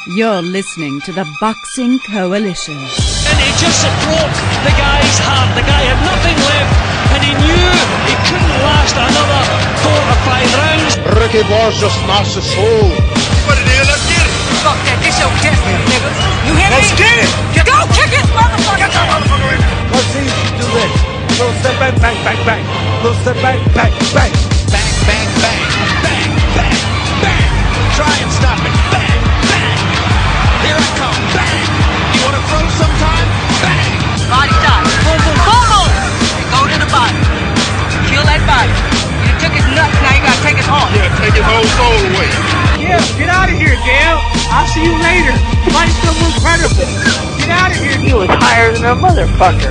You're listening to the Boxing Coalition. And he just broke the guy's heart. The guy had nothing left, and he knew he couldn't last another 4 or 5 rounds. Ricky Wars just smashed his soul. What it is, let's get it. Fuck that, this your kiss me, nigga. You hear me? Let's get it. Go kick his motherfucker. Get that motherfucker in. Let's see you do this. Little step back, bang, bang, bang. Little step back, bang, bang. Bang, bang, bang. Bang, bang, bang. Try and stop it. Bang, bang. Here I come. Bang. You want to throw sometime? Bang. Body shot. Boom, boom, boom, boom. And go to the body. Kill that body. You took his nuts, now you gotta take his heart. Yeah, take his whole soul away. Yeah, get out of here, Dale. I'll see you later. Fight someone credible. Get out of here. He was higher than a motherfucker.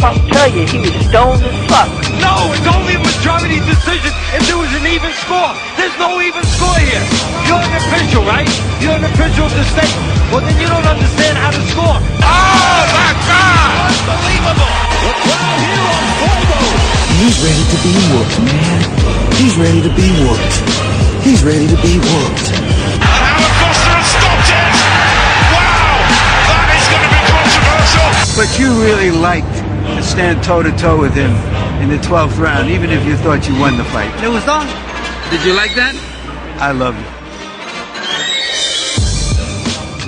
I'll tell you, he was stoned as fuck. No, it's only a majority decision if there was an even score. There's no even score here. You're an official, right? You're an official of the state. Well, then you don't understand how to score. Oh, my God. Unbelievable. The crowd here on Kovo. He's ready to be whooped, man. He's ready to be whooped. He's ready to be whooped. And Howard Foster has stopped it. Wow. That is going to be controversial. But you really liked to stand toe-to-toe with him in the 12th round, even if you thought you won the fight. It was on. Did you like that? I love you.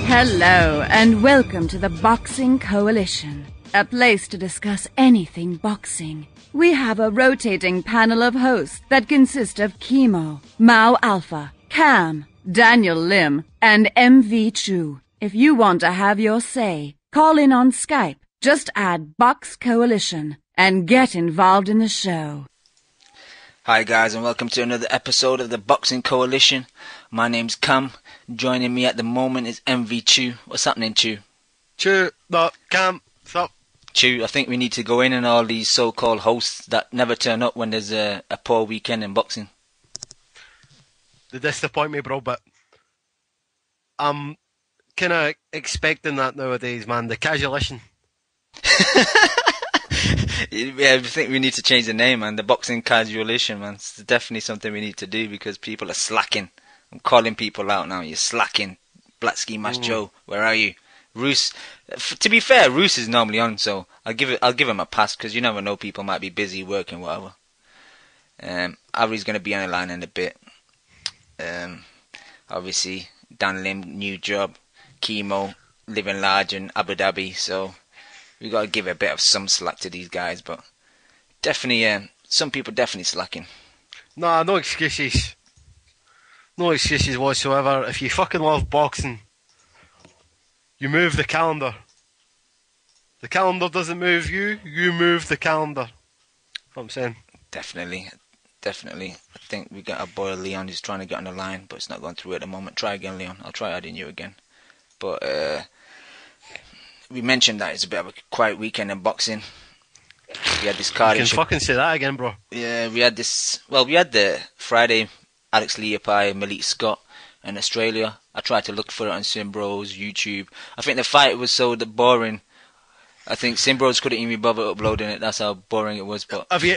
Hello, and welcome to the Boxing Coalition, a place to discuss anything boxing. We have a rotating panel of hosts that consist of Kimo, Mao Alpha, Cam, Daniel Lim, and MV Chu. If you want to have your say, call in on Skype. Just add Box Coalition and get involved in the show. Hi guys, and welcome to another episode of the Boxing Coalition. My name's Cam. Joining me at the moment is MV Chu. What's happening, Chu? Chu, no, Cam, what's up? Chu, I think we need to go in on all these so-called hosts that never turn up when there's a poor weekend in boxing. They disappoint me, bro, but I'm kind of expecting that nowadays, man. The casualition. Yeah, I think we need to change the name, man. The Boxing Casualition, man. It's definitely something we need to do because people are slacking. I'm calling people out now. You're slacking. Black Ski Mask Joe, where are you? Roos. To be fair, Roos is normally on, so I'll give him a pass because you never know. People might be busy working, whatever. Ari's going to be on the line in a bit. Obviously, Dan Lim, new job. Kimo, living large in Abu Dhabi, so we got to give a bit of some slack to these guys, but definitely, some people definitely slacking. Nah, no excuses. No excuses whatsoever. If you fucking love boxing, you move the calendar. The calendar doesn't move you, you move the calendar. That's what I'm saying. Definitely. I think we got our boy Leon who's trying to get on the line, but it's not going through at the moment. Try again, Leon. I'll try adding you again. But we mentioned that it's a bit of a quiet weekend in boxing. We had this card. You can fucking say that again, bro. Yeah, we had this. Well, we had the Friday Alex Leopai, Malik Scott in Australia. I tried to look for it on Simbro's YouTube. I think the fight was so boring. I think Simbro's couldn't even bother uploading it. That's how boring it was. But have you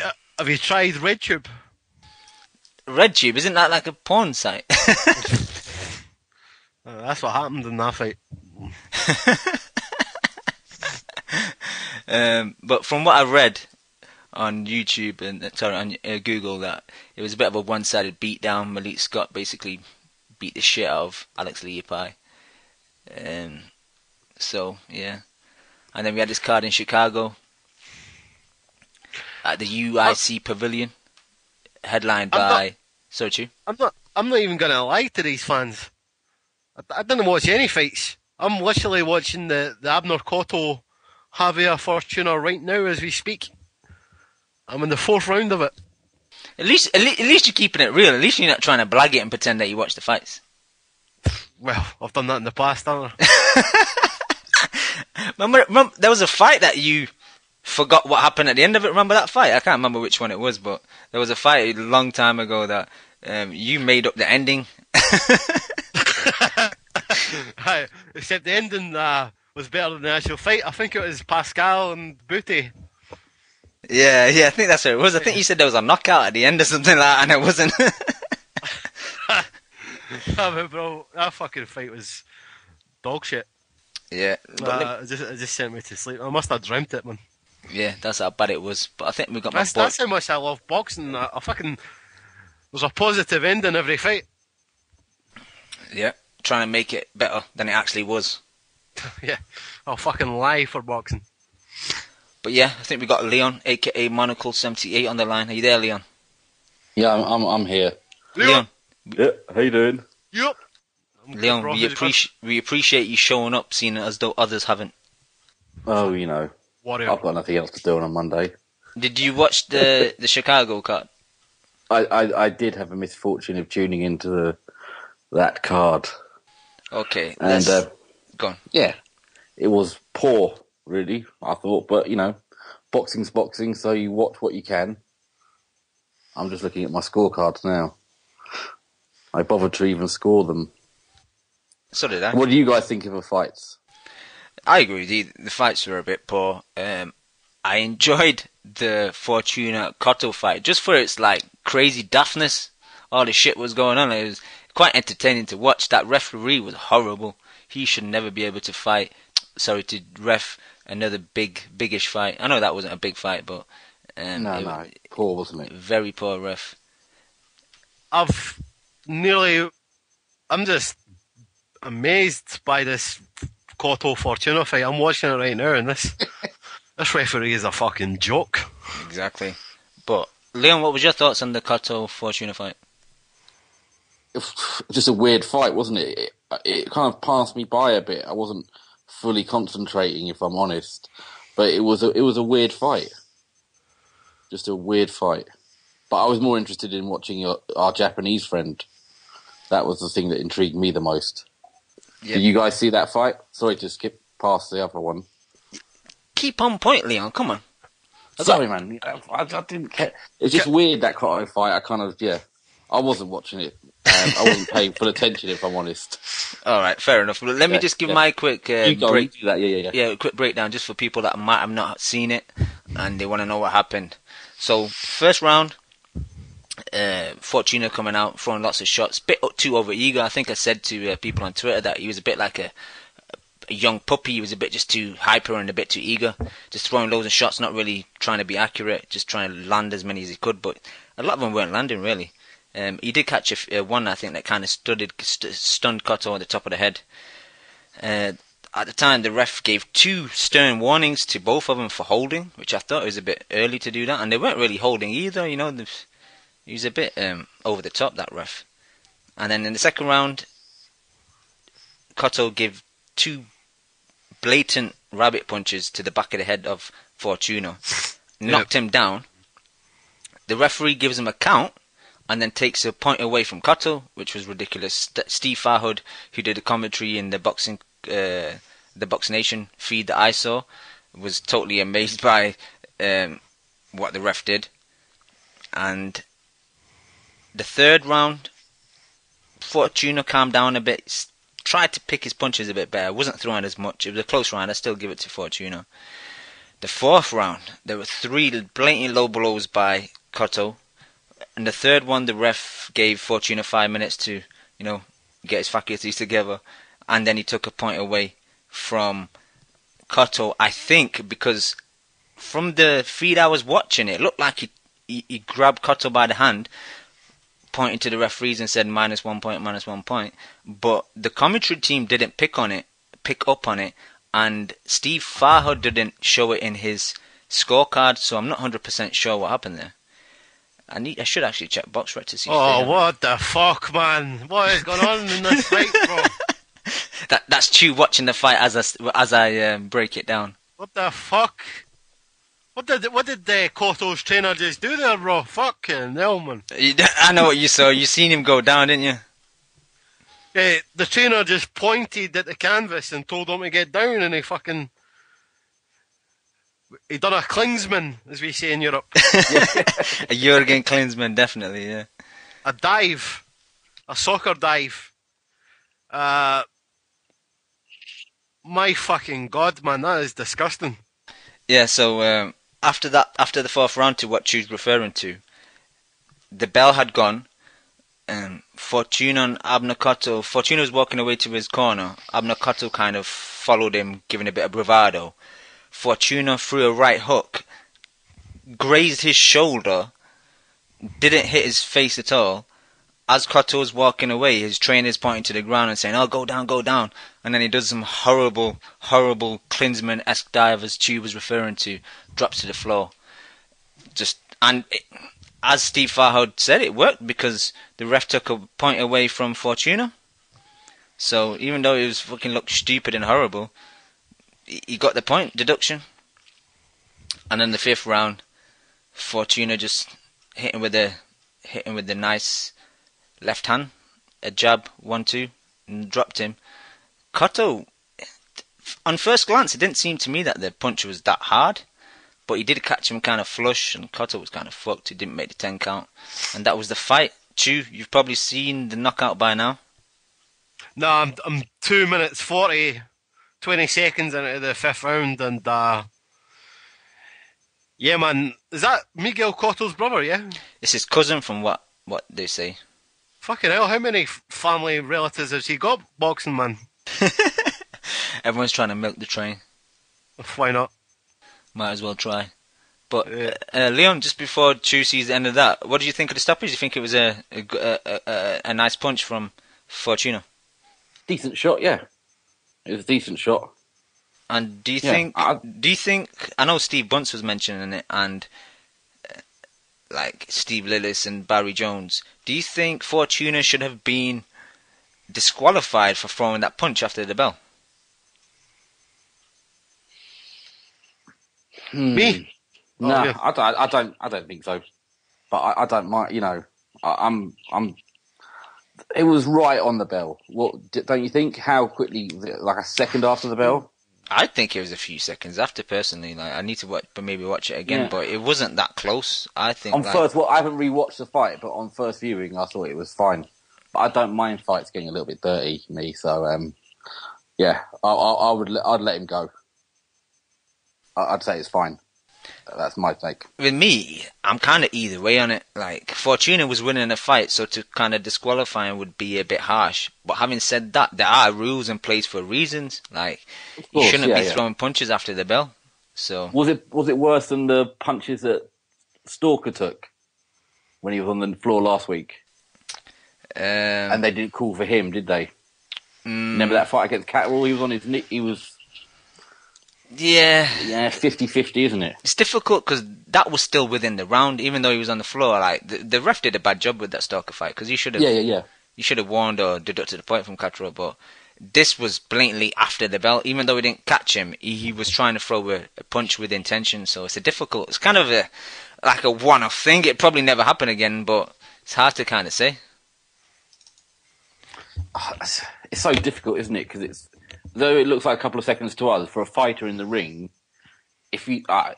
tried RedTube? RedTube, isn't that like a porn site? That's what happened in that fight. But from what I read on YouTube and on Google, that it was a bit of a one-sided beatdown. Malik Scott basically beat the shit out of Alex Leopai. So yeah, and then we had this card in Chicago at the UIC Pavilion, headlined by Sochi. I'm not even gonna lie to these fans. I didn't watch any fights. I'm literally watching the Abner Cotto Javier Fortuna right now as we speak. I'm in the 4th round of it. At least you're keeping it real. At least you're not trying to blag it and pretend that you watch the fights. Well, I've done that in the past, haven't I? remember, there was a fight that you forgot what happened at the end of it. Remember that fight? I can't remember which one it was, but there was a fight a long time ago that you made up the ending. Right, except the ending was better than the actual fight. I think it was Pascal and Booty. Yeah, I think that's what it was. I think you said there was a knockout at the end or something like that, and it wasn't. I mean, bro, that fucking fight was dog shit. Yeah, It just sent me to sleep. I must have dreamt it, man. yeah, that's how bad it was. But I think we got That's how much I love boxing. I fucking there's a positive end in every fight. Yeah, trying to make it better than it actually was. Yeah, I'll fucking lie for boxing. But yeah, I think we got Leon, aka Monocle 78, on the line. Are you there, Leon? Yeah, I'm here. Leon. Yeah, how you doing? Yep. Leon, we appreciate you showing up, seeing it as though others haven't. Oh, you know, Warrior. I've got nothing else to do on a Monday. Did you watch the Chicago card? I did have a misfortune of tuning into that card. Okay, and go on. Yeah, it was poor, really. I thought, but you know, boxing's boxing, so you watch what you can. I'm just looking at my scorecards now. I bothered to even score them. So did I. What do you guys think of the fights? I agree with you. The fights were a bit poor. I enjoyed the Fortuna Cotto fight just for its like crazy daftness. All the shit was going on. It was quite entertaining to watch. That referee was horrible. He should never be able to fight. Sorry, to ref another biggish fight. I know that wasn't a big fight, but poor, wasn't it? Very poor ref. I'm just amazed by this Cotto Fortuna fight. I'm watching it right now, and this referee is a fucking joke. Exactly. But Leon, what was your thoughts on the Cotto Fortuna fight? Just a weird fight, wasn't it? It kind of passed me by a bit. I wasn't fully concentrating, if I'm honest, but it was a weird fight. Just a weird fight. But I was more interested in watching our Japanese friend. That was the thing that intrigued me the most. Yep. Did you guys see that fight? Sorry to skip past the other one. Keep on point, Leon. Come on. Sorry, man. I didn't care. It's just weird, that Cotto fight. I wasn't watching it. I wasn't paying full attention, if I'm honest. All right, fair enough. Let me just give my quick break. Do that. Yeah, quick breakdown just for people that might have not seen it and they want to know what happened. So, first round, Fortuna coming out, throwing lots of shots, bit too over eager. I think I said to people on Twitter that he was a bit like a young puppy. He was a bit just too hyper and a bit too eager, just throwing loads of shots, not really trying to be accurate, just trying to land as many as he could. But a lot of them weren't landing really. He did catch one, I think, that kind of stunned Cotto on the top of the head. At the time, the ref gave 2 stern warnings to both of them for holding, which I thought was a bit early to do that, and they weren't really holding either. You know, he was a bit over the top, that ref. And then in the second round, Cotto gave 2 blatant rabbit punches to the back of the head of Fortuna, knocked him down. The referee gives him a count, and then takes a point away from Cotto, which was ridiculous. Steve Farhood, who did the commentary in the Box Nation feed that I saw, was totally amazed by what the ref did. And the third round, Fortuna calmed down a bit, tried to pick his punches a bit better, wasn't throwing as much. It was a close round, I still give it to Fortuna. The fourth round, there were 3 blatant low blows by Cotto. And the third one, the ref gave Fortuna 5 minutes to, get his faculties together. And then he took a point away from Cotto, I think, because from the feed I was watching, it looked like he grabbed Cotto by the hand, pointing to the referees and said -1 point, -1 point. But the commentary team didn't pick up on it, and Steve Farhood didn't show it in his scorecard, so I'm not 100% sure what happened there. I should actually check BoxRec to see. Oh, what the fuck, man! What is going on in this fight, bro? That's Chew watching the fight as I break it down. What the fuck? What did the Cotto's trainer just do there, bro? Fucking hell, man! I know what you saw. You seen him go down, didn't you? Yeah, the trainer just pointed at the canvas and told him to get down, and he done a Klinsmann, as we say in Europe. A Jurgen Klinsmann, definitely, yeah. A dive. A soccer dive. My fucking God, man, that is disgusting. Yeah, so after the fourth round, to what Chew's referring to, the bell had gone, Fortuna and Abnakato. Fortuna was walking away to his corner. Abnakato kind of followed him, giving a bit of bravado. Fortuna threw a right hook, grazed his shoulder, didn't hit his face at all. As Cotto was walking away, his trainer's pointing to the ground and saying, "Oh, go down, go down." And then he does some horrible, horrible Klinsmann-esque dive, as Tube was referring to, drops to the floor. As Steve Farhoud said, it worked because the ref took a point away from Fortuna. So even though it was fucking looked stupid and horrible, he got the point deduction. And then the 5th round, Fortuna just hit him with the nice left hand, a jab, 1-2, and dropped him. Cotto, on first glance, it didn't seem to me that the punch was that hard, but he did catch him kind of flush, and Cotto was kind of fucked. He didn't make the 10 count, and that was the fight. Chew, you've probably seen the knockout by now. No, I'm 2 minutes 40, 20 seconds into the 5th round, and yeah, man, is that Miguel Cotto's brother? Yeah, it's his cousin, from what they say. Fucking hell, how many family relatives has he got, boxing, man? Everyone's trying to milk the train. Why not? Might as well try. But Leon, just before Chew sees the end of that, what did you think of the stoppage? Do you think it was a nice punch from Fortuna? Decent shot, yeah. It was a decent shot. And do you think? I know Steve Bunce was mentioning it, and like Steve Lillis and Barry Jones. Do you think Fortuna should have been disqualified for throwing that punch after the bell? Me? No, yeah. I don't think so. But I don't mind. You know, I'm. It was right on the bell. What don't you think? How quickly? Like a second after the bell? I think it was a few seconds after. Personally, like I need to watch it again. But it wasn't that close. I think. On first, I haven't rewatched the fight, but on first viewing, I thought it was fine. But I don't mind fights getting a little bit dirty, me. So yeah, I'd let him go. I'd say it's fine. That's my take. With me, I'm kind of either way on it. Like, Fortuna was winning a fight, so to kind of disqualify him would be a bit harsh. But having said that, there are rules in place for reasons. Like, you shouldn't be throwing punches after the bell. So was it worse than the punches that Stalker took when he was on the floor last week? And they didn't call for him, did they? Remember that fight against Catterall? He was on his knee. He was. Yeah, 50-50, isn't it? It's difficult because that was still within the round, even though he was on the floor. Like the ref did a bad job with that Stalker fight because he should have. You should have warned or deducted the point from Catterall, but this was blatantly after the bell. Even though he didn't catch him, he was trying to throw a punch with intention. So it's kind of like a one-off thing. It probably never happen again, but it's hard to kind of say. It's so difficult, isn't it? Because though it looks like a couple of seconds to us, for a fighter in the ring, if you, I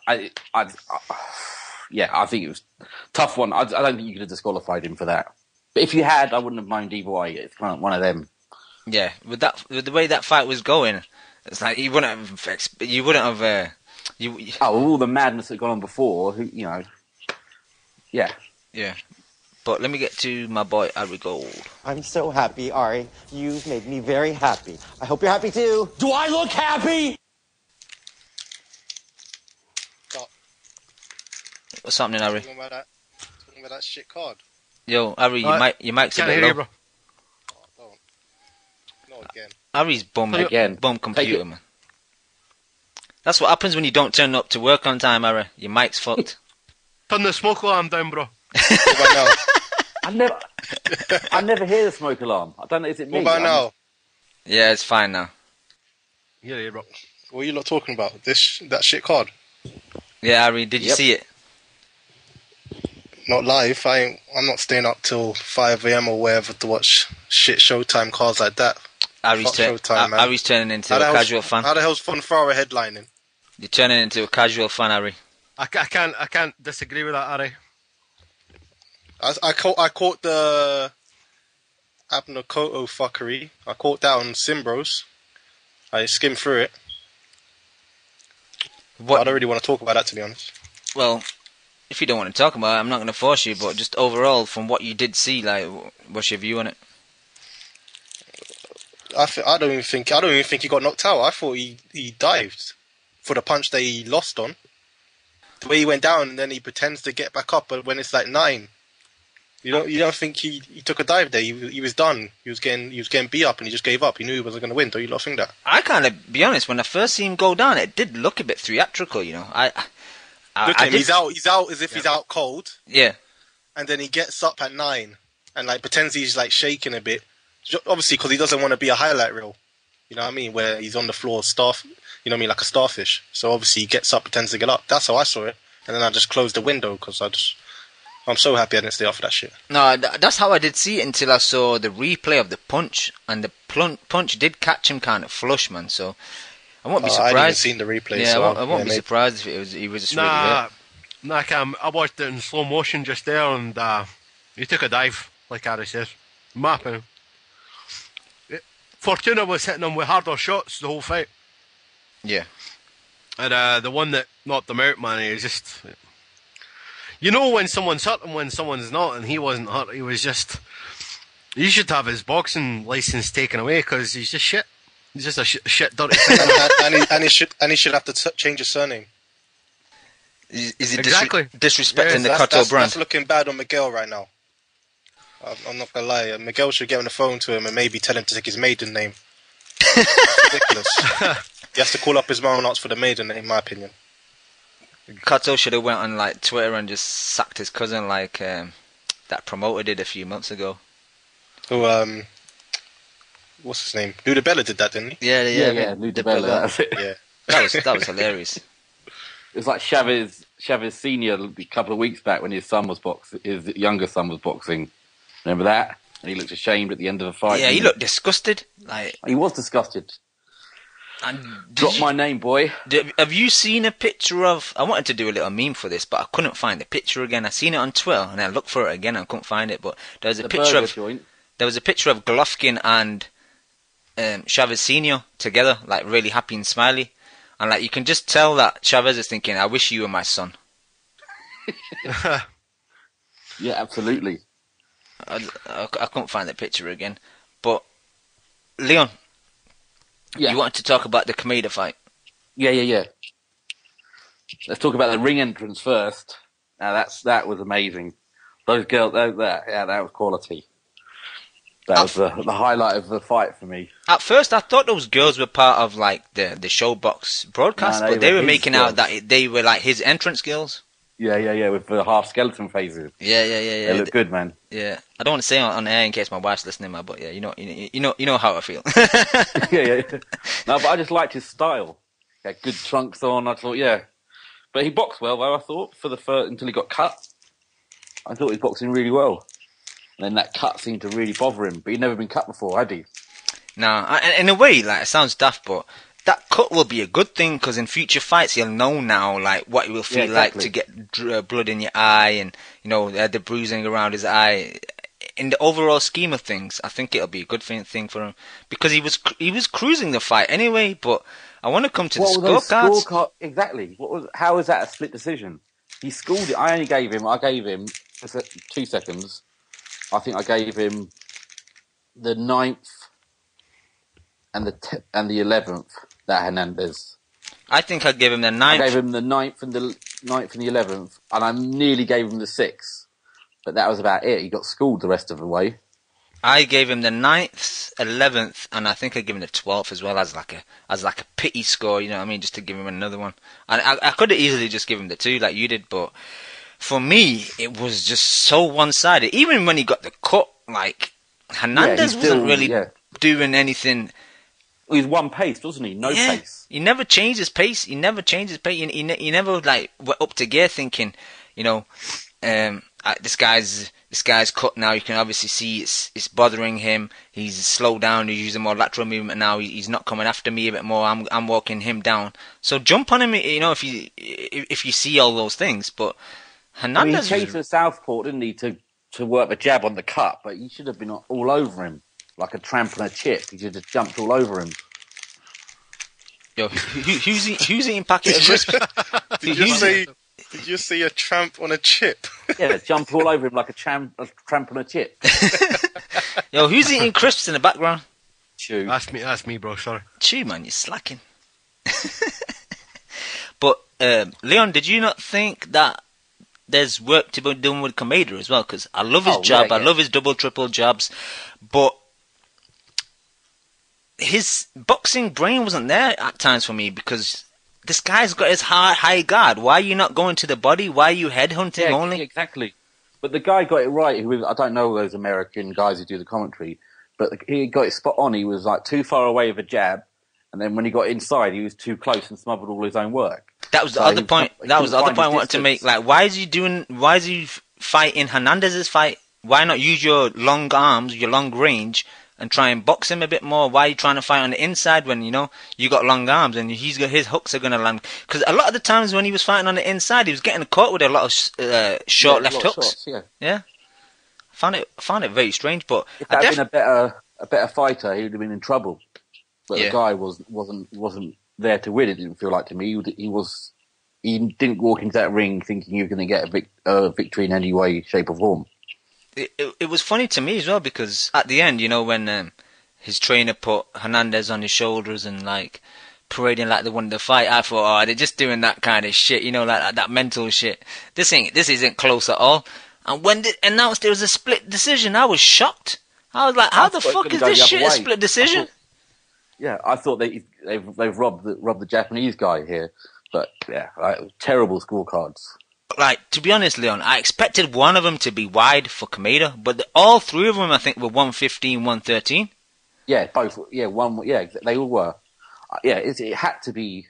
think it was a tough one. I don't think you could have disqualified him for that. But if you had, I wouldn't have minded either way. It's kind of one of them. Yeah, with the way that fight was going, it's like you wouldn't have. All the madness that gone on before, yeah. But let me get to my boy Ari Gold. I'm so happy, Ari. You've made me very happy. I hope you're happy too. Do I look happy? Stop. What's happening, Ari? Talking about that shit card. Yo, Ari, your mic's a bit low. Bro. Oh, not again. Ari's bum computer, man. That's what happens when you don't turn up to work on time, Ari. Your mic's fucked. Turn the smoke alarm down, bro. I never hear the smoke alarm. I don't know. Is it me? What about now? Yeah, it's fine now. Yeah, bro. What are you lot talking about? That shit card? Yeah, Ari, did you see it? Not live. I'm not staying up till 5 a.m. or whatever to watch shit Showtime cards like that. Ari's turning into a casual fan. How the hell's Fun Farah headlining? You're turning into a casual fan, Ari. I can't disagree with that, Ari. I caught the Abnakoto fuckery. I caught that on Simbros. I skimmed through it. I don't really want to talk about that, to be honest. Well, if you don't want to talk about it, I'm not going to force you. But just overall, from what you did see, like, what's your view on it? I don't even think he got knocked out. I thought he dived for the punch that he lost on. The way he went down, and then he pretends to get back up, but when it's like 9, you don't think he took a dive there? He was done. He was getting beat up, and he just gave up. He knew he wasn't going to win. Don't you not think that? I kind of, be honest, when I first see him go down, it did look a bit theatrical. You know, Look at him. He's out as if he's out cold. Yeah. And then he gets up at 9 and like pretends he's like shaking a bit. Obviously, because he doesn't want to be a highlight reel. You know what I mean? Where he's on the floor, you know what I mean, like a starfish. So obviously he gets up, pretends to get up. That's how I saw it. And then I just closed the window because I'm so happy I didn't stay off of that shit. No, that's how I did see it until I saw the replay of the punch, and the punch did catch him kind of flush, man. So I won't be surprised. I haven't seen the replay. Yeah, so I won't be surprised if he was just really there. Nah, Cam, I watched it in slow motion just there, and he took a dive, like Harry says. Mapping. Fortuna was hitting him with harder shots the whole fight. Yeah. And the one that knocked him out, man, he was just... You know when someone's hurt and when someone's not, and he wasn't hurt. He was just... He should have his boxing license taken away, because he's just shit. He's just a shit dirty thing. and he should have to change his surname. Is he exactly disrespecting the Cutto brand? That's looking bad on Miguel right now. I'm not gonna lie. Miguel should get on the phone to him and maybe tell him to take his maiden name. It's ridiculous. He has to call up his mom and ask for the maiden name, in my opinion. Cutto should have went on like Twitter and just sacked his cousin like that promoter did a few months ago. Who what's his name? Ludabella did that, didn't he? Yeah, Ludabella. That's it. Yeah, that was hilarious. It was like Chavez Senior a couple of weeks back when his younger son was boxing. Remember that? And he looked ashamed at the end of the fight. Yeah, he looked disgusted. Like he was disgusted. And Drop my name, boy. Have you seen a picture of... I wanted to do a little meme for this, but I couldn't find the picture again. I seen it on Twitter, and I looked for it again, and I couldn't find it. But there was a picture of Golovkin and Chavez Senior together, like really happy and smiley. And like you can just tell that Chavez is thinking, I wish you were my son. Yeah, absolutely. I couldn't find the picture again. But, Leon, you wanted to talk about the Kameda fight. Yeah. Let's talk about the ring entrance first. Now that was amazing. Those girls, that was quality. That was the highlight of the fight for me. At first, I thought those girls were part of like the Showbox broadcast, but they were making out that they were like his entrance girls. Yeah, with the half skeleton faces. Yeah. They look good, man. Yeah, I don't want to say on air in case my wife's listening, man. But yeah, you know how I feel. yeah. No, but I just liked his style. He had good trunks on. I thought, yeah, but he boxed well, though. I thought for the first until he got cut. I thought he was boxing really well. And then that cut seemed to really bother him, but he'd never been cut before, had he? Nah, in a way, like it sounds daft, but that cut will be a good thing because in future fights he'll know now, like what it will feel like to get blood in your eye and the bruising around his eye. In the overall scheme of things, I think it'll be a good thing for him because he was cruising the fight anyway. But I want to come to the scorecards. Exactly. How was that a split decision? He scored it. I gave him just 2 seconds. I think I gave him the 9th and the 11th. That Hernandez. I think I gave him the 9th. I gave him the 9th and the 11th, and I nearly gave him the 6th, but that was about it. He got schooled the rest of the way. I gave him the 9th, 11th, and I think I gave him the 12th as well as like a pity score. You know what I mean? Just to give him another one. And I could have easily just given him the 2 like you did, but. For me, it was just so one-sided. Even when he got the cut, like, Hernandez wasn't really doing anything. Well, he was one-paced, wasn't he? No pace. He never changed his pace. He never, like, went up to gear thinking, this guy's cut now. You can obviously see it's bothering him. He's slowed down. He's using more lateral movement now. He's not coming after me a bit more. I'm walking him down. So jump on him, if you see all those things, but... Hernandez he chased the southpaw, didn't he, to work the jab on the cut, but he should have been all over him, like a tramp on a chip. He should have jumped all over him. Yo, who's eating packet of crisps? Did you Did you see a tramp on a chip? Yeah, jumped all over him like a tramp on a chip. Yo, who's eating crisps in the background? Chew. That's me, bro. Sorry. Chew, man, you're slacking. But Leon, did you not think that there's work to be done with Kameda as well? Because I love his jab, I love his double, triple jabs, but his boxing brain wasn't there at times for me, because this guy's got his high guard. Why are you not going to the body? Why are you headhunting only? Yeah, exactly. But the guy got it right. I don't know those American guys who do the commentary, but he got it spot on. He was like too far away with a jab, and then when he got inside, he was too close and smothered all his own work. That was the other point. That was the other point I wanted to make. Like, why is he fighting Hernandez's fight? Why not use your long arms, your long range, and try and box him a bit more? Why are you trying to fight on the inside when, you know, you got long arms and his hooks are going to land? Because a lot of the times when he was fighting on the inside, he was getting caught with a lot of short left hooks. Shots, yeah. Found it very strange, but if that had been a better fighter, he would have been in trouble. But the guy wasn't there to win. It didn't feel like to me. He didn't walk into that ring thinking he was going to get a victory in any way, shape, or form. It was funny to me as well, because at the end, you know, when his trainer put Hernandez on his shoulders and like parading like they wanted to fight, I thought, oh, they're just doing that kind of shit, you know, like that mental shit. This isn't close at all. And when they announced there was a split decision, I was shocked. I was like, how the fuck is this shit a split decision? I thought they've robbed the Japanese guy here, but yeah, terrible scorecards. Like, to be honest, Leon, I expected one of them to be wide for Kameda, but all three of them, I think, were 115, 113. Yeah, both. Yeah, they all were. It had to be.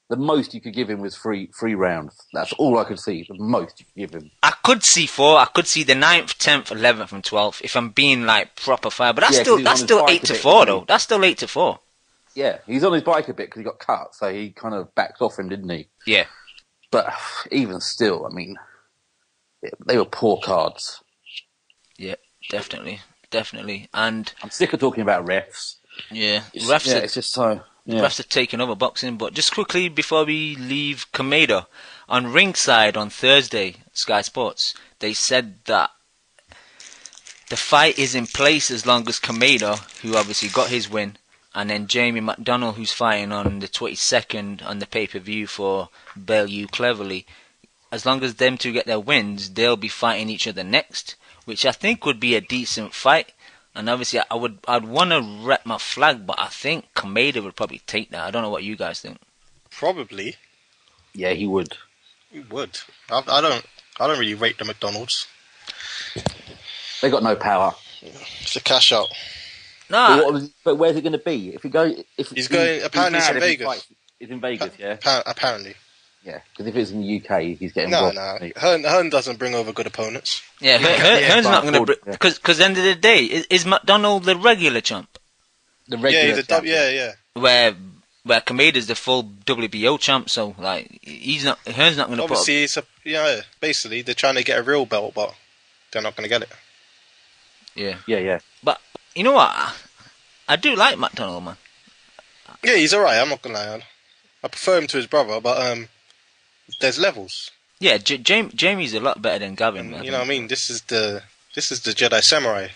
The most you could give him was three rounds. That's all I could see. The most you could give him. I could see 4. I could see the 9th, 10th, 11th, and 12th if I'm being like proper fair. But that's still 8-4 though. That's still 8-4. Yeah, he's on his bike a bit because he got cut, so he kind of backed off him, didn't he? Yeah. But even still, I mean, they were poor cards. Yeah, definitely. And I'm sick of talking about refs. Yeah, it's just so. Yeah. Refs are taking over boxing, but just quickly before we leave Kameda, on ringside on Thursday, Sky Sports, they said that the fight is in place as long as Kameda, who obviously got his win, and then Jamie McDonnell, who's fighting on the 22nd on the pay-per-view for Bellew Cleverly, as long as them two get their wins, they'll be fighting each other next, which I think would be a decent fight. And obviously, I'd want to rep my flag, but I think Kameda would probably take that. I don't know what you guys think. Probably. Yeah, he would. He would. I don't really rate the McDonald's. They got no power. It's a cash out. Nah. But where's it going to be? Apparently it's in Vegas. It's in Vegas, yeah. Apparently. Yeah, because if it's in the UK, he's getting robbed. Hearn doesn't bring over good opponents. Yeah, Hearn's not going to bring... Because at the end of the day, is McDonnell the regular champ? The regular champ. Yeah. Where Kameda's the full WBO champ, so like Hearn's not going to put... Obviously, basically, they're trying to get a real belt, but they're not going to get it. Yeah. But, you know what? I do like McDonnell, man. Yeah, he's alright, I'm not going to lie. I prefer him to his brother, but... there's levels. Yeah, Jamie's a lot better than Gavin. You know what I mean? This is the Jedi Samurai.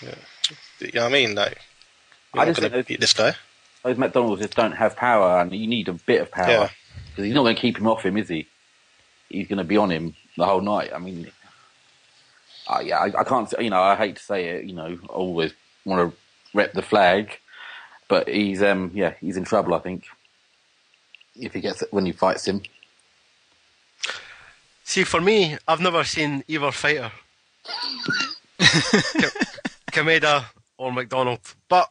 Yeah. You know what I mean? Like, you're not going to beat this guy. Those McDonald's just don't have power, and you need a bit of power. Because he's not going to keep him off him, is he? He's going to be on him the whole night. I mean, I can't. I hate to say it. I always want to rep the flag, but he's in trouble, I think. If he gets it when he fights him. See, for me, I've never seen either fighter, Kameda or McDonald, but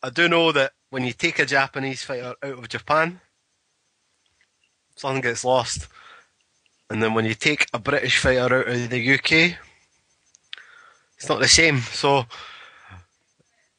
I do know that when you take a Japanese fighter out of Japan, something gets lost, and then when you take a British fighter out of the UK, it's not the same. So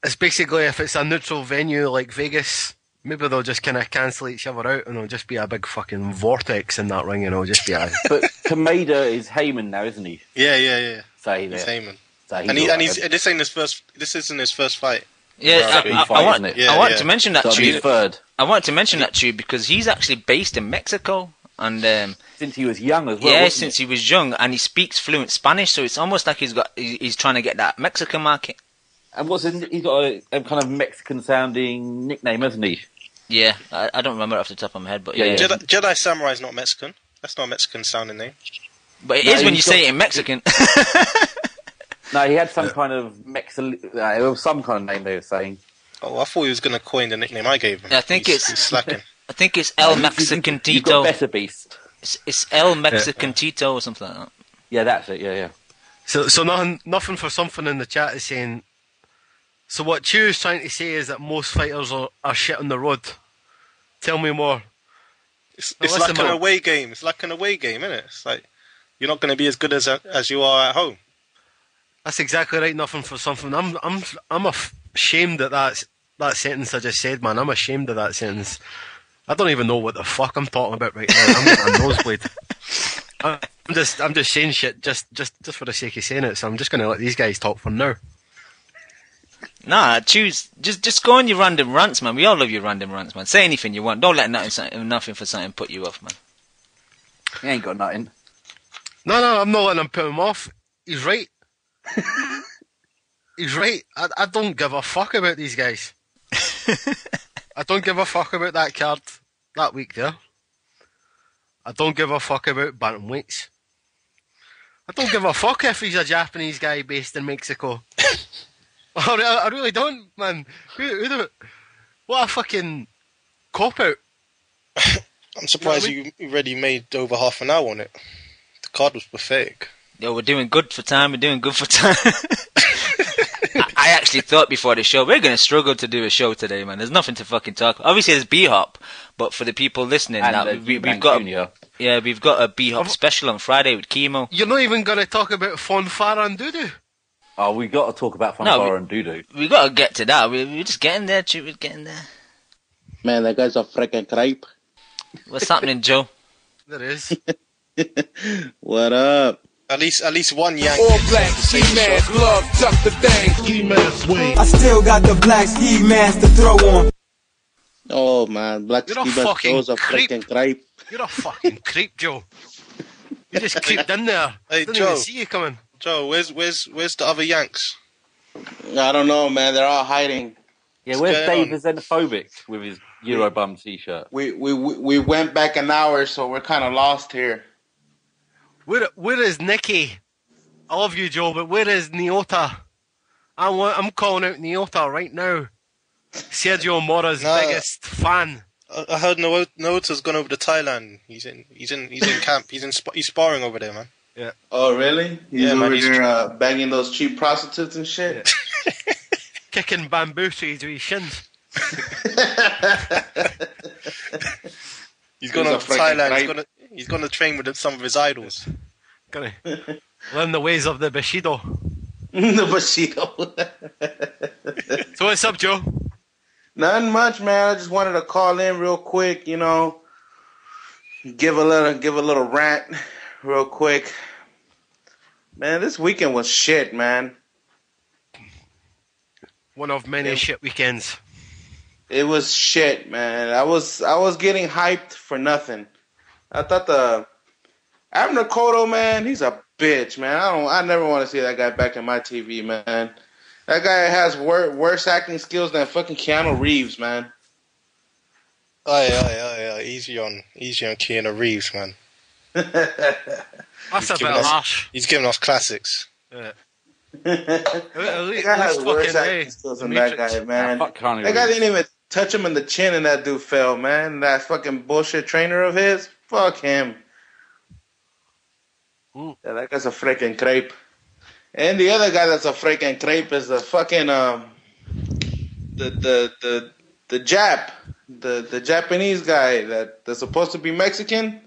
it's basically, if it's a neutral venue like Vegas, maybe they'll just kind of cancel each other out, and it'll just be a big fucking vortex in that ring, and it'll just be a... But Kameda is Heyman now, isn't he? Yeah. So he's Heyman. This isn't his first fight. Yeah, I want to mention that to you. Third. I wanted to mention that to you because he's actually based in Mexico. And since he was young as well. Yeah, since he was young, and he speaks fluent Spanish, so it's almost like he's trying to get that Mexican market. And he's got a kind of Mexican-sounding nickname, hasn't he? Yeah, I don't remember off the top of my head, but yeah. Jedi Samurai's not Mexican. That's not a Mexican-sounding name. But it is when you say it in Mexican. No, he had some kind of Mexican. It was some kind of name they were saying. Oh, I thought he was going to coin the nickname I gave him. Yeah, I think he's slacking. I think it's El Mexican Tito. You've got better beast. It's El Mexican Tito or something like that. Yeah, that's it. Yeah. So nothing for something in the chat is saying. So what Chew's trying to say is that most fighters are shit on the road. Tell me more. It's like an away game. It's like an away game, isn't it? It's like you're not going to be as good as you are at home. That's exactly right. Nothing for something. I'm ashamed at that sentence I just said, man. I'm ashamed of that sentence. I don't even know what the fuck I'm talking about right now. I'm getting a nosebleed. I'm just saying shit just for the sake of saying it. So I'm just going to let these guys talk for now. Nah, just go on your random rants, man. We all love your random rants, man. Say anything you want. Don't let nothing for something put you off, man. He ain't got nothing. No, I'm not letting him put him off. He's right. He's right. I don't give a fuck about these guys. I don't give a fuck about that card that week there. I don't give a fuck about bantamweights. I don't give a fuck if he's a Japanese guy based in Mexico. I really don't, man. What a fucking cop-out. I'm surprised you already made over half an hour on it. The card was pathetic. Yo, we're doing good for time. I actually thought before the show, we're going to struggle to do a show today, man. There's nothing to fucking talk. Obviously, there's B-Hop, but for the people listening, we've got a B-Hop special on Friday with Kimo. You're not even going to talk about Fonfara and Doodoo? Oh, we got to talk about Fonfara and Doodoo. We got to get to that. We're just getting there, We're getting there. Man, that guy's a freaking creep. What's happening, Joe? There is. What up? At least one Yankee. All black ski mask, glove, tuck the thing. Ski mask swing. I still got the black ski mask to throw on. Oh man, black ski mask throws a freaking creep. You're a fucking creep, Joe. You just creeped in there. Hey, Didn't Joe. even see you coming. Joe, where's the other Yanks? I don't know, man. They're all hiding. Yeah, where's Dave the xenophobic with his Eurobum t-shirt? We went back an hour, so we're kind of lost here. Where is Nicky? I love you, Joe, but where is Nyota? I'm calling out Nyota right now. Sergio Mora's biggest fan. I heard Nyota's gone over to Thailand. He's in camp. He's sparring over there, man. Yeah. Oh really? He's over there banging those cheap prostitutes and shit. Yeah. Kicking bamboo trees with his shins. He's gone to Thailand. He's going to train with some of his idols. Gonna learn the ways of the Bushido. The Bushido. So what's up, Joe? Nothing much, man. I just wanted to call in real quick, give a little rant real quick. Man, this weekend was shit, man. One of many shit weekends. It was shit, man. I was getting hyped for nothing. I thought Abner Cotto, man, he's a bitch, man. I never want to see that guy back in my TV, man. That guy has worse acting skills than fucking Keanu Reeves, man. Easy on Keanu Reeves, man. That's a bit harsh. He's giving us classics. Yeah. That guy has worse acting skills than that guy, man. That guy didn't even touch him in the chin and that dude fell, man. That fucking bullshit trainer of his, fuck him. Yeah, that guy's a freaking creep. And the other guy that's a freaking creep is the fucking the Japanese guy that's supposed to be Mexican.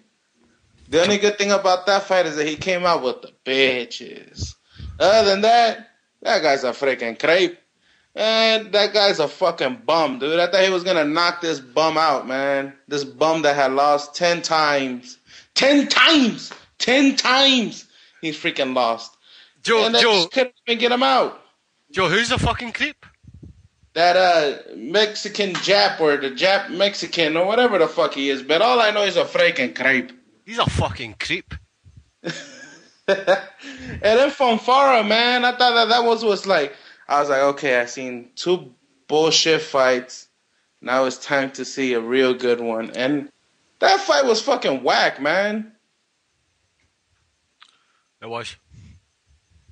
The only good thing about that fight is that he came out with the bitches. Other than that, that guy's a freaking creep. And that guy's a fucking bum, dude. I thought he was gonna knock this bum out, man. This bum that had lost 10 times. 10 times! 10 times! He's freaking lost. Joe, just couldn't even get him out. Joe, who's the fucking creep? that Mexican Jap or the Jap Mexican or whatever the fuck he is. But all I know is a freaking creep. He's a fucking creep. And then Fonfara, man, I thought that was like, I was like, okay, I seen 2 bullshit fights. Now it's time to see a real good one. And that fight was fucking whack, man. It was.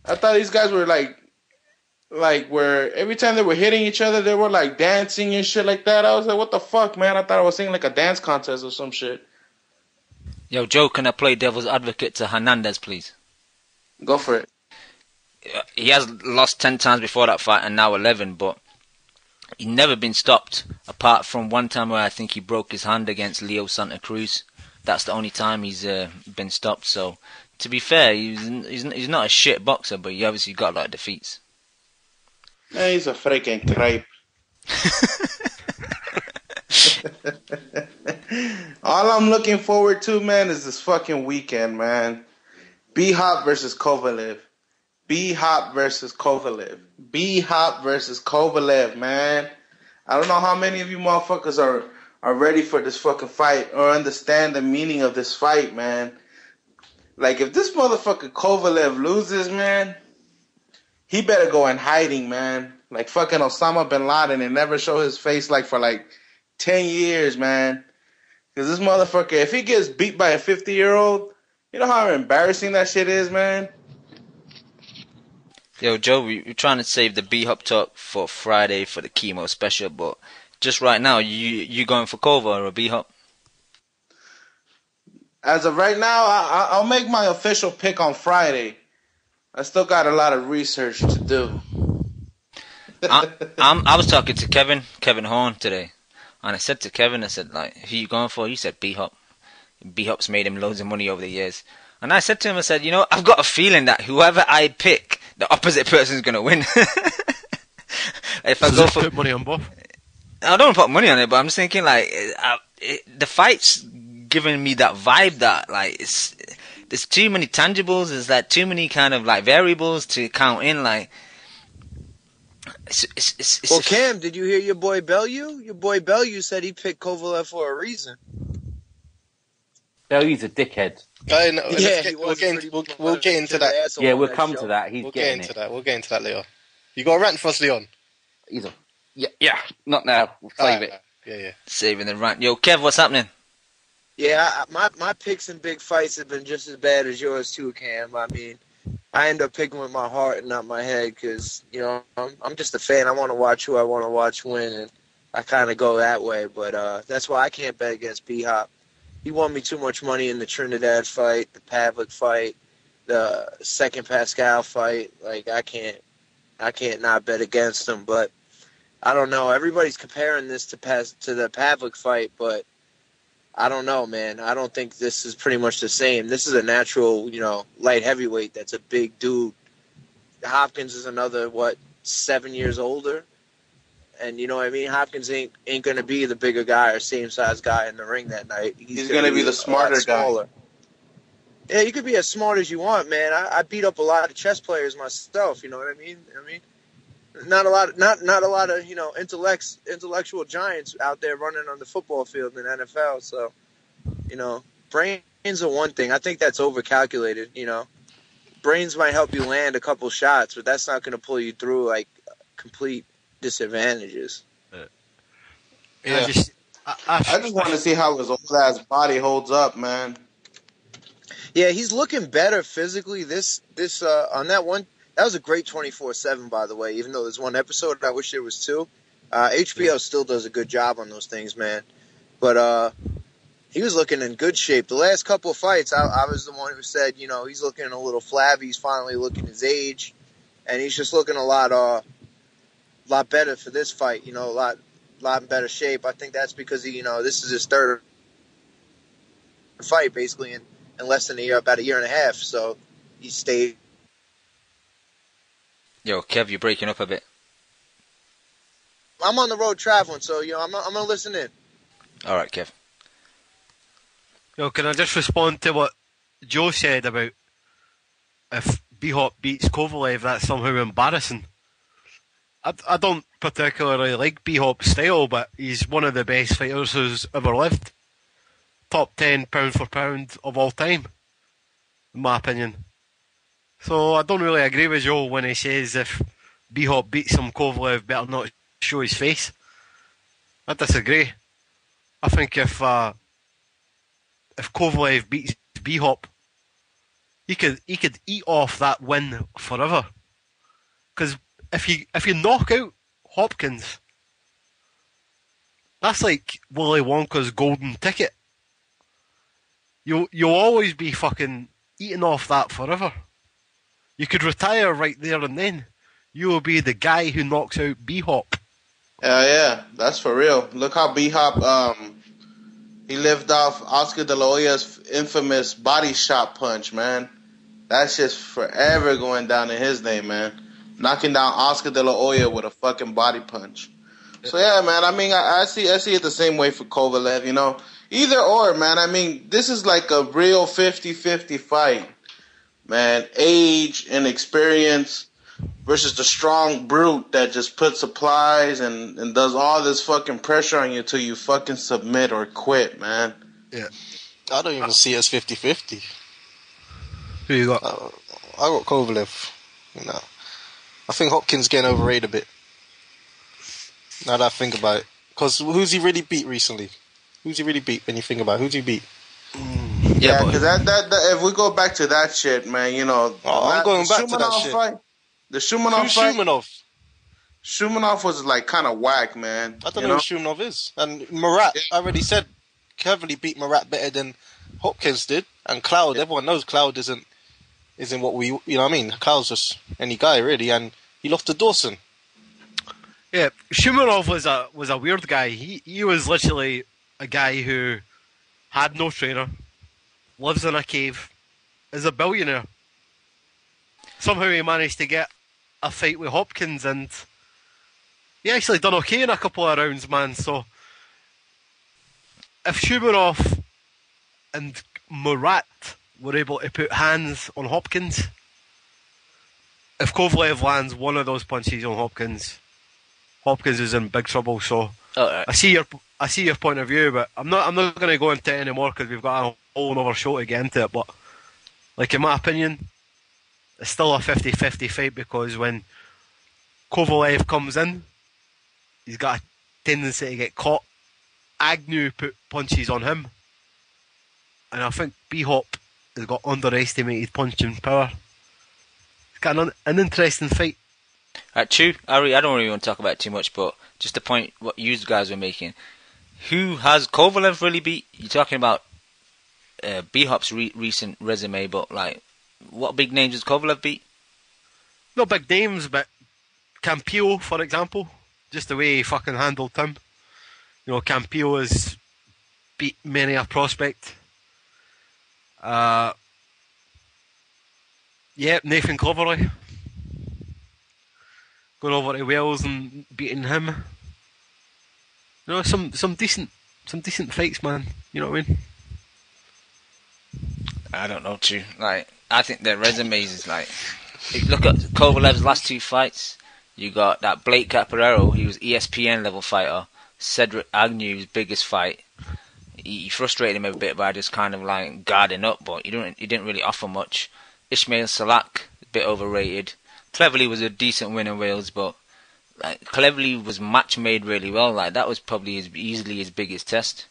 I thought these guys were like where every time they were hitting each other, they were like dancing and shit like that. I was like, what the fuck, man? I thought I was seeing like a dance contest or some shit. Yo, Joe, can I play devil's advocate to Hernandez, please? Go for it. He has lost 10 times before that fight and now 11, but he's never been stopped, apart from one time where I think he broke his hand against Leo Santa Cruz. That's the only time he's been stopped. So, to be fair, he's not a shit boxer, but he obviously got a lot of defeats. Yeah, he's a freaking creep. All I'm looking forward to, man, is this fucking weekend, man. B-Hop versus Kovalev. B-Hop versus Kovalev. B-Hop versus Kovalev, man. I don't know how many of you motherfuckers are ready for this fucking fight or understand the meaning of this fight, man. Like, if this motherfucker Kovalev loses, man, he better go in hiding, man. Like fucking Osama bin Laden and never show his face like for like 10 years, man. Because this motherfucker, if he gets beat by a 50-year-old, you know how embarrassing that shit is, man? Yo, Joe, we're trying to save the B-Hop talk for Friday for the Kimo Special, but just right now, you going for Kova or a B-Hop? As of right now, I'll make my official pick on Friday. I still got a lot of research to do. I was talking to Kevin Horn today, and I said to Kevin, I said, like, who you going for? He said B-Hop. B-Hop's made him loads of money over the years. And I said to him, I said, you know, I've got a feeling that whoever I pick, the opposite person's going to win. If I go for put money on both. I don't want to put money on it, but I'm just thinking, like, the fight's giving me that vibe that, like, there's too many tangibles, there's, like, too many kind of, like, variables to count in, like, well, Cam, did you hear your boy Bellew? Your boy Bellew said he picked Kovalev for a reason. Bellew's a dickhead. Yeah, we'll get into that. Yeah, we'll come to that. We'll get into that, Leo. You got a rant for us, Leon? Yeah, not now. We'll save it. Yeah. Saving the rant. Yo, Kev, what's happening? Yeah, my picks in big fights have been just as bad as yours too, Cam. I mean, I end up picking with my heart and not my head because, you know, I'm just a fan. I want to watch who I want to watch win, and I kind of go that way. But that's why I can't bet against B-Hop. He won me too much money in the Trinidad fight, the Pavlik fight, the second Pascal fight. Like, I can't not bet against him. But I don't know. Everybody's comparing this to the Pavlik fight, but I don't know, man. I don't think this is pretty much the same. This is a natural, you know, light heavyweight that's a big dude. Hopkins is another, 7 years older? And you know what I mean? Hopkins ain't going to be the bigger guy or same size guy in the ring that night. He's going to be the smarter guy. Yeah, you could be as smart as you want, man. I beat up a lot of chess players myself, you know what I mean? Not a lot of you know, intellectual giants out there running on the football field in the NFL. So, you know, brains are one thing. I think that's overcalculated, you know. Brains might help you land a couple shots, but that's not going to pull you through like complete disadvantages. Yeah. I just want to see how his old ass body holds up, man. Yeah, he's looking better physically. This on that one. That was a great 24/7, by the way. Even though there's one episode, I wish there was two. HBO still does a good job on those things, man. But he was looking in good shape. The last couple of fights, I was the one who said, you know, he's looking a little flabby. He's finally looking his age, and he's just looking a lot better for this fight. You know, a lot in better shape. I think that's because this is his third fight, basically in less than a year, about a year and a half. So he stayed. Yo, Kev, you're breaking up a bit. I'm on the road traveling, so I'm gonna listen in. All right, Kev. Yo, can I just respond to what Joe said about if B-Hop beats Kovalev, that's somehow embarrassing? I don't particularly like B-Hop's style, but he's one of the best fighters who's ever lived. Top 10 pound for pound of all time, in my opinion. So I don't really agree with Joe when he says if B-Hop beats him, Kovalev better not show his face. I disagree. I think if Kovalev beats B-Hop, he could eat off that win forever. Because if you knock out Hopkins, that's like Willy Wonka's golden ticket. You'll always be fucking eating off that forever. You could retire right there and then. You will be the guy who knocks out B-Hop. Yeah, that's for real. Look how B-Hop, he lived off Oscar De La Hoya's infamous body shot punch, man. That's just forever going down in his name, man. Knocking down Oscar De La Hoya with a fucking body punch. So yeah, man, I mean, I see it the same way for Kovalev, you know. Either or, man. I mean, this is like a real 50-50 fight, man. Age and experience versus the strong brute that just puts supplies and does all this fucking pressure on you till you fucking submit or quit, man. Yeah. I don't even see it as 50-50. Who you got? I got Kovalev. You know, I think Hopkins getting overrated a bit. Now that I think about it, because who's he really beat recently? Who's he really beat when you think about it? Who's he beat? Yeah, because that if we go back to that shit, man, you know. I'm going back to that shit. Fight, the Shumanov Who's fight. Shumanov was like kind of whack, man. I don't know who Shumanov is. And Murat, I already said, heavily beat Murat better than Hopkins did. And Cloud, everyone knows Cloud isn't what we, you know what I mean? Cloud's just any guy, really, and he lost to Dawson. Yeah, Shumanov was a weird guy. He was literally a guy who had no trainer, lives in a cave, is a billionaire. Somehow he managed to get a fight with Hopkins, and he actually done okay in a couple of rounds, man. So if Shumanov and Murat were able to put hands on Hopkins, if Kovalev lands one of those punches on Hopkins is in big trouble. So I see your point of view, but I'm not going to go into it anymore because we've got a whole other show to get into it. But like in my opinion, it's still a 50-50 fight because when Kovalev comes in, he's got a tendency to get caught. Agnew put punches on him, and I think B-Hop has got underestimated punching power. It's got an interesting fight. True. I don't really want to talk about it too much, but just the point what you guys were making. Who has Kovalev really beat? You're talking about B-Hop's recent resume, but like, what big names has Kovalev beat? Not big names, but Campillo, for example. Just the way he fucking handled him. You know, Campillo has beat many a prospect. Nathan Cloverly. Going over to Wales and beating him. You know, some decent fights, man. You know what I mean? I don't know, too. Like, I think their resumes is like, if you look at Kovalev's last two fights, you got that Blake Caparero, he was ESPN level fighter. Cedric Agnew's biggest fight. He frustrated him a bit by just kind of like guarding up, but he didn't really offer much. Ismail Salak, a bit overrated. Cleverly was a decent win in Wales, but like Cleverly was match made really well. Like that was probably easily his biggest test.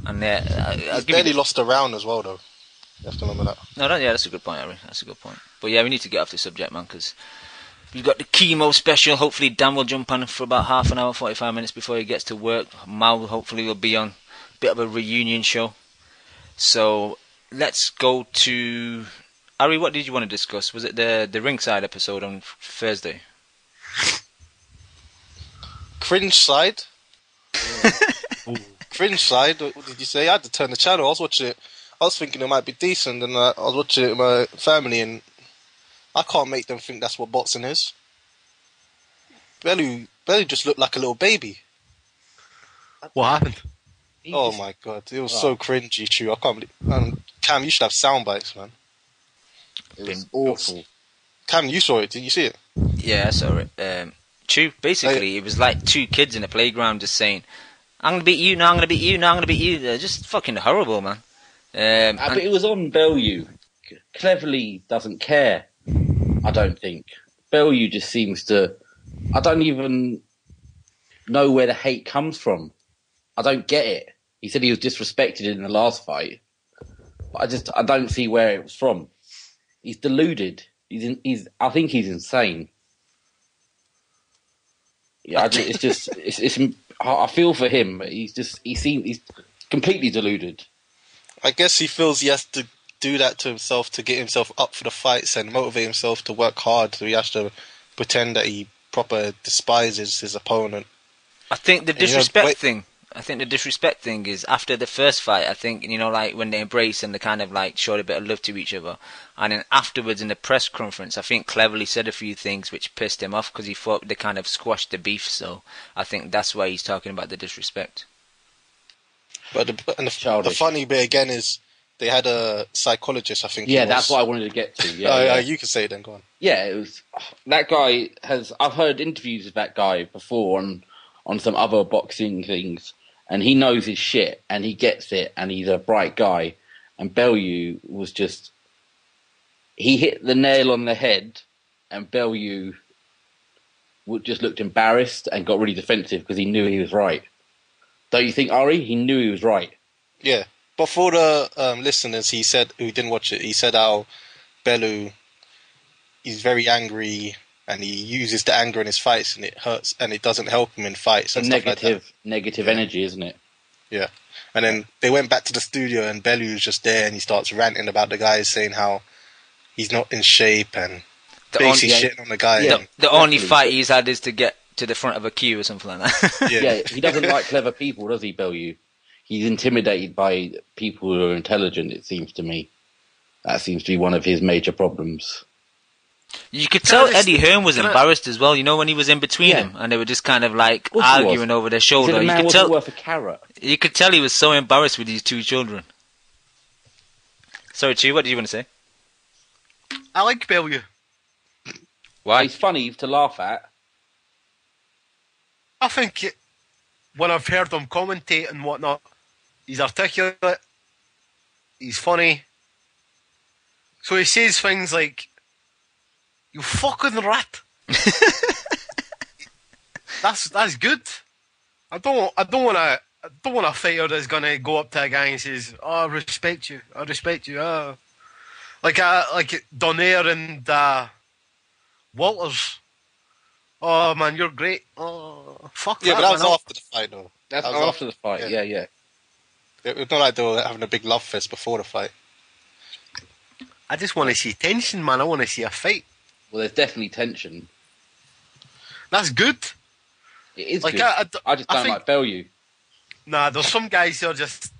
And he's barely lost a round as well, though. You have to remember that. That's a good point, Harry. That's a good point. But yeah, we need to get off the subject, man, because we've got the Kimo Special. Hopefully Dan will jump on for about half an hour, 45 minutes before he gets to work. Mal hopefully will be on a bit of a reunion show. So let's go to... Harry, what did you want to discuss? Was it the ringside episode on Thursday? Cringe side? Cringe side? What did you say? I had to turn the channel. I was watching it. I was thinking it might be decent, and I was watching it with my family, and I can't make them think that's what boxing is. Bellew just looked like a little baby. What happened? Oh my god, it was so cringy, true. I can't believe... Cam, you should have sound bites, man. It was awful. Cam, you saw it, did you see it? Yeah, I saw it. True. Basically, it was like two kids in a playground just saying, "I'm gonna beat you, no, I'm gonna beat you, no, I'm gonna beat you." They're just fucking horrible, man. But it was on Bellew. Cleverly doesn't care. I don't think Bellew just seems to. I don't even know where the hate comes from. I don't get it. He said he was disrespected in the last fight. But I don't see where it was from. He's deluded. I think he's insane. Yeah, I feel for him. He's completely deluded. I guess he feels he has to do that to himself to get himself up for the fights and motivate himself to work hard. So he has to pretend that he proper despises his opponent. I think the disrespect thing is after the first fight. I think, like when they embrace and they kind of like showed a bit of love to each other, and then afterwards in the press conference, I think Cleverly said a few things which pissed him off because he thought they kind of squashed the beef. So I think that's why he's talking about the disrespect. But the funny bit again is they had a psychologist. I think. Yeah, that's what I wanted to get to. Yeah, you can say it then. Go on. Yeah, it was that guy I've heard interviews with that guy before on some other boxing things. And he knows his shit, and he gets it, and he's a bright guy. And Bellew was he hit the nail on the head, and Bellew just looked embarrassed and got really defensive because he knew he was right. Don't you think, Ari? He knew he was right. Yeah, but for the listeners, he said, who didn't watch it, he said how Bellew is very angry, and he uses the anger in his fights, and it hurts, and it doesn't help him in fights. And negative energy, isn't it? Yeah. And then they went back to the studio, and Bellew's just there, and he starts ranting about the guy, saying how he's not in shape, and basically shitting on the guy. The only fight he's had is to get to the front of a queue or something like that. Yeah, he doesn't like clever people, does he, Bellew? He's intimidated by people who are intelligent, it seems to me. That seems to be one of his major problems. You could tell Eddie Hearn was embarrassed as well, when he was in between them, and they were just kind of like arguing over their shoulder. The man wasn't worth a carrot. You could tell he was so embarrassed with these two children. Sorry, Chew, what did you want to say? I like Bellew. Why? He's funny to laugh at. I think when I've heard him commentate and whatnot, he's articulate, he's funny. So he says things like, "You fucking rat." That's good. I don't want a fighter that's gonna go up to a guy and says, "Oh, I respect you. Oh. Like Donaire and Walters. Oh man, you're great. Oh, fuck yeah, that. Yeah, but that was man. after the fight, though. That's after the fight. Yeah. It's not like they were having a big love fest before the fight. I just want to see tension, man. I want to see a fight. Well, there's definitely tension. That's good. It is good. I just don't like Bellew. Nah, there's some guys who are just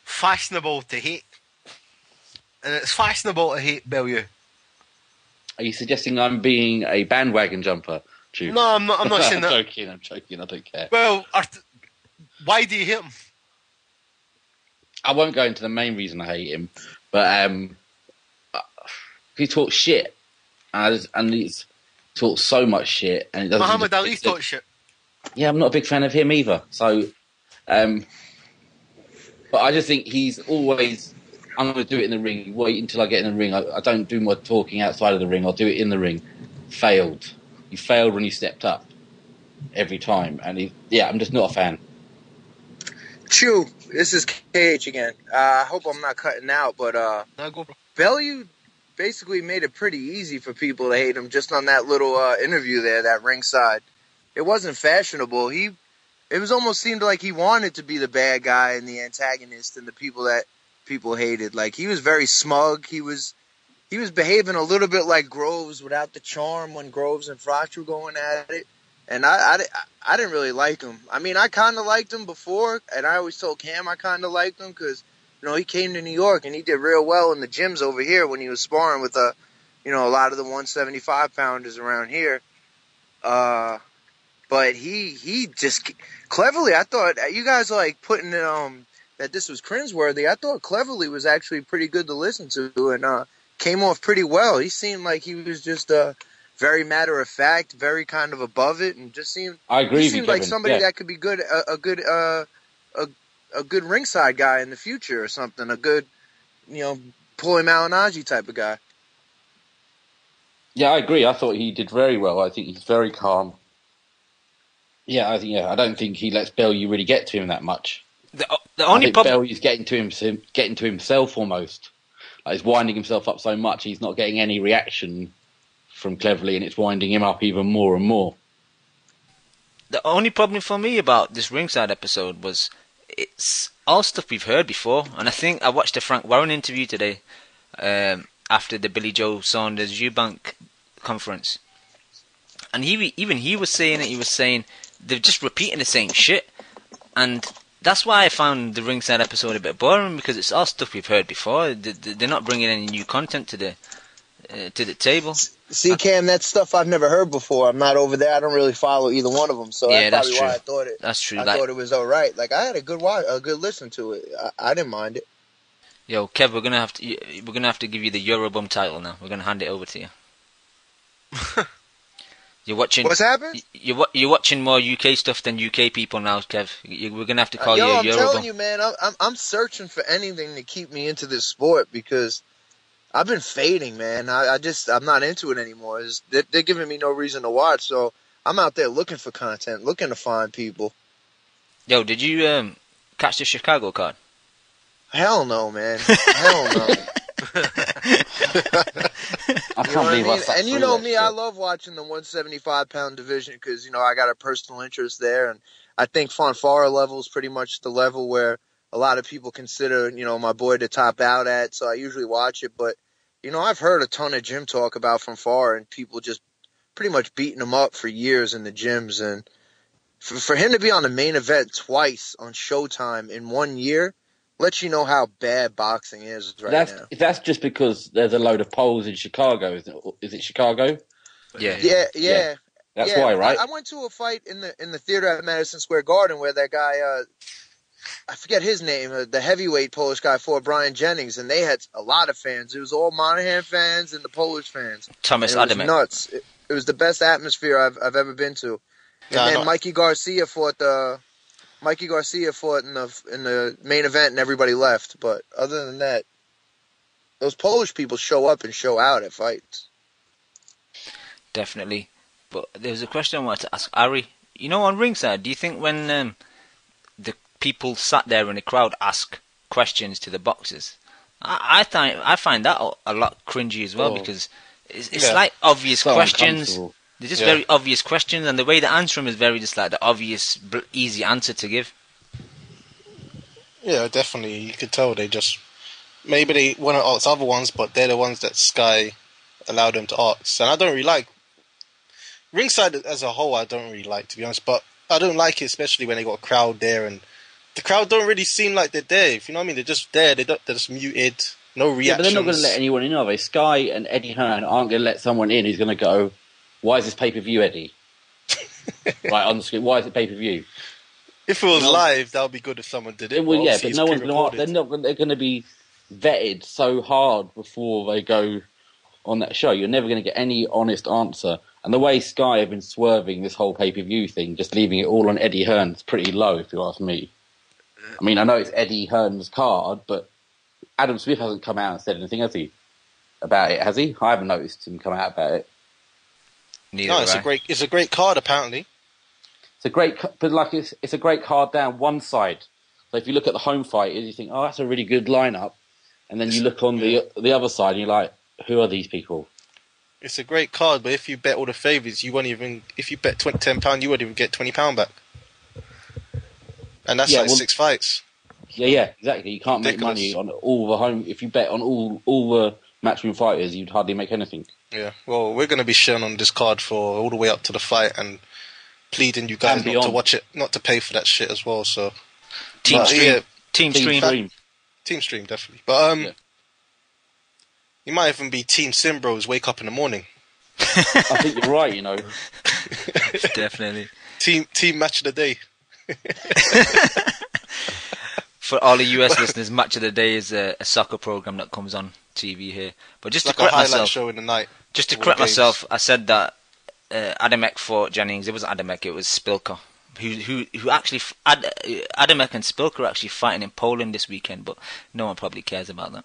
fashionable to hate. And it's fashionable to hate Bellew. Are you suggesting I'm being a bandwagon jumper, Drew? No, I'm not saying that. I'm joking. I don't care. Well, why do you hate him? I won't go into the main reason I hate him, but he talks shit. And he's talked so much shit, and it doesn't. Muhammad Ali talks shit. Yeah, I'm not a big fan of him either. So, but I just think he's always. I'm going to do it in the ring. Wait until I get in the ring. I don't do my talking outside of the ring. I'll do it in the ring. Failed. You failed when you stepped up. Every time, and I'm just not a fan. Chew, this is KH again. I hope I'm not cutting out, but no, go, bro. Bellew basically made it pretty easy for people to hate him just on that little interview there, that ringside. It wasn't fashionable. It was almost seemed like he wanted to be the bad guy and the antagonist and the people that people hated. Like, he was very smug. He was behaving a little bit like Groves without the charm when Groves and Froch were going at it. And I didn't really like him. I mean, I kind of liked him before, and I always told Cam I kind of liked him because, he came to New York and he did real well in the gyms over here when he was sparring with a lot of the 175 pounders around here. But he just cleverly, I thought you guys like putting that this was cringeworthy. I thought Cleverly was actually pretty good to listen to and came off pretty well. He seemed like he was just very matter of fact, very kind of above it, and just seemed. I agree. He with seemed you, like Kevin. somebody Yeah. that could be good, a good ringside guy in the future or something. A good, Poi Malignaggi type of guy. Yeah, I agree. I thought he did very well. I think he's very calm. Yeah, I don't think he lets Bellew really get to him that much. The only problem Bellew's getting to himself almost. Like, he's winding himself up so much, he's not getting any reaction from Cleverly, and it's winding him up even more and more. The only problem for me about this ringside episode was it's all stuff we've heard before, and I think I watched a Frank Warren interview today after the Billy Joe Saunders Eubank conference, and he was saying it. He was saying they're just repeating the same shit, and that's why I found the ringside episode a bit boring, because it's all stuff we've heard before. They're not bringing any new content to the table. See, Cam, that's stuff I've never heard before. I'm not over there. I don't really follow either one of them, so Yeah, that's that's probably why true. I thought it. That's true. I thought it was all right. Like, I had a good listen to it. I didn't mind it. Yo, Kev, we're gonna have to give you the Eurobum title now. We're gonna hand it over to you. You're watching. What's happened? You're watching more UK stuff than UK people now, Kev. We're gonna have to call you a I'm Eurobum. telling you, man, I'm searching for anything to keep me into this sport, because I've been fading, man. I'm not into it anymore. They're giving me no reason to watch, so I'm out there looking for content, looking to find people. Yo, did you catch the Chicago card? Hell no, man. Hell no. I can't believe I sat And you through know that me, shit. I love watching the 175-pound division because, I got a personal interest there. And I think Fanfara level is pretty much the level where a lot of people consider, my boy to top out at. So I usually watch it. But, I've heard a ton of gym talk about Fanfara and people just pretty much beating him up for years in the gyms. And for him to be on the main event twice on Showtime in 1 year lets you know how bad boxing is now. That's just because there's a load of Poles in Chicago, isn't it? Is it Chicago? Yeah. That's why, right? I went to a fight in the theater at Madison Square Garden where that guy, I forget his name, the heavyweight Polish guy fought Brian Jennings, and they had a lot of fans. It was all Monahan fans and the Polish fans. Thomas and it Adamek. was nuts. It was the best atmosphere I've ever been to. And then Mikey Garcia fought in the main event, and everybody left. But other than that, those Polish people show up and show out at fights. Definitely. But there was a question I wanted to ask Ari. On ringside, do you think when the people sat there in the crowd ask questions to the boxers, I find that a lot cringy as well, because it's like obvious So questions. uncomfortable. They're just very obvious questions, and the way they answer them is very just like the obvious, easy answer to give. Yeah, definitely. You could tell they just maybe they want to ask other ones, but they're the ones that Sky allowed them to ask. And I don't really like ringside as a whole. I don't really like, to be honest, but I don't like it especially when they got a crowd there, and the crowd don't really seem like they're there. If you know what I mean, they're just there. They're just muted. No reactions. Yeah, but they're not going to let anyone in, are they? Sky and Eddie Hearn aren't going to let someone in who's going to go, "Why is this pay-per-view, Eddie?" Right on the screen. Why is it pay-per-view? If it was live, that would be good if someone did it. Well, yeah, obviously but no one's going to. pre-recorded. They're going to be vetted so hard before they go on that show. You're never going to get any honest answer. And the way Sky have been swerving this whole pay-per-view thing, just leaving it all on Eddie Hearn, is pretty low, if you ask me. I mean, I know it's Eddie Hearn's card, but Adam Smith hasn't come out and said anything, has he? About it, has he? I haven't noticed him come out about it. Neither No, it's a great card apparently. It's a great, but like it's a great card down one side. So if you look at the home fighters, you think, oh, that's a really good lineup, and then you look on the other side, and you're like, who are these people? It's a great card, but if you bet all the favours, you won't even. If you bet £10, you won't even get £20 back. And that's 6 fights. Yeah, exactly. You can't make money on all the home. If you bet on all the matchroom fighters, you'd hardly make anything. Yeah, well, we're going to be sharing on this card for all the way up to the fight and pleading you guys not to watch it, not to pay for that shit as well. So Team stream, definitely. But you might even be Team Simbros. Wake up in the morning. I think you're right. Definitely. Team match of the day. For all the US listeners, Match of the Day is a soccer program that comes on TV here. But just Like to correct a highlight myself, show in the night. just to All correct games. myself, I said that Adamek fought Jennings. It wasn't Adamek, it was Spilka. Who actually Adamek and Spilka are actually fighting in Poland this weekend, but no one probably cares about that.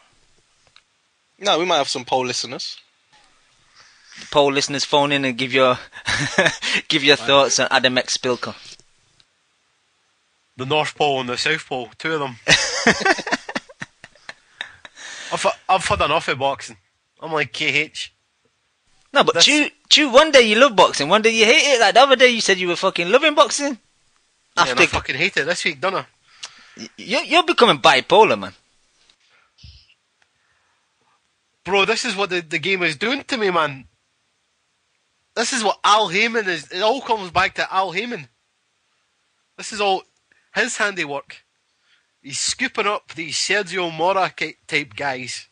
No, we might have some poll listeners. Poll listeners, phone in and give your give your thoughts on Adamek Spilka. The North Pole and the South Pole, two of them. I've had enough of boxing. I'm like KH. No, but Chew, one day you love boxing, one day you hate it. Like the other day you said you were fucking loving boxing. Yeah, and I fucking hate it this week, don't I? You're becoming bipolar, man. Bro, this is what the game is doing to me, man. This is what Al Heyman is. It all comes back to Al Heyman. This is all his handiwork. He's scooping up these Sergio Mora type guys.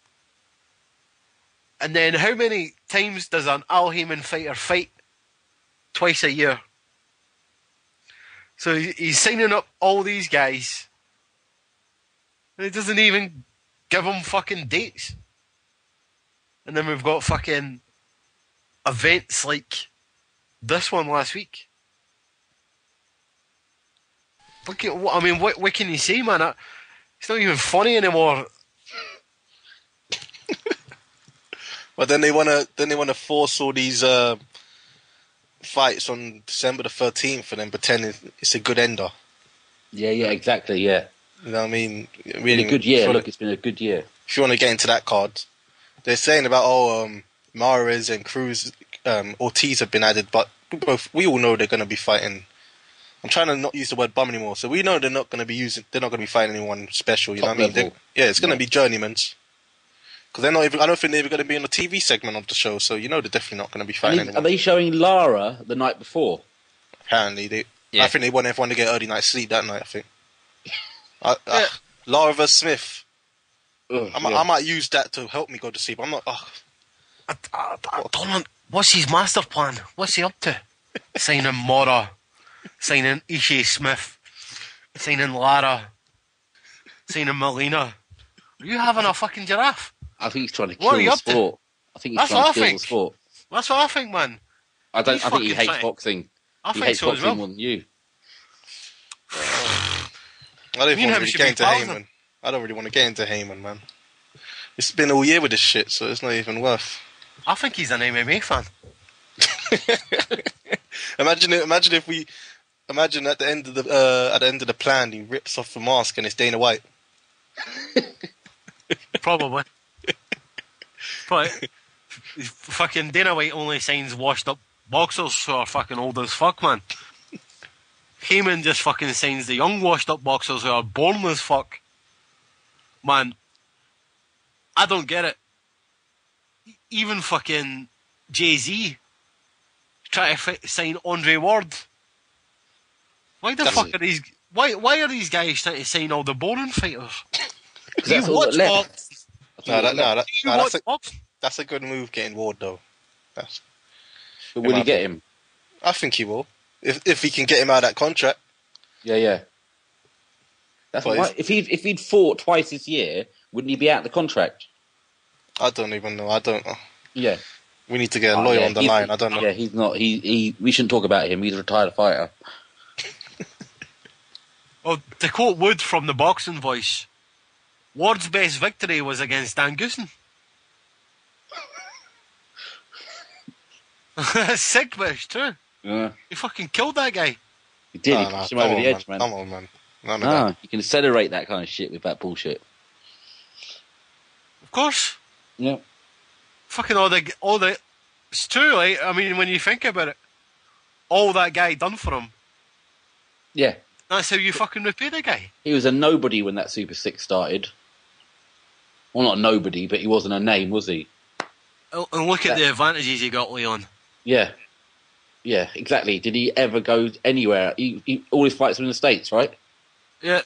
And then how many times does an Al Heyman fighter fight? Twice a year. So he's signing up all these guys. And he doesn't even give them fucking dates. And then we've got fucking events like this one last week. What can you say, man? It's not even funny anymore. But then they wanna force all these fights on December the 13th and then pretend it's a good ender. Yeah, exactly, yeah. You know what I mean? It's been a good year. Look, it's been a good year. If you want to get into that card, they're saying about Mares and Cruz, Ortiz have been added, but we all know they're going to be fighting. I'm trying to not use the word bum anymore, so we know they're not going to be fighting anyone special. You know what I mean? It's going to be journeymans. Because they're not even. I don't think they're even going to be on the TV segment of the show, so you know they're definitely not going to be fighting anyone. Are they showing Lara the night before? Apparently, I think they want everyone to get early night sleep that night. I think. Lara vs Smith. I might use that to help me go to sleep. I'm not. I don't know. What's his master plan? What's he up to? Signing Mora, signing Ishii Smith, signing Lara, signing Melina. Are you having a fucking giraffe? I think he's trying to kill the sport. I think he's trying to kill the sport. That's what I think, man. I think he hates boxing. He hates boxing more than you. I don't want to get into Heyman. I don't really want to get into Heyman, man. It's been all year with this shit, so it's not even worth. I think he's an MMA fan. Imagine at the end of the plan, he rips off the mask and it's Dana White. Probably. But fucking Dana White only signs washed up boxers who are fucking old as fuck, man. Heyman just fucking signs the young washed up boxers who are born as fuck. Man, I don't get it. Even fucking Jay-Z try to sign Andre Ward. Why the fuck are these? Why are these guys trying to sign all the boring fighters? That's all that left. That's a good move getting Ward though. But will he get him? I think he will. If he can get him out of that contract. Yeah. That's why. If he'd fought twice this year, wouldn't he be out of the contract? I don't even know. I don't know. Yeah. We need to get a lawyer on the line. I don't know. Yeah, he's not. We shouldn't talk about him. He's a retired fighter. Well, to quote Wood from the Boxing Voice, Ward's best victory was against Dan Goosen. Sick, but it's true. Yeah. He fucking killed that guy. He did. He pushed him over the edge, man. Come on, man. None of that. You can accelerate that kind of shit with that bullshit. Of course. Yeah. Fucking all the. It's true, like, I mean, when you think about it, all that guy done for him. Yeah. That's how you fucking repay the guy. He was a nobody when that Super 6 started. Well, not nobody, but he wasn't a name, was he? And look at the advantages he got, Leon. Yeah. Yeah, exactly. Did he ever go anywhere? All his fights were in the States, right? Yeah.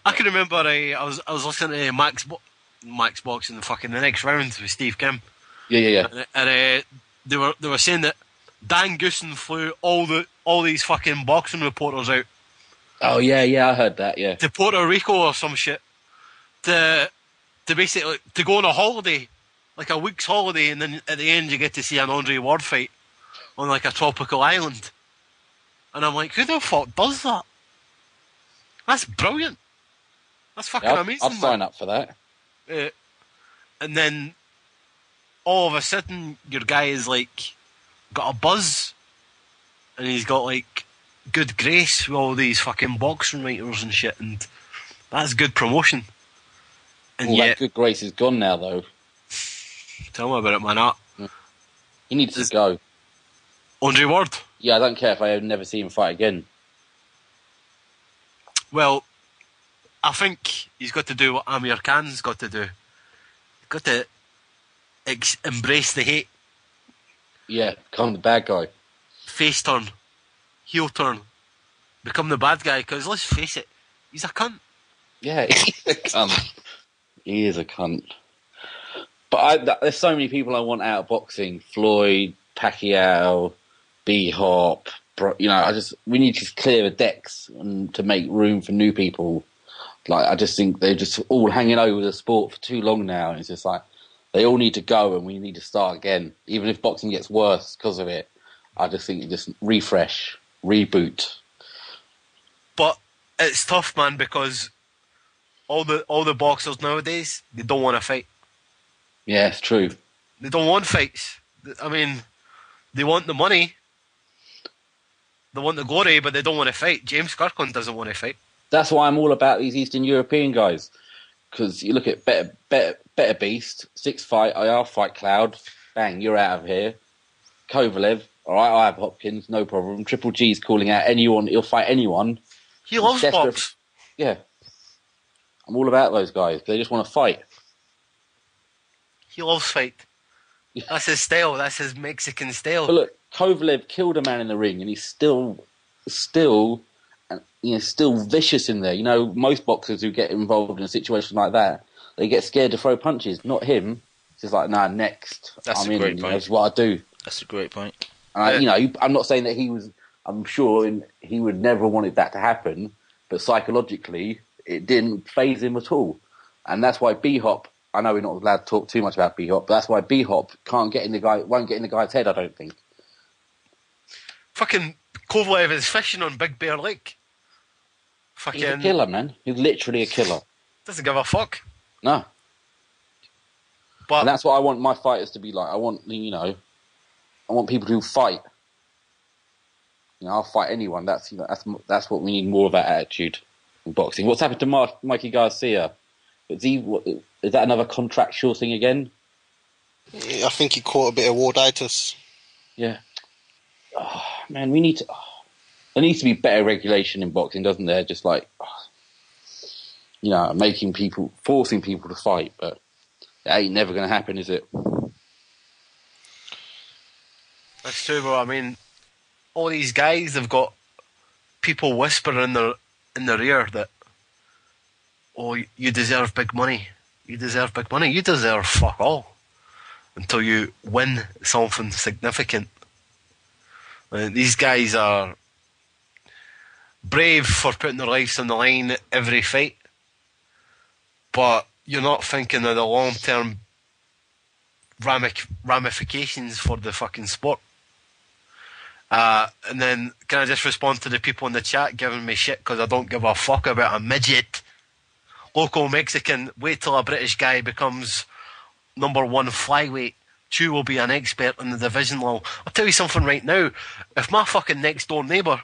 I can remember I was listening to Max Boxing fucking the next round with Steve Kim. Yeah. And they were saying that Dan Goosen flew all these fucking boxing reporters out Oh yeah, I heard that. Yeah, to Puerto Rico or some shit to basically to go on a holiday, like a week's holiday, and then at the end you get to see an Andre Ward fight on like a tropical island. And I'm like, who the fuck does that? That's brilliant. That's fucking amazing. I'd sign up for that. And then all of a sudden your guy is like got a buzz, and he's got like good grace with all these fucking boxing writers and shit, and that's good promotion. And all yet, that good grace is gone now, though. Tell me about it, man. He needs to go. Andre Ward? Yeah, I don't care if I never see him fight again. Well, I think he's got to do what Amir Khan's got to do. He's got to embrace the hate. Yeah, become the bad guy. Face turn. Heel turn. Become the bad guy, because let's face it, he's a cunt. Yeah, he's a cunt. He is a cunt. But there's so many people I want out of boxing. Floyd, Pacquiao, Bhop. We need to clear the decks and to make room for new people. Like, I just think they're just all hanging over the sport for too long now. It's just like, they all need to go and we need to start again. Even if boxing gets worse because of it, I just think you just refresh, reboot. But it's tough, man, because all the boxers nowadays, they don't want to fight. Yeah, it's true. They don't want fights. I mean, they want the money. They want the glory, but they don't want to fight. James Kirkland doesn't want to fight. That's why I'm all about these Eastern European guys. Because you look at Better Beast, 6 fight, IR Fight Cloud, bang, you're out of here. Kovalev, all right, I have Hopkins, no problem. Triple G's calling out anyone, he'll fight anyone. He loves box. Yeah. I'm all about those guys. They just want to fight. He loves fight. That's his style. That's his Mexican style. But look, Kovalev killed a man in the ring, and he's still vicious in there. You know, most boxers who get involved in a situation like that, they get scared to throw punches. Not him. He's just like, nah, next. That's a great point. That's what I do. That's a great point. And I'm not saying that he was. I'm sure he would never wanted that to happen, but psychologically, it didn't faze him at all, and that's why Bhop. I know we're not allowed to talk too much about Bhop, but that's why Bhop won't get in the guy's head, I don't think. Fucking Kovalev is fishing on Big Bear Lake. Fucking... He's a killer, man. He's literally a killer. Doesn't give a fuck. No. But and that's what I want my fighters to be like. I want people who fight. I'll fight anyone. That's what we need more of that attitude in boxing. What's happened to Mikey Garcia? Is that another contractual thing again? I think he caught a bit of warditis. Yeah. Oh, man, there needs to be better regulation in boxing, doesn't there? Just like, forcing people to fight, but that ain't never going to happen, is it? That's true, bro. I mean, all these guys have got people whispering in their ear that, oh, you deserve big money. You deserve big money. You deserve fuck all until you win something significant. These guys are brave for putting their lives on the line every fight, but you're not thinking of the long-term ramifications for the fucking sport. And then, can I just respond to the people in the chat giving me shit because I don't give a fuck about a midget? Local Mexican, wait till a British guy becomes number 1 flyweight. Chu will be an expert in the division law. I'll tell you something right now. If my fucking next door neighbour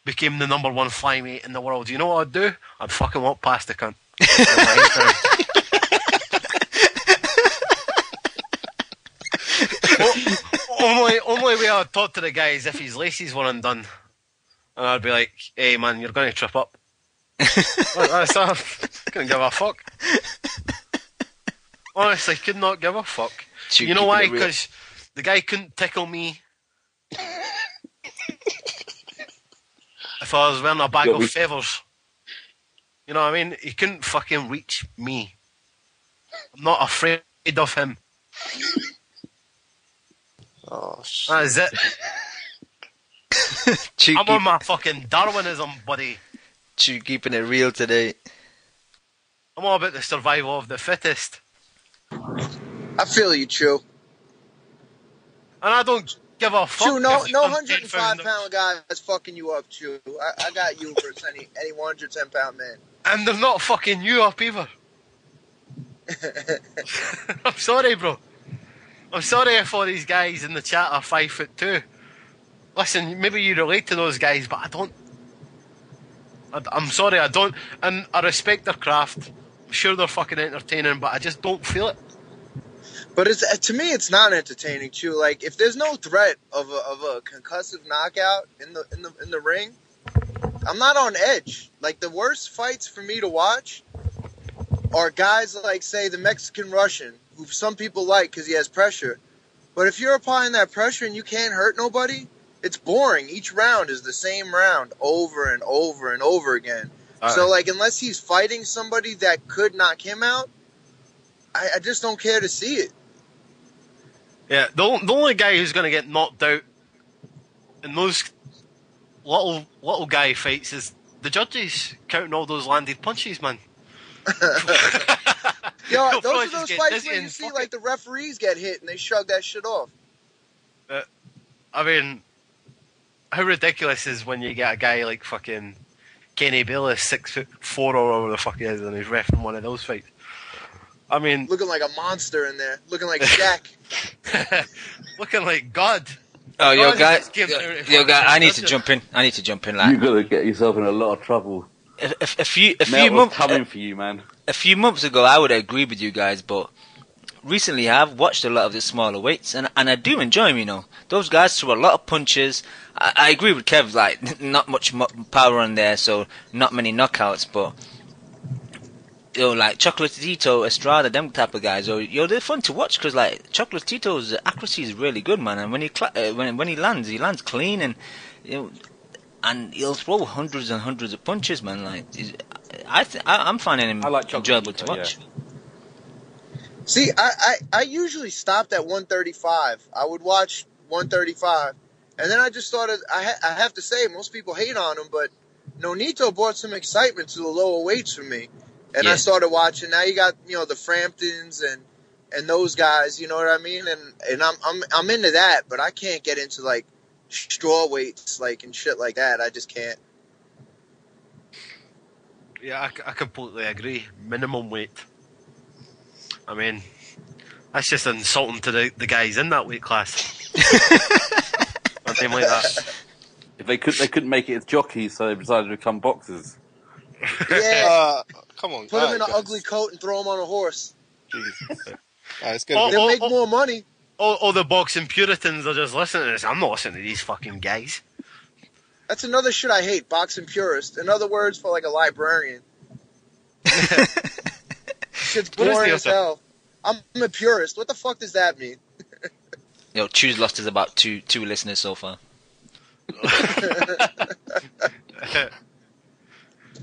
became the number 1 flyweight in the world, you know what I'd do? I'd fucking walk past the cunt. Only way I'd talk to the guy is if his laces were undone. And I'd be like, hey man, you're going to trip up. I couldn't give a fuck. Honestly, could not give a fuck. You know why? Because the guy couldn't tickle me. If I was wearing a bag of feathers. You know what I mean? He couldn't fucking reach me. I'm not afraid of him. Oh, shit. That is it. I'm on my fucking Darwinism, buddy. Chew keeping it real today. I'm all about the survival of the fittest. I feel you, Chew. And I don't give a fuck. Chew, no 105-pound guy is fucking you up, Chew. I got you versus any 110-pound man. And they're not fucking you up either. I'm sorry, bro. I'm sorry if all these guys in the chat are 5'2". Listen, maybe you relate to those guys, but I don't. I'm sorry, I don't. And I respect their craft. I'm sure they're fucking entertaining, but I just don't feel it. But to me, it's not entertaining, Chew. Like, if there's no threat of a concussive knockout in the ring, I'm not on edge. Like, the worst fights for me to watch are guys like, say, the Mexican Russian, who some people like because he has pressure. But if you're applying that pressure and you can't hurt nobody, it's boring. Each round is the same round over and over and over again. So, like, unless he's fighting somebody that could knock him out, I just don't care to see it. Yeah, the only guy who's going to get knocked out in those little guy fights is the judges counting all those landed punches, man. Yo, those are those fights where you see, like, the referees get hit and they shrug that shit off. I mean, how ridiculous is when you get a guy like fucking Kenny Bayless, 6'4" or whatever the fuck he is, and he's reffing one of those fights. I mean, looking like a monster in there, looking like Shaq, looking like God. Oh, yo, guy, I need to jump in. Like, you're gonna get yourself in a lot of trouble. A few months coming for you, man. A few months ago, I would agree with you guys, but recently I've watched a lot of the smaller weights, and I do enjoy them. You know, those guys throw a lot of punches. I agree with Kev, like not much power on there, so not many knockouts, but. Like Chocolatito, Estrada, them type of guys, they're fun to watch because like Chocolatito's accuracy is really good, man. And when he lands clean, and and he'll throw hundreds and hundreds of punches, man. Like I'm finding him enjoyable to watch. Yeah. See, I usually stopped at 135. I would watch 135, and then I just started. I have to say, most people hate on him, but Nonito brought some excitement to the lower weights for me. And I started watching. Now you got the Framptons and those guys. You know what I mean? And I'm into that, but I can't get into like straw weights and shit like that. I just can't. Yeah, I completely agree. Minimum weight. I mean, that's just insulting to the guys in that weight class. Or something like that. If they couldn't make it as jockeys, so they decided to become boxers. Yeah. Come on, put him in an ugly coat and throw him on a horse. It's good. They'll make more money. All the boxing Puritans are just listening to this. I'm not listening to these fucking guys. That's another shit I hate, boxing purist. In other words, for like a librarian. Shit's boring as hell. I'm a purist. What the fuck does that mean? Choose lost is about two listeners so far.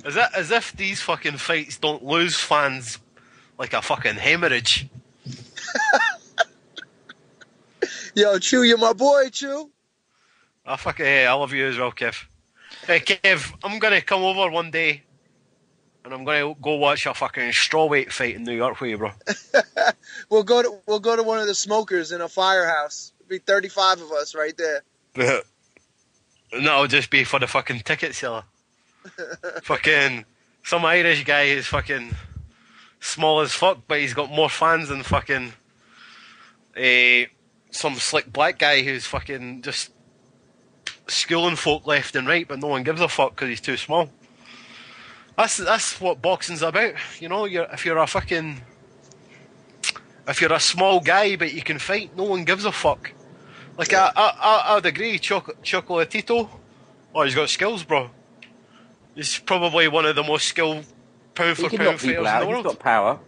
As if these fucking fights don't lose fans like a fucking hemorrhage. Yo, Chew, you're my boy, Chew. Oh, fucking hey, I love you as well, Kev. Hey, Kev, I'm gonna come over one day and I'm gonna go watch a fucking strawweight fight in New York for you, bro. We'll go to one of the smokers in a firehouse. There'll be 35 of us right there. And that'll just be for the fucking ticket seller. Fucking some Irish guy who's fucking small as fuck, but he's got more fans than fucking some slick black guy who's fucking just schooling folk left and right, but no one gives a fuck because he's too small. That's what boxing's about, if you're a small guy but you can fight, no one gives a fuck. Like I'd agree, Chocolatito, he's got skills, bro. He's probably one of the most skilled pound for pound fighters in the world. He's got power.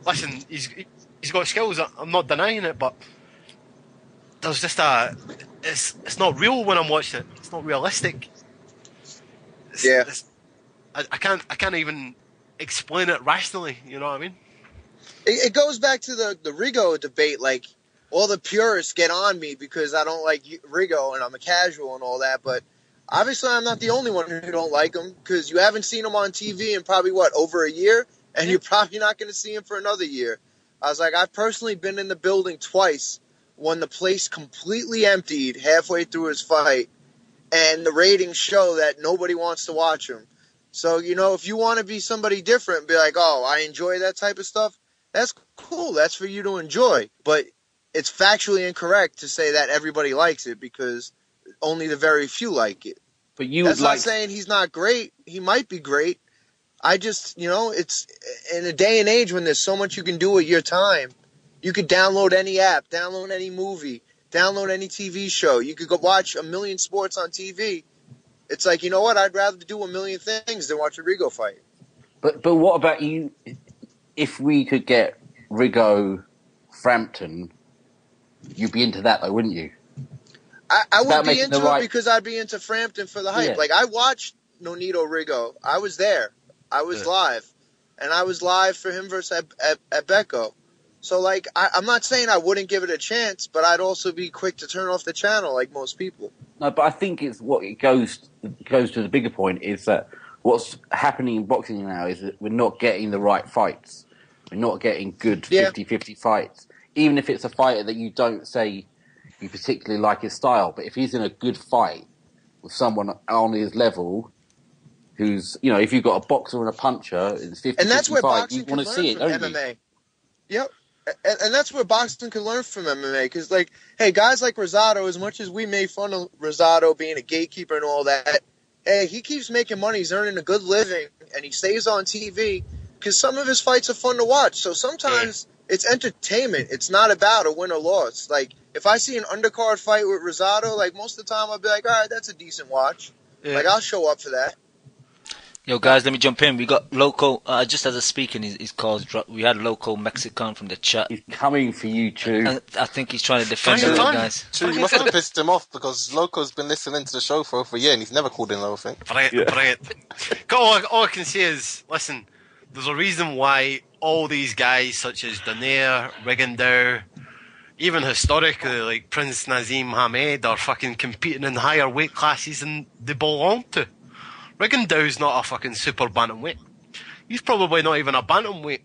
Listen, he's got skills. I'm not denying it, but there's just it's not real when I'm watching it. It's not realistic. I can't even explain it rationally. You know what I mean? It goes back to the Rigo debate. Like, all the purists get on me because I don't like Rigo and I'm a casual and all that, but obviously I'm not the only one who don't like him because you haven't seen him on TV in probably, over a year? And you're probably not going to see him for another year. I was like, I've personally been in the building twice when the place completely emptied halfway through his fight, and the ratings show that nobody wants to watch him. So, if you want to be somebody different and be like, oh, I enjoy that type of stuff, that's cool. That's for you to enjoy. But it's factually incorrect to say that everybody likes it because only the very few like it. But you That's would not like... saying he's not great. He might be great. I just, it's in a day and age when there's so much you can do with your time. You could download any app, download any movie, download any TV show. You could go watch a million sports on TV. It's like, you know what? I'd rather do a million things than watch a Rigo fight. But what about you? If we could get Rigo Frampton, you'd be into that though, wouldn't you? I would be into it because I'd be into Frampton for the hype. Yeah. Like, I watched Nonito Rigo. I was there. I was live. And I was live for him versus Becco. So, like, I'm not saying I wouldn't give it a chance, but I'd also be quick to turn off the channel like most people. No, but I think it's what it goes to the bigger point is that what's happening in boxing now is that we're not getting the right fights. We're not getting good 50-50 fights. Even if it's a fighter that you don't say you particularly like his style, but if he's in a good fight with someone on his level who's, if you've got a boxer and a puncher, it's 50-50 and that's where fight, boxing you can want to learn see it, from don't MMA. you? Yep. And that's where boxing can learn from MMA. Because, like, hey, guys like Rosado, as much as we made fun of Rosado being a gatekeeper and all that, hey, he keeps making money. He's earning a good living, and he stays on TV because some of his fights are fun to watch. So sometimes it's entertainment. It's not about a win or loss. Like, if I see an undercard fight with Rosado, like, most of the time I'll be like, all right, that's a decent watch. Yeah. Like, I'll show up for that. Yo, guys, let me jump in. We got local, just as a speaking, his calls dropped. We had local Mexican from the chat. He's coming for you, Chew. I think he's trying to defend you guys. Chew, you must have pissed him off because Loco's been listening to the show for over a year and he's never called in anything. Brilliant. All I can say is, listen, there's a reason why all these guys, such as Donaire, Rigondeaux, even historically, like Prince Nazim Hamed, are fucking competing in higher weight classes than they belong to. Rigondeaux's not a fucking super bantamweight. He's probably not even a bantamweight.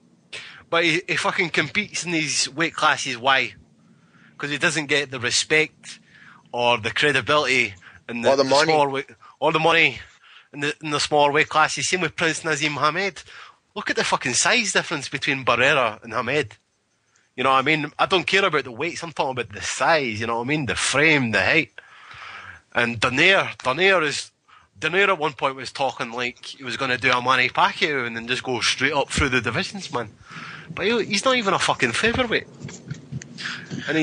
But he fucking competes in these weight classes. Why? Because he doesn't get the respect or the credibility and the money. Smaller weight, or the money in the smaller weight classes. Same with Prince Nazim Hamed. Look at the fucking size difference between Barrera and Hamed. You know what I mean? I don't care about the weights. I'm talking about the size. You know what I mean? The frame, the height. And Donaire at one point was talking like he was going to do a Manny Pacquiao and then just go straight up through the divisions, man. But he's not even a fucking featherweight.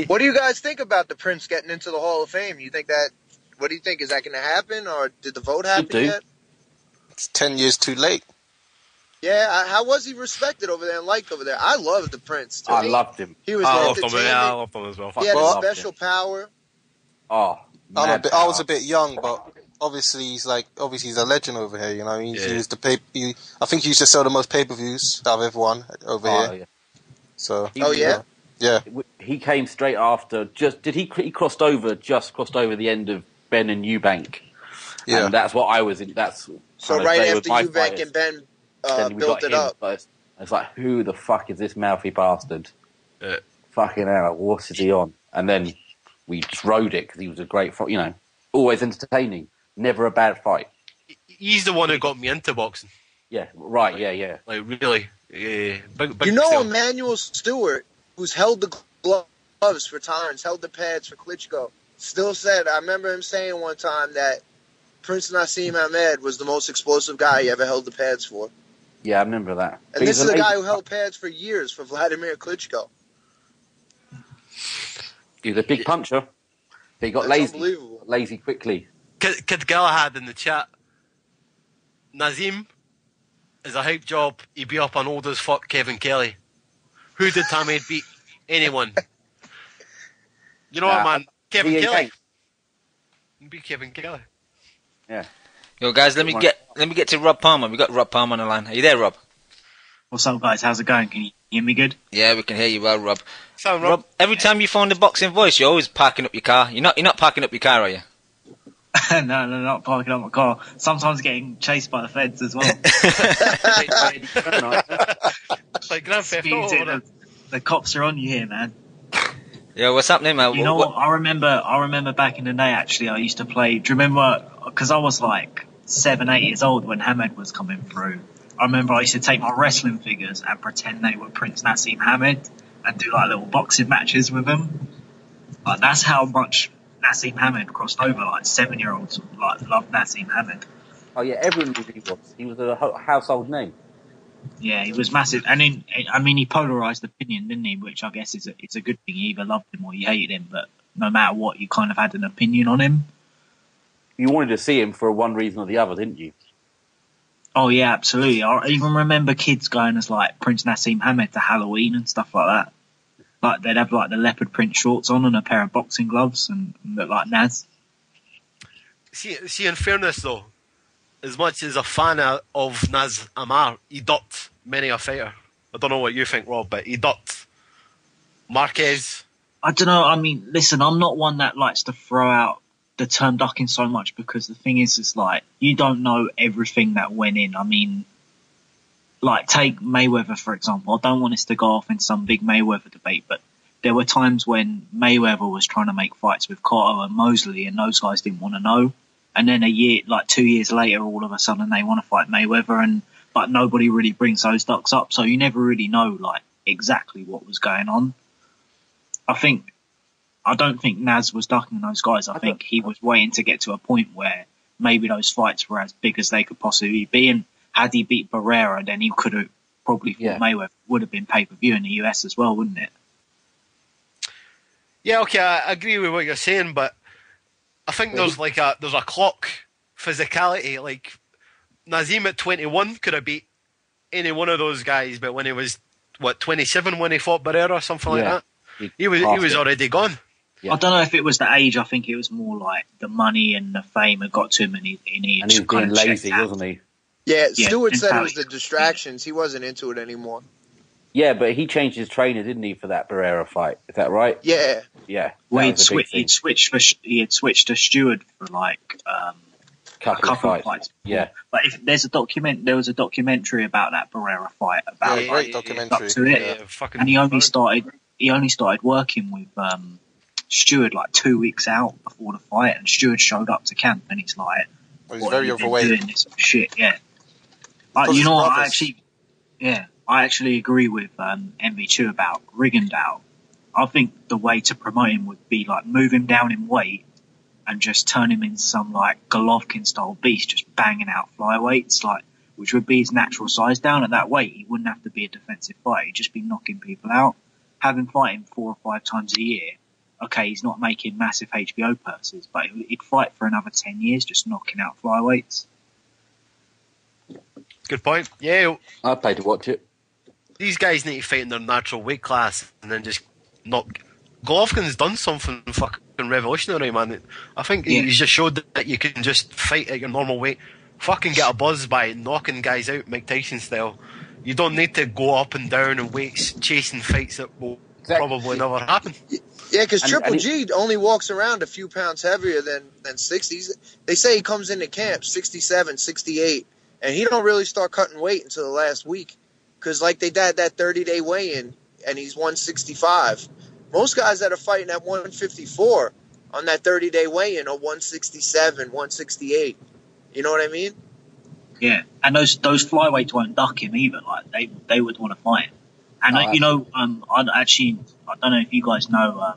What do you guys think about the Prince getting into the Hall of Fame? What do you think? Is that going to happen, or did the vote happen yet? It's 10 years too late. Yeah, how was he respected over there and liked over there? I loved the Prince. I loved him. He was I loved him as well. He had a special power. I was a bit young, but obviously he's a legend over here. You know, he used to I think he used to sell the most pay-per-views out of everyone over here. Yeah. So. Yeah. He came straight after. He crossed over the end of Ben and Eubank. Yeah. And that's what I was in. So right after Eubank and Ben built it up. It's like, who the fuck is this mouthy bastard? Fucking hell, what is he on? And then we just rode it because he was a great, always entertaining. Never a bad fight. He's the one who got me into boxing. Yeah, right, yeah. Like, really. Big Emmanuel Stewart, who's held the gloves for times, held the pads for Klitschko, still said, I remember him saying one time that Prince Nassim Ahmed was the most explosive guy he ever held the pads for. Yeah, I remember that. And this is a guy who held pads for years for Vladimir Klitschko. He was a big puncher. But he got lazy quickly. Kid Galahad in the chat. Nazim is a hype job. He beat up on old as fuck Kevin Kelly. Who did Hamed beat? Anyone. You know what, man? Kevin Kelly. Beat Kevin Kelly. Yeah. Yo, guys, let me get to Rob Palmer. We got Rob Palmer on the line. Are you there, Rob? What's up, guys? How's it going? Can you You hear me good? Yeah, we can hear you well, Rob. So, Rob, every time you phone the boxing voice, you're always parking up your car. You're not parking up your car, are you? No, not parking up my car. Sometimes getting chased by the feds as well. Like Grand Theft Auto. The cops are on you here, man. Yeah, what's happening, man? You know what? I remember back in the day, actually, I used to play. Do you remember? Because I was like 7, 8 years old when Hamed was coming through. I remember I used to take my wrestling figures and pretend they were Prince Nassim Hamed and do like little boxing matches with them. Like that's how much Nassim Hamed crossed over. Like 7-year-olds like loved Nassim Hamed. Oh yeah, everyone knew who he was. He was a household name. Yeah, he was massive, and he polarized opinion, didn't he? Which I guess is a good thing. You either loved him or you hated him, but no matter what, you kind of had an opinion on him. You wanted to see him for one reason or the other, didn't you? Oh yeah, absolutely. I even remember kids going as like Prince Nassim Hamed to Halloween and stuff like that. Like they'd have like the leopard print shorts on and a pair of boxing gloves and look like Naz. See, in fairness though, as much as a fan of Naz Amar, he ducked many a fighter. I don't know what you think, Rob, but he ducked Marquez. I don't know. I mean, listen, I'm not one that likes to throw out the term ducking so much because the thing is like, you don't know everything that went in. I mean, like take Mayweather, for example. I don't want us to go off in some big Mayweather debate, but there were times when Mayweather was trying to make fights with Cotto and Mosley and those guys didn't want to know. And then 2 years later, all of a sudden they want to fight Mayweather but nobody really brings those ducks up. So you never really know like exactly what was going on. I don't think Naz was ducking those guys. I think he was waiting to get to a point where maybe those fights were as big as they could possibly be. And had he beat Barrera, then he could have probably fought Mayweather. Would have been pay-per-view in the US as well, wouldn't it? Yeah, okay, I agree with what you're saying, but I think there's a clock physicality. Like Nazim at 21 could have beat any one of those guys, but when he was 27 when he fought Barrera or something like that, he was already gone. Yeah. I don't know if it was the age. I think it was more like the money and the fame had got to him, and he was being lazy, wasn't he? Yeah, Stewart said it was the distractions. He wasn't into it anymore. Yeah, but he changed his trainer, didn't he, for that Barrera fight? Is that right? Yeah. Yeah. Well, he had switched to Stewart for like a couple of fights. Yeah. But there was a documentary about that Barrera fight. Great documentary. To it. And he only started working with Stewart like 2 weeks out before the fight, and Stewart showed up to camp, and he's like, "He's very overweight." Doing this shit, yeah. You know what? I actually agree with MV2 about Rigondeaux. I think the way to promote him would be like move him down in weight and just turn him into some like Golovkin style beast, just banging out flyweights, like which would be his natural size. Down at that weight, he wouldn't have to be a defensive fighter; he'd just be knocking people out. Have him fight him 4 or 5 times a year. Okay, he's not making massive HBO purses, but he'd fight for another 10 years, just knocking out flyweights. Good point. Yeah, I'd pay to watch it. These guys need to fight in their natural weight class and then just knock. Golovkin's done something fucking revolutionary, man. I think he's just showed that you can just fight at your normal weight. Fucking get a buzz by knocking guys out, Mike Tyson style. You don't need to go up and down in weights, chasing fights that will probably never happen. Yeah, because Triple G only walks around a few pounds heavier than 60. They say he comes into camp 67, 68, and he don't really start cutting weight until the last week. Because like they did that 30-day weigh-in, and he's 165. Most guys that are fighting at 154 on that 30-day weigh-in are 167, 168. You know what I mean? Yeah, and those flyweights won't duck him either. Like they would want to fight him. And I don't know if you guys know,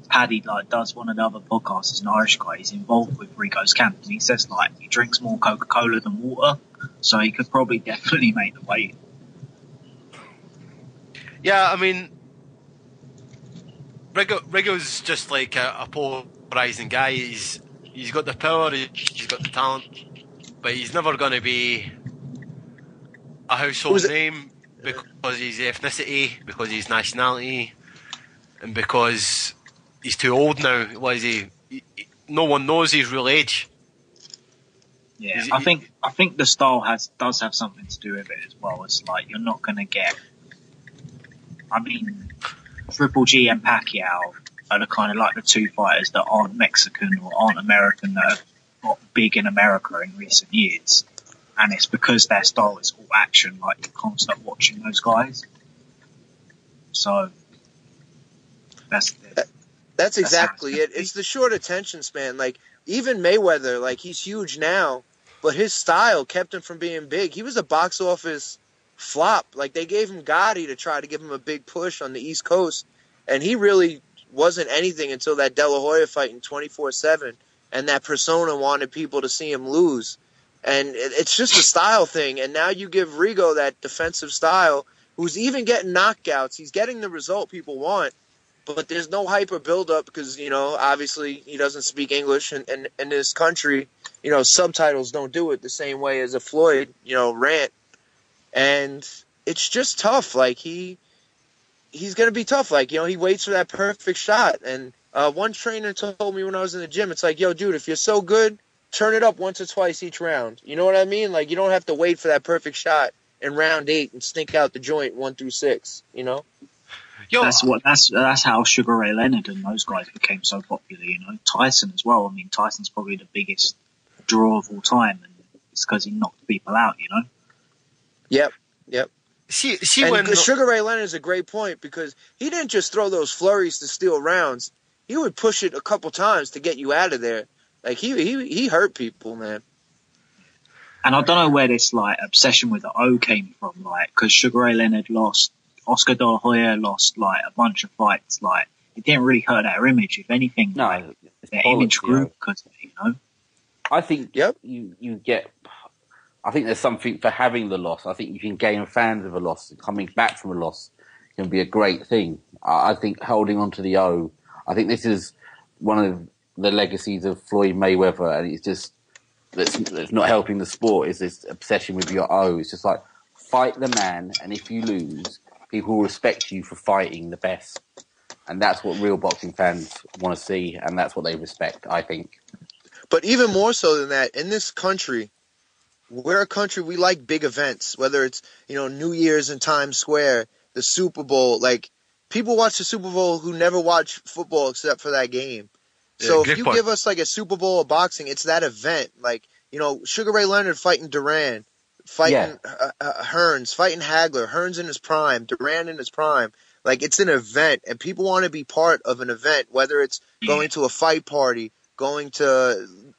Paddy does one of the other podcasts. He's an Irish guy. He's involved with Rico's camp, and he says he drinks more Coca-Cola than water, so he could probably definitely make the weight. Yeah, I mean, Rigo's just like a polarizing guy. He's got the power, he's got the talent, but he's never going to be a household name because he's ethnicity, because he's nationality, and because he's too old now. What is he? No one knows his real age. Yeah, I think the style does have something to do with it as well. It's like you're not going to get I mean, Triple G and Pacquiao are the kind of like the two fighters that aren't Mexican or aren't American that have got big in America in recent years. And it's because their style is all action, like you can't stop watching those guys. So that's exactly it. It's the short attention span. Like, even Mayweather, like, he's huge now, but his style kept him from being big. He was a box office flop. Like, they gave him Gotti to try to give him a big push on the East Coast, and he really wasn't anything until that De La Hoya fight in 24/7, and that persona wanted people to see him lose. And it's just a style thing. And now you give Rigo that defensive style, who's even getting knockouts. He's getting the result people want, but there's no hyper build-up because, you know, obviously he doesn't speak English. And in this country, you know, subtitles don't do it the same way as a Floyd, you know, rant. And it's just tough. Like, he's going to be tough. Like, you know, he waits for that perfect shot. And one trainer told me when I was in the gym, it's like, yo, dude, if you're so good, turn it up once or twice each round. You know what I mean? Like, you don't have to wait for that perfect shot in round 8 and sneak out the joint 1 through 6, you know? That's how Sugar Ray Leonard and those guys became so popular, you know. Tyson as well. I mean, Tyson's probably the biggest draw of all time, and it's because he knocked people out, you know? Yep. See and when Sugar Ray Leonard is a great point because he didn't just throw those flurries to steal rounds. He would push it a couple times to get you out of there. Like, he hurt people, man. And I don't know where this, like, obsession with the O came from, like, because Sugar Ray Leonard lost, Oscar De La Hoya lost, like, a bunch of fights. Like, it didn't really hurt their image. If anything, No, like, their image grew because of it, you know? I think you get... I think there's something for having the loss. I think you can gain fans of a loss. Coming back from a loss can be a great thing. I think holding on to the O, I think this is one of the legacies of Floyd Mayweather, and it's just that's not helping the sport, is this obsession with your O. It's just like, fight the man, and if you lose, people will respect you for fighting the best. And that's what real boxing fans want to see, and that's what they respect, I think. But even more so than that, in this country, we're a country, we like big events, whether it's, you know, New Year's in Times Square, the Super Bowl. Like, people watch the Super Bowl who never watch football except for that game. So if you give us, like, a Super Bowl of boxing, it's that event. Like, you know, Sugar Ray Leonard fighting Duran, fighting Hearns, fighting Hagler, Hearns in his prime, Duran in his prime. Like, it's an event, and people want to be part of an event, whether it's going to a fight party, going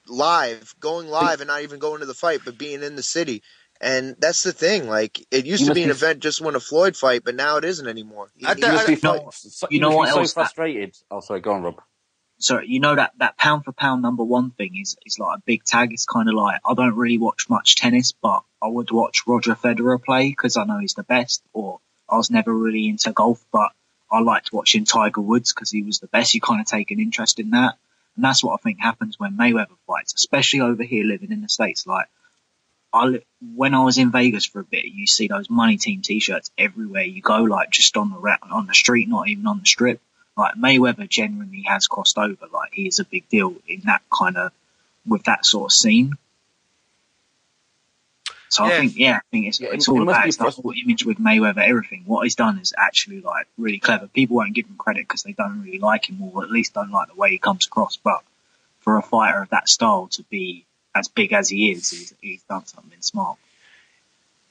live and not even going to the fight, but being in the city. And that's the thing. Like, it used to be an event just when a Floyd fight, but now it isn't anymore. You know what else? So frustrated. Oh, sorry, go on, Rob. So, you know, that pound for pound number one thing is like a big tag. It's kind of like, I don't really watch much tennis, but I would watch Roger Federer play because I know he's the best. Or I was never really into golf, but I liked watching Tiger Woods because he was the best. You kind of take an interest in that. And that's what I think happens when Mayweather fights, especially over here living in the States. Like, when I was in Vegas for a bit, you see those Money Team t-shirts everywhere you go, like just on the street, not even on the strip. Like, Mayweather genuinely has crossed over. Like, he is a big deal in that kind of, with that sort of scene. So I think it's all about his whole image with Mayweather, everything. What he's done is actually, like, really clever. People won't give him credit because they don't really like him, or at least don't like the way he comes across. But for a fighter of that style to be as big as he is, he's done something smart.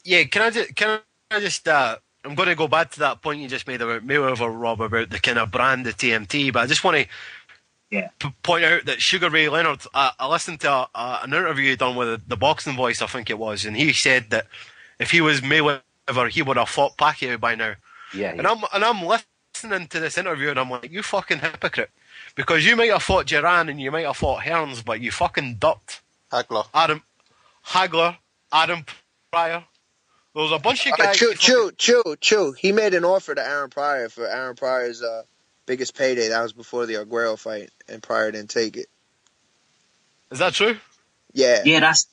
Yeah, can I just I'm going to go back to that point you just made about Mayweather, Rob, about the kind of brand of TMT, but I just want to point out that Sugar Ray Leonard, I listened to an interview he done with the Boxing Voice, I think it was, and he said that if he was Mayweather, he would have fought Pacquiao by now. Yeah. And I'm listening to this interview, and I'm like, you fucking hypocrite, because you might have fought Duran and you might have fought Hearns, but you fucking ducked Hagler, Adam Pryor. There was a bunch of guys. Chew. He made an offer to Aaron Pryor for Aaron Pryor's biggest payday. That was before the Aguero fight, and Pryor didn't take it. Is that true? Yeah. Yeah, that's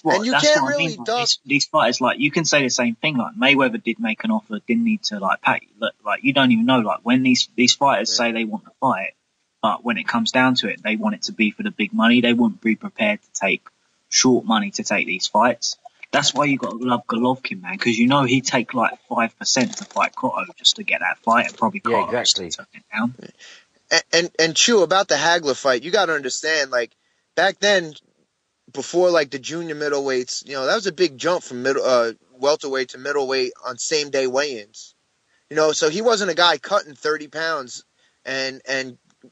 what. And you that's can't what really I mean. Like, these fighters, like, you can say the same thing. Like, Mayweather did make an offer, didn't need to, like, pay. Like, you don't even know, like, when these fighters say they want to fight, but when it comes down to it, they want it to be for the big money. They wouldn't be prepared to take short money to take these fights. That's why you got to love Golovkin, man, because you know he'd take like 5% to fight Cotto just to get that fight, and probably Cotto exactly. turn it down. And Chew, about the Hagler fight, you got to understand, like, back then, before like the junior middleweights, you know, that was a big jump from welterweight to middleweight on same day weigh-ins. You know, so he wasn't a guy cutting 30 pounds and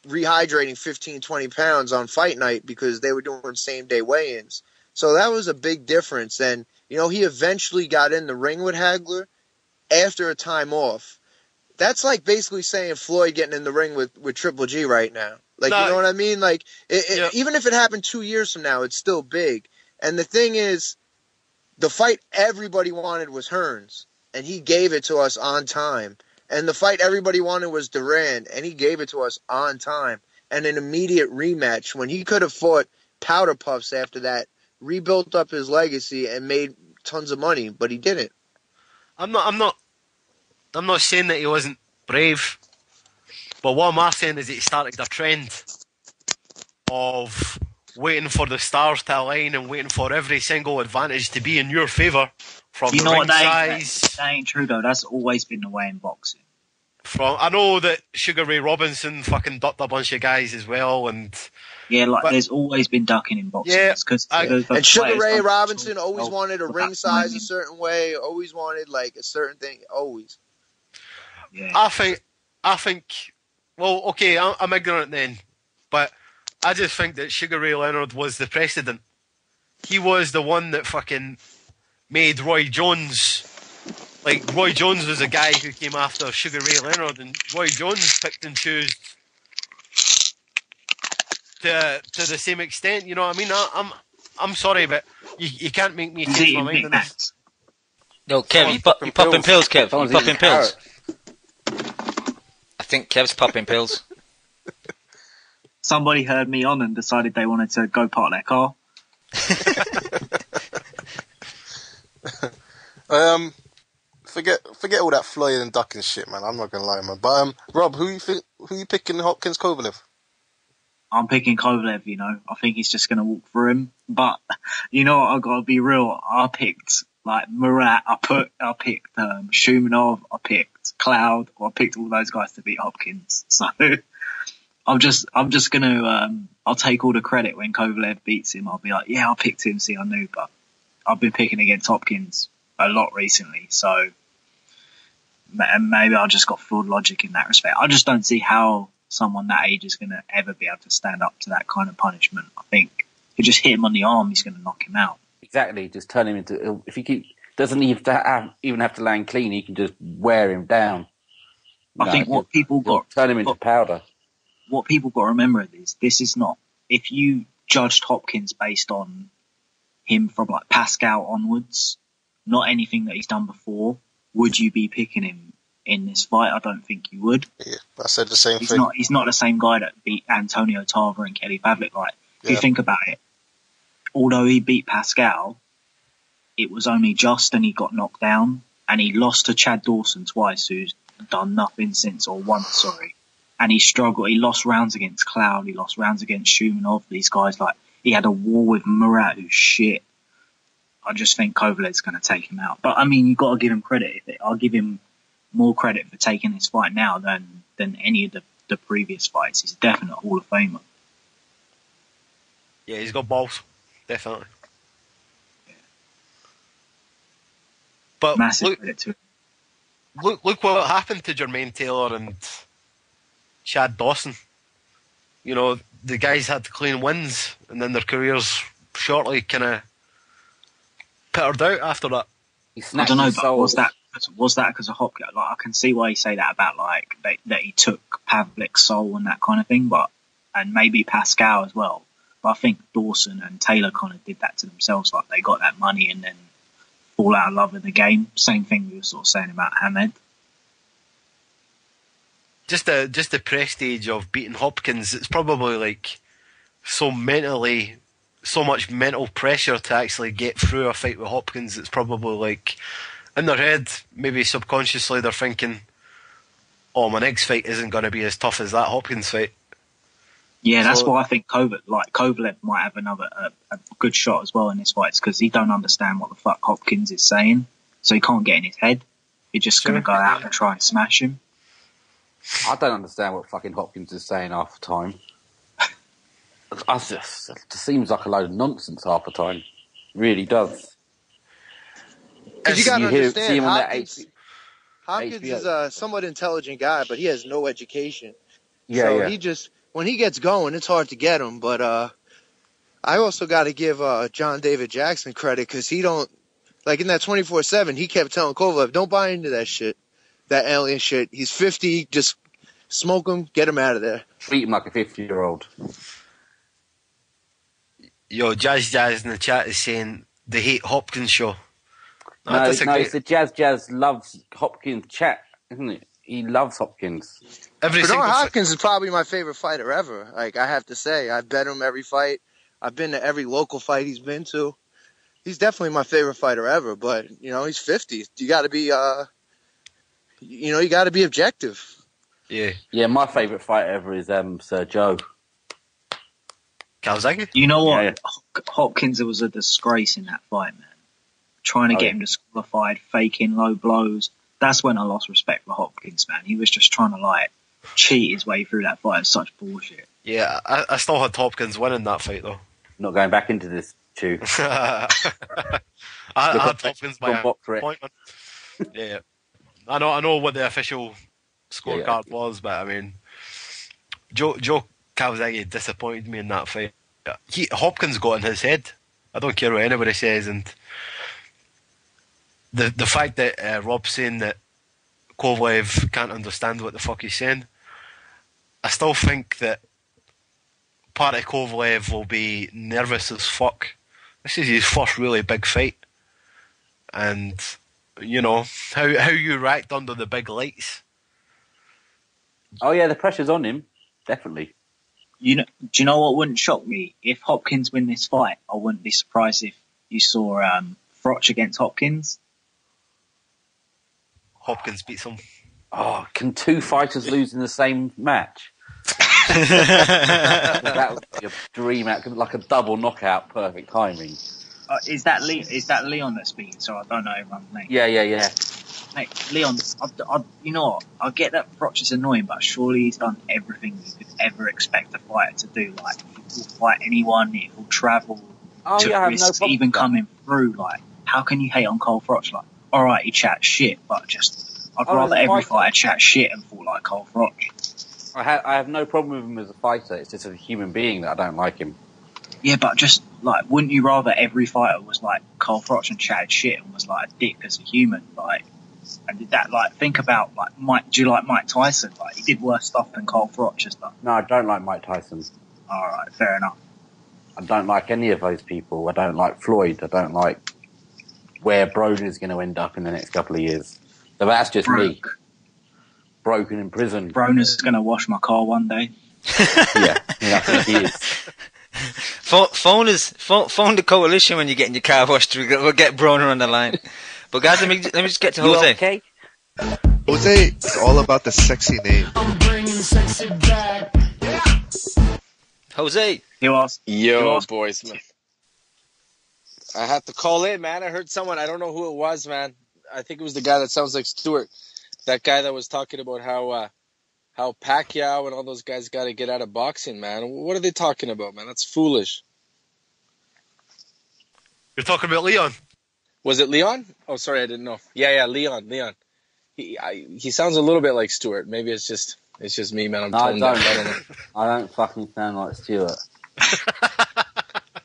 rehydrating 15, 20 pounds on fight night because they were doing same day weigh-ins. So that was a big difference. And, you know, he eventually got in the ring with Hagler after a time off. That's like basically saying Floyd getting in the ring with Triple G right now. Like, you know what I mean? Like, even if it happened 2 years from now, it's still big. And the thing is, the fight everybody wanted was Hearns, and he gave it to us on time. And the fight everybody wanted was Duran, and he gave it to us on time. And an immediate rematch when he could have fought Powder Puffs after that, rebuilt up his legacy, and made tons of money, but he didn't. I'm not saying that he wasn't brave, but what I'm saying is that he started a trend of waiting for the stars to align and waiting for every single advantage to be in your favour. From You the know ring what? That size. ain't true though. That's always been the way in boxing. I know that Sugar Ray Robinson fucking ducked a bunch of guys as well, and Yeah, like there's always been ducking in boxing. Yeah, and Sugar Ray Robinson always wanted a ring size a certain way, always wanted like a certain thing, always. Yeah. I think, well, okay, I'm ignorant then, but I just think that Sugar Ray Leonard was the precedent. He was the one that fucking made Roy Jones. Like, Roy Jones was a guy who came after Sugar Ray Leonard, and Roy Jones picked and chose to the same extent. You know what I mean? I'm sorry, but you can't make me change my mind on this. No, Kev, you popping pills, Kev. You popping pills. I think Kev's popping pills. Somebody heard me on and decided they wanted to go park their car. Forget all that Floyd and ducking shit, man. I'm not gonna lie, man. But Rob, who you picking? Hopkins, Kovalev? I'm picking Kovalev. You know, I think he's just gonna walk through him. But you know what? I gotta be real. I picked like Murat. I picked Shumanov. I picked Cloud. I picked all those guys to beat Hopkins. So I'm just gonna I'll take all the credit when Kovalev beats him. I'll be like, yeah, I picked him. See, I knew, but I've been picking against Hopkins a lot recently, so maybe I just got flawed logic in that respect. I just don't see how someone that age is going to ever be able to stand up to that kind of punishment. I think if you just hit him on the arm, he's going to knock him out. Exactly, just turn him into. If he doesn't even have to land clean, he can just wear him down. I think what people got turn him into powder. What people got to remember is this is not. If you judged Hopkins based on him from like Pascal onwards, not anything that he's done before, would you be picking him in this fight? I don't think you would. Yeah, I said the same thing. He's not the same guy that beat Antonio Tarver and Kelly Pavlik. Like, if you think about it, although he beat Pascal, it was only just and he got knocked down, and he lost to Chad Dawson twice, who's done nothing since, or once, sorry. And he struggled. He lost rounds against Cloud. He lost rounds against Shumanov. These guys, like, he had a war with Murat, who's shit. I just think Kovalev's going to take him out. But, I mean, you've got to give him credit. I'll give him more credit for taking this fight now than any of the previous fights. He's a definite Hall of Famer. Yeah, he's got balls. Definitely. Yeah. But massive credit to him. Look what happened to Jermaine Taylor and Chad Dawson. You know, the guys had clean wins, and then their careers shortly kind of petered out after that. I don't know, but was that because of Hopkins? Like, I can see why you say that about like that he took Pavlik's soul and that kind of thing, and maybe Pascal as well. But I think Dawson and Taylor kind of did that to themselves. Like, they got that money and then fall out of love with the game. Same thing we were sort of saying about Hamed. Just the prestige of beating Hopkins. It's probably like so much mental pressure to actually get through a fight with Hopkins. It's probably like in their head, maybe subconsciously they're thinking, oh, my next fight isn't going to be as tough as that Hopkins fight. Yeah, that's why I think Kovalev might have a good shot as well in this fight, because he don't understand what the fuck Hopkins is saying, so he can't get in his head. He's just going to go out and try and smash him. I don't understand what fucking Hopkins is saying half the time. It just seems like a load of nonsense half the time. It really does. Because you got to understand, Hopkins HBO. is a somewhat intelligent guy, but he has no education. Yeah. He just, when he gets going, it's hard to get him. But I also got to give John David Jackson credit, because he don't, like in that 24/7, he kept telling Kovalev, don't buy into that shit, that alien shit. He's 50, just smoke him, get him out of there. Treat him like a 50-year-old. Yo, Jazz in the chat is saying they hate Hopkins show. No, it's the Jazz loves Hopkins chat, isn't it? He loves Hopkins. Bernard Hopkins is probably my favorite fighter ever. Like, I have to say, I bet him every fight. I've been to every local fight he's been to. He's definitely my favorite fighter ever, but, he's 50. You got to be, you got to be objective. Yeah. Yeah, my favourite fighter ever is Sir Joe. Kawasaki? You know what? Yeah. Hopkins was a disgrace in that fight, man. Trying to get him disqualified, faking low blows. That's when I lost respect for Hopkins, man. He was just trying to, cheat his way through that fight. It's such bullshit. Yeah, I still had Hopkins winning that fight, though. Not going back into this, too. I had Hopkins by appointment. Yeah. I know what the official scorecard was, but, I mean, Joe Kawasaki disappointed me in that fight. Hopkins got in his head. I don't care what anybody says, and the fact that Rob's saying that Kovalev can't understand what the fuck he's saying, I still think that part of Kovalev will be nervous as fuck. This is his first really big fight, and how you react under the big lights. Oh yeah, the pressure's on him, definitely. Do you know what wouldn't shock me? If Hopkins win this fight, I wouldn't be surprised if you saw Froch against Hopkins. Hopkins beats him. Oh, can two fighters lose in the same match? That would be a dream out, like a double knockout, perfect timing. Is that Leon that's speaking? So I don't know everyone's name. Yeah. Mate, Leon, you know what? I get that Froch is annoying, but surely he's done everything you could ever expect a fighter to do. Like, he'll fight anyone, he'll travel to risk even coming through. Like, how can you hate on Cole Froch? Like, alright, he chats shit, but I'd rather every fighter chat shit and fall like Cole Froch. I have no problem with him as a fighter. It's just as a human being that I don't like him. Yeah, but just, wouldn't you rather every fighter was like Cole Froch and chatted shit and was like a dick as a human? And did that, think about, Mike, do you like Mike Tyson? He did worse stuff than Cole Froch has done. No, I don't like Mike Tyson. Alright, fair enough. I don't like any of those people. I don't like Floyd. I don't like where Broner's going to end up in the next couple of years. So that's just me. Broken in prison. Broner's going to wash my car one day. Yeah, I think he is. Phone the coalition when you're getting your car washed. We'll get Broner on the line. But guys, let me just get to Jose. Okay? Jose, it's all about the sexy name. I'm bringing sexy back. Jose. Yo, boys, man. I had to call in, man. I heard someone. I don't know who it was, man. I think it was the guy that sounds like Stewart. That guy that was talking about how Pacquiao and all those guys got to get out of boxing, man. What are they talking about, man? That's foolish. You're talking about Leon. Was it Leon? Oh, sorry, I didn't know. Yeah, Leon. He sounds a little bit like Stewart. Maybe it's just me, man. I don't know. I don't fucking sound like Stewart.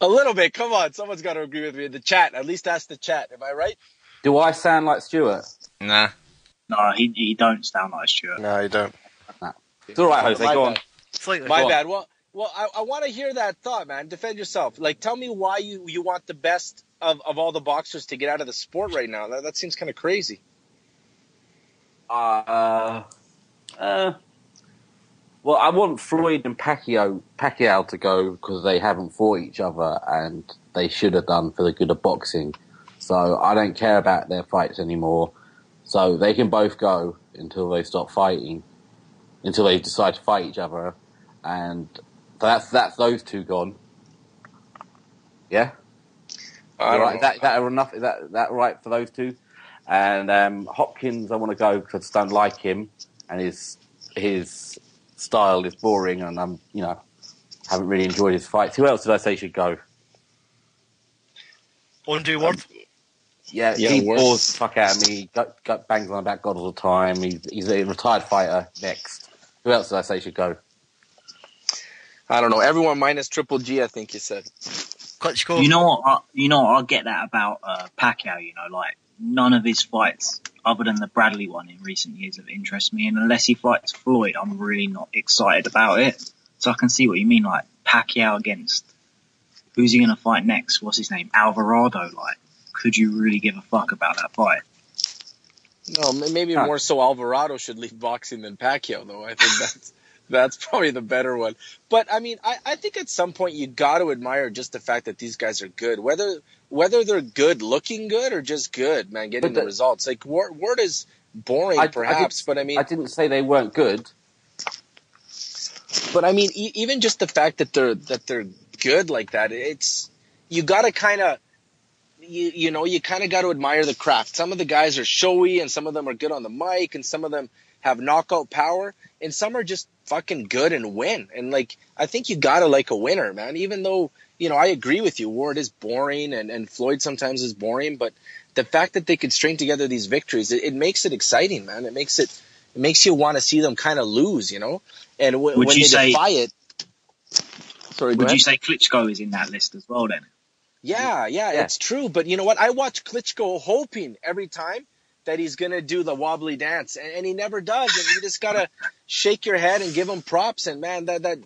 A little bit. Come on, someone's got to agree with me in the chat. At least ask the chat. Am I right? Do I sound like Stewart? Nah. No, he don't sound like Stewart. No, he don't. Nah. It's all right, Jose. Go on. My bad. Well, I want to hear that thought, man. Defend yourself. Tell me why you want the best of all the boxers to get out of the sport right now. That seems kind of crazy. Well, I want Floyd and Pacquiao to go because they haven't fought each other and they should have done for the good of boxing. So I don't care about their fights anymore. So they can both go until they stop fighting, until they decide to fight each other. And So that's those two gone. Yeah. I don't know. Is that enough? Is that right for those two? And Hopkins, I want to go because I just don't like him, and his style is boring, and haven't really enjoyed his fights. Who else did I say should go? Andre Ward. Yeah, he bores the fuck out of me. Got bangs on about God all the time. He's a retired fighter. Next. Who else did I say should go? I don't know. Everyone minus Triple G, I think you said. Klitschko. You know what? I get that about Pacquiao. Like none of his fights, other than the Bradley one in recent years, have interested me. And unless he fights Floyd, I'm really not excited about it. So I can see what you mean. Like Pacquiao against who's he going to fight next? What's his name? Alvarado. Like, could you really give a fuck about that fight? No, maybe more so Alvarado should leave boxing than Pacquiao, though. I think that's probably the better one. But, I mean, I think at some point you got to admire just the fact that these guys are good. Whether they're good looking good or just good, man, getting the results. Like, Ward is boring, perhaps, but I mean... I didn't say they weren't good. But, I mean, even just the fact that they're good like that, you got to kind of... You kind of got to admire the craft. Some of the guys are showy, and some of them are good on the mic, and some of them have knockout power, and some are just fucking good and win. And, like, I think you got to like a winner, man. Even though, I agree with you. Ward is boring, and Floyd sometimes is boring, but the fact that they could string together these victories, it makes it exciting, man. It makes you want to see them kind of lose, And when they defy it... Sorry, would you say Klitschko is in that list as well, then? Yeah, it's true. But you know what? I watch Klitschko hoping every time that he's going to do the wobbly dance, and he never does. And you just got to shake your head and give him props. And, man, that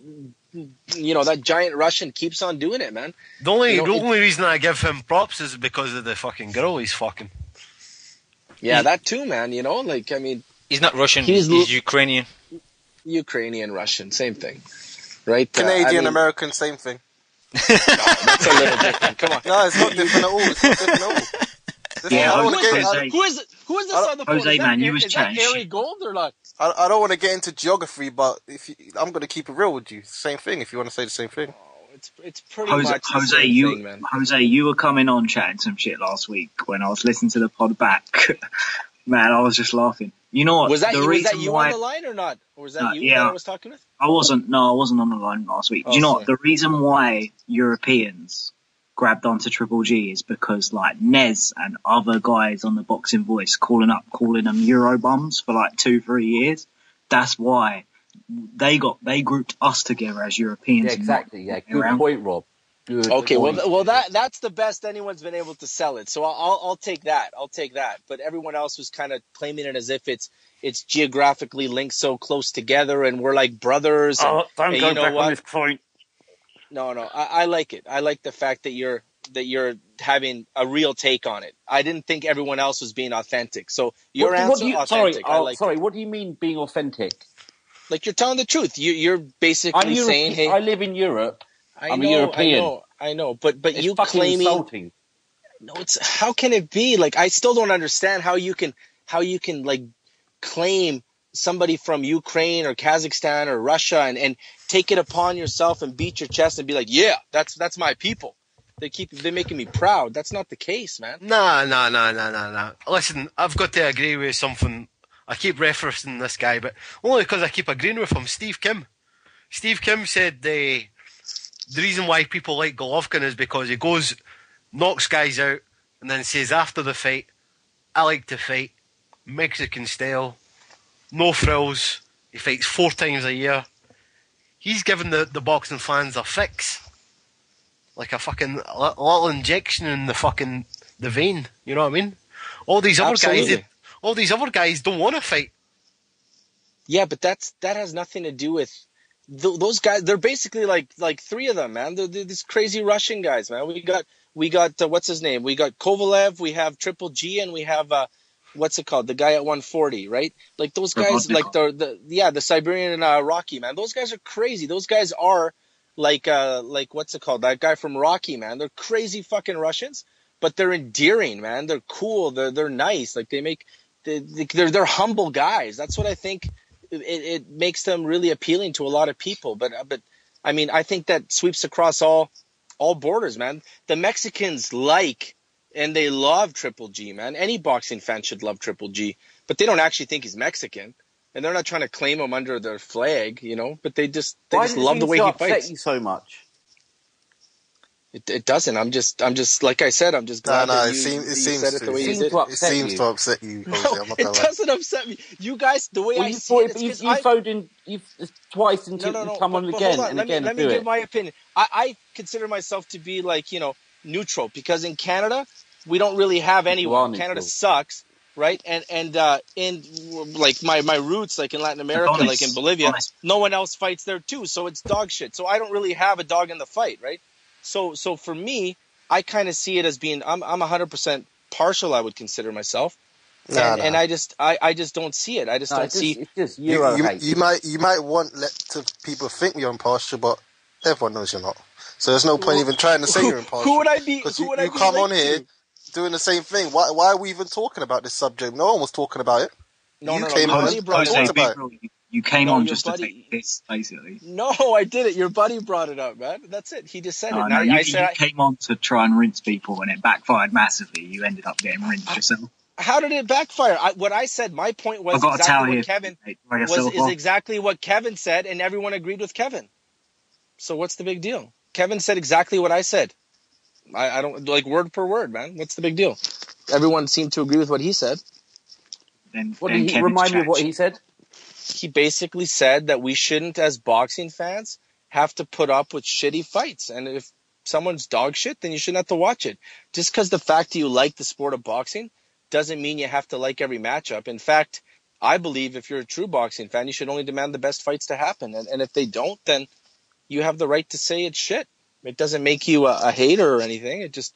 giant Russian keeps on doing it, man. The only reason I give him props is because of the fucking girl he's fucking. Yeah, that too, man. Like, I mean... He's not Russian. He's Ukrainian. Ukrainian, Russian, same thing. Right? Canadian, American, same thing. No, that's a little different. Come on. No, it's not different at all. It's not different at all. Who is this on the phone? Jose, man, you was chatting shit. Is that Gary Gold or not? I don't want to get into geography, but I'm going to keep it real with you. Same thing, if you want to say the same thing. It's pretty much the same thing, man. Jose, you were coming on chatting some shit last week when I was listening to the pod back. Man, I was just laughing. You know what? Was that you on the line or not? Or was that you that I was talking with? I wasn't on the line last week. Do you know what? The reason why Europeans grabbed onto Triple G is because, like, Nez and other guys on the Boxing Voice calling them Euro bums for like 2-3 years. That's why they grouped us together as Europeans. Yeah, exactly. Yeah, good point, Rob. Good okay, point. well, that's the best anyone's been able to sell it. So I'll take that. But everyone else was kind of claiming it as if it's geographically linked so close together, and we're like brothers. Don't go back on this point. No, I like it. I like the fact that you're having a real take on it. I didn't think everyone else was being authentic. So your answer authentic. Sorry, what do you mean being authentic? Like you're telling the truth. You're basically saying, "Hey, I live in Europe. I'm a European." I know, but it's you fucking claiming insulting. No, how can it be? Like, I still don't understand how you can like claim somebody from Ukraine or Kazakhstan or Russia and take it upon yourself and beat your chest and be like, yeah, that's my people. They're making me proud. That's not the case, man. No. Listen, I've got to agree with something. I keep referencing this guy, but only because I keep agreeing with him. Steve Kim. Steve Kim said the reason why people like Golovkin is because he goes, knocks guys out, and then says after the fight, I like to fight, Mexican style, no frills, he fights 4 times a year. He's given the boxing fans a fix. Like a fucking little injection in the vein, you know what I mean? All these other guys don't want to fight. Yeah, but that has nothing to do with those guys. They're basically like 3 of them, man. They're these crazy Russian guys, man. We got what's his name? We got Kovalev, we have Triple G, and we have what's it called? The guy at 140, right? Like those guys, like the Siberian Rocky, man. Those guys are crazy. Those guys are like what's it called? That guy from Rocky, man. They're crazy fucking Russians, but they're endearing, man. They're cool. They're nice. Like they're humble guys. That's what I think. It makes them really appealing to a lot of people. But I mean, I think that sweeps across all borders, man. The Mexicans like and they love Triple G, man. Any boxing fan should love Triple G, but they don't actually think he's Mexican, and they're not trying to claim him under their flag, you know. But they just love the way he fights. Upset you so much? It doesn't. I'm just like I said. I'm just glad that you said it the way you did. It seems to upset you, Jose. No, it doesn't upset me. You guys, the way I see it, you've phoned in twice and you've come on again and again. Let me give my opinion. I consider myself to be like, you know, neutral, because in Canada we don't really have anyone. Canada sucks, right? And in like my roots, like in Latin America, like in Bolivia, no one else fights there too. So it's dog shit. So I don't really have a dog in the fight, right? So for me, I kind of see it as being I'm 100% partial. I would consider myself, and I just don't see it. I just don't see. It's just you might want to people think you're impartial, but everyone knows you're not. So there's no point even trying to say you're impartial. Who would I be? Because you come on here doing the same thing. Why are we even talking about this subject? No one was talking about it. You came on and talked about it. You came on just to take this, basically. No, I did it. Your buddy brought it up, man. That's it. He just said it. No, you came on to try and rinse people, and it backfired massively. You ended up getting rinsed yourself. How did it backfire? What I said, my point was exactly what Kevin is exactly what Kevin said, and everyone agreed with Kevin. So what's the big deal? Kevin said exactly what I said. I don't like word per word, man. What's the big deal? Everyone seemed to agree with what he said. Remind me of what he said. He basically said that we shouldn't, as boxing fans, have to put up with shitty fights. And if someone's dog shit, then you shouldn't have to watch it. Just because the fact that you like the sport of boxing doesn't mean you have to like every matchup. In fact, I believe if you're a true boxing fan, you should only demand the best fights to happen. And if they don't, then you have the right to say it's shit. It doesn't make you a hater or anything. It just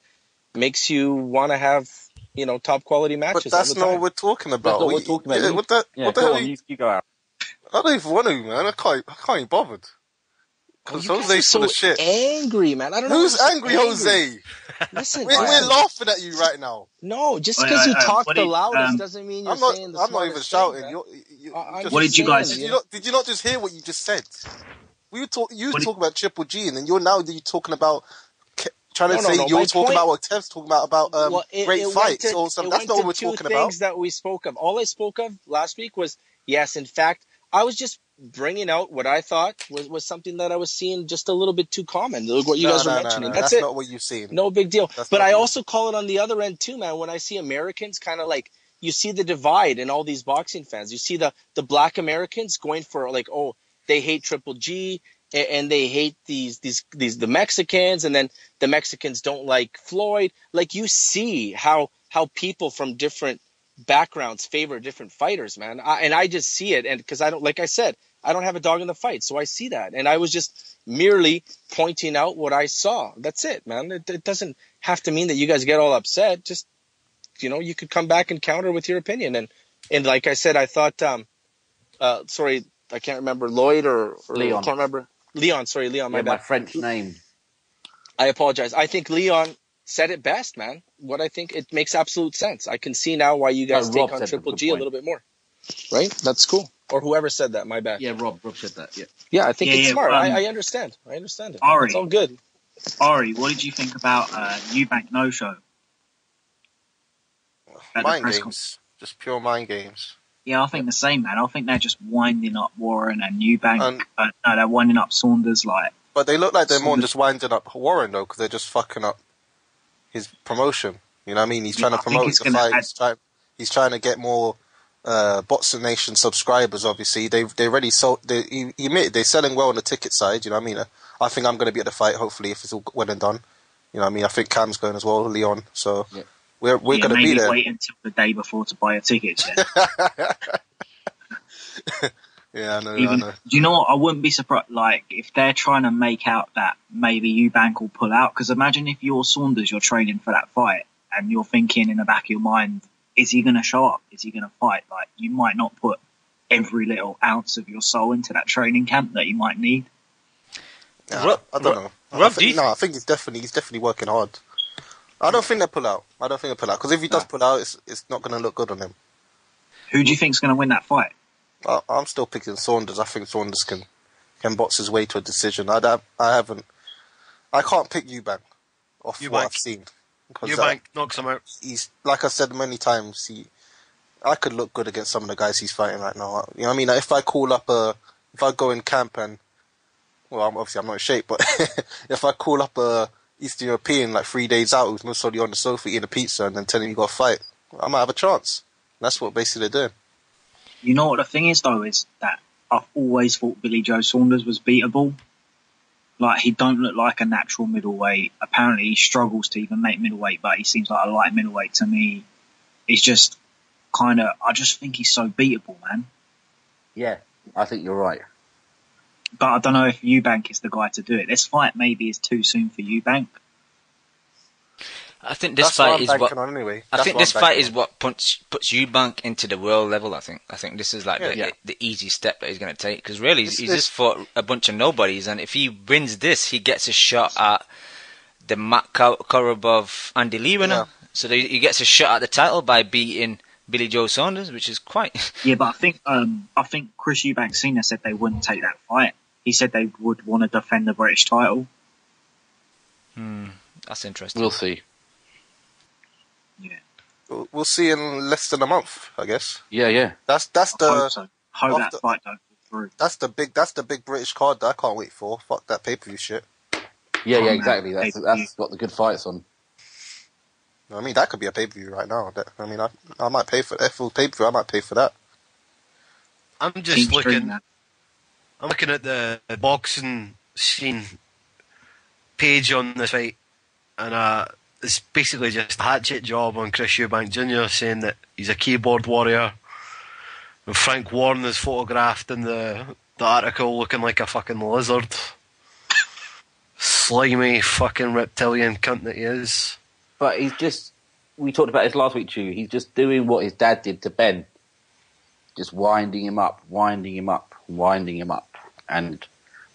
makes you want to have, you know, top quality matches. But that's not what we're talking about. That's not what we're talking about. What the hell? You go out. I don't even want to, man. I can't even bothered. Because Jose's full of shit. Angry, man. I don't know. Who's angry, Jose? Listen, we're laughing at you right now. No, just because you talk the loudest doesn't mean you're saying the I'm not even shouting. What did you guys? Did you not just hear what you just said? You was talking about Triple G, and then you're talking about trying to say you're talking about what Tev's talking about great fights or something. That's not what we're talking about. Things that we spoke of. All I spoke of last week was, yes, in fact, I was just bringing out what I thought was something that I was seeing just a little bit too common. Look what you guys are mentioning. That's it. Not what you've seen. No big deal. But I also call it on the other end too, man. When I see Americans kind of like, you see the divide in all these boxing fans. You see the black Americans going for like, oh, they hate Triple G and they hate the Mexicans, and then the Mexicans don't like Floyd. Like, you see how people from different backgrounds favor different fighters, man. And I just see it, and because I don't, like I said, I don't have a dog in the fight, so I see that, and I was just merely pointing out what I saw. That's it, man. It doesn't have to mean that you guys get all upset. Just, you know, you could come back and counter with your opinion. And like I said, I thought, sorry, I can't remember, Lloyd or Leon. I can't remember. Leon, sorry, Leon, my bad. My French name. I apologize. I think Leon said it best, man. What I think, it makes absolute sense. I can see now why you guys take on Triple G a little bit more. Right? That's cool. Or whoever said that, my bad. Yeah, Rob said that, yeah. Yeah, I think it's smart. I understand. I understand it. Ari, it's all good. Ari, what did you think about Eubank no-show? Mind games. Just pure mind games. Yeah, I think the same, man. I think they're just winding up Warren and Eubank. No, they're winding up Saunders, like. But they look like they're more just winding up Warren, though, because they're just fucking up his promotion. You know what I mean? He's trying to promote the fight. He's trying to get more Boxing Nation subscribers. Obviously, they already sold. He admitted they're selling well on the ticket side. You know what I mean? I think I'm going to be at the fight. Hopefully, if it's all well and done. You know what I mean? I think Cam's going as well, Leon. So. Yeah. We're going to be there. Wait until the day before to buy a ticket. Yeah, I know. Do you know what? I wouldn't be surprised, like, if they're trying to make out that maybe Eubank will pull out. Because imagine if you're Saunders, you're training for that fight, and you're thinking in the back of your mind, is he going to show up? Is he going to fight? Like, you might not put every little ounce of your soul into that training camp that you might need. I don't know. I think he's definitely working hard. I don't think they'll pull out. Because if he does pull out, it's not going to look good on him. Who do you think's going to win that fight? I'm still picking Saunders. I think Saunders can can box his way to a decision. I can't pick Eubank off what I've seen. Eubank knocks him out. He's, like I said many times, I could look good against some of the guys he's fighting right now. You know what I mean? If I go in camp and, well, I'm not in shape, but if I call up a Eastern European like 3 days out who's most probably on the sofa eating a pizza and then telling me you got to fight, I might have a chance. That's what basically they're doing. You know what the thing is though, is that I've always thought Billy Joe Saunders was beatable. Like, he don't look like a natural middleweight. Apparently he struggles to even make middleweight, but he seems like a light middleweight to me. He's just I just think he's so beatable, man. Yeah, I think you're right. But I don't know if Eubank is the guy to do it. This fight maybe is too soon for Eubank. I think this fight is what. I think this fight is what puts Eubank into the world level. I think this is like the easy step that he's going to take, because really he's just fought a bunch of nobodies, and if he wins this, he gets a shot at the Matt Korobov Andy Lee winner. Yeah. So he gets a shot at the title by beating Billy Joe Saunders, which is quite. Yeah, but I think Chris Eubank Sr. said they wouldn't take that fight. He said they would want to defend the British title. That's interesting. We'll see. Yeah, we'll see in less than a month, I guess. Yeah. That's the. Hope that fight don't fall through. That's the big British card that I can't wait for. Fuck that pay-per-view shit. Yeah, exactly. That's got the good fights on. I mean, that could be a pay-per-view right now. I mean, I might pay for that full pay-per-view. I might pay for that. I'm just looking. I'm looking at the boxing scene page on this fight, and it's basically just a hatchet job on Chris Eubank Jr. saying that he's a keyboard warrior. And Frank Warren is photographed in the article looking like a fucking lizard. Slimy fucking reptilian cunt that he is. But he's just, we talked about this last week too, he's just doing what his dad did to Ben. Just winding him up, and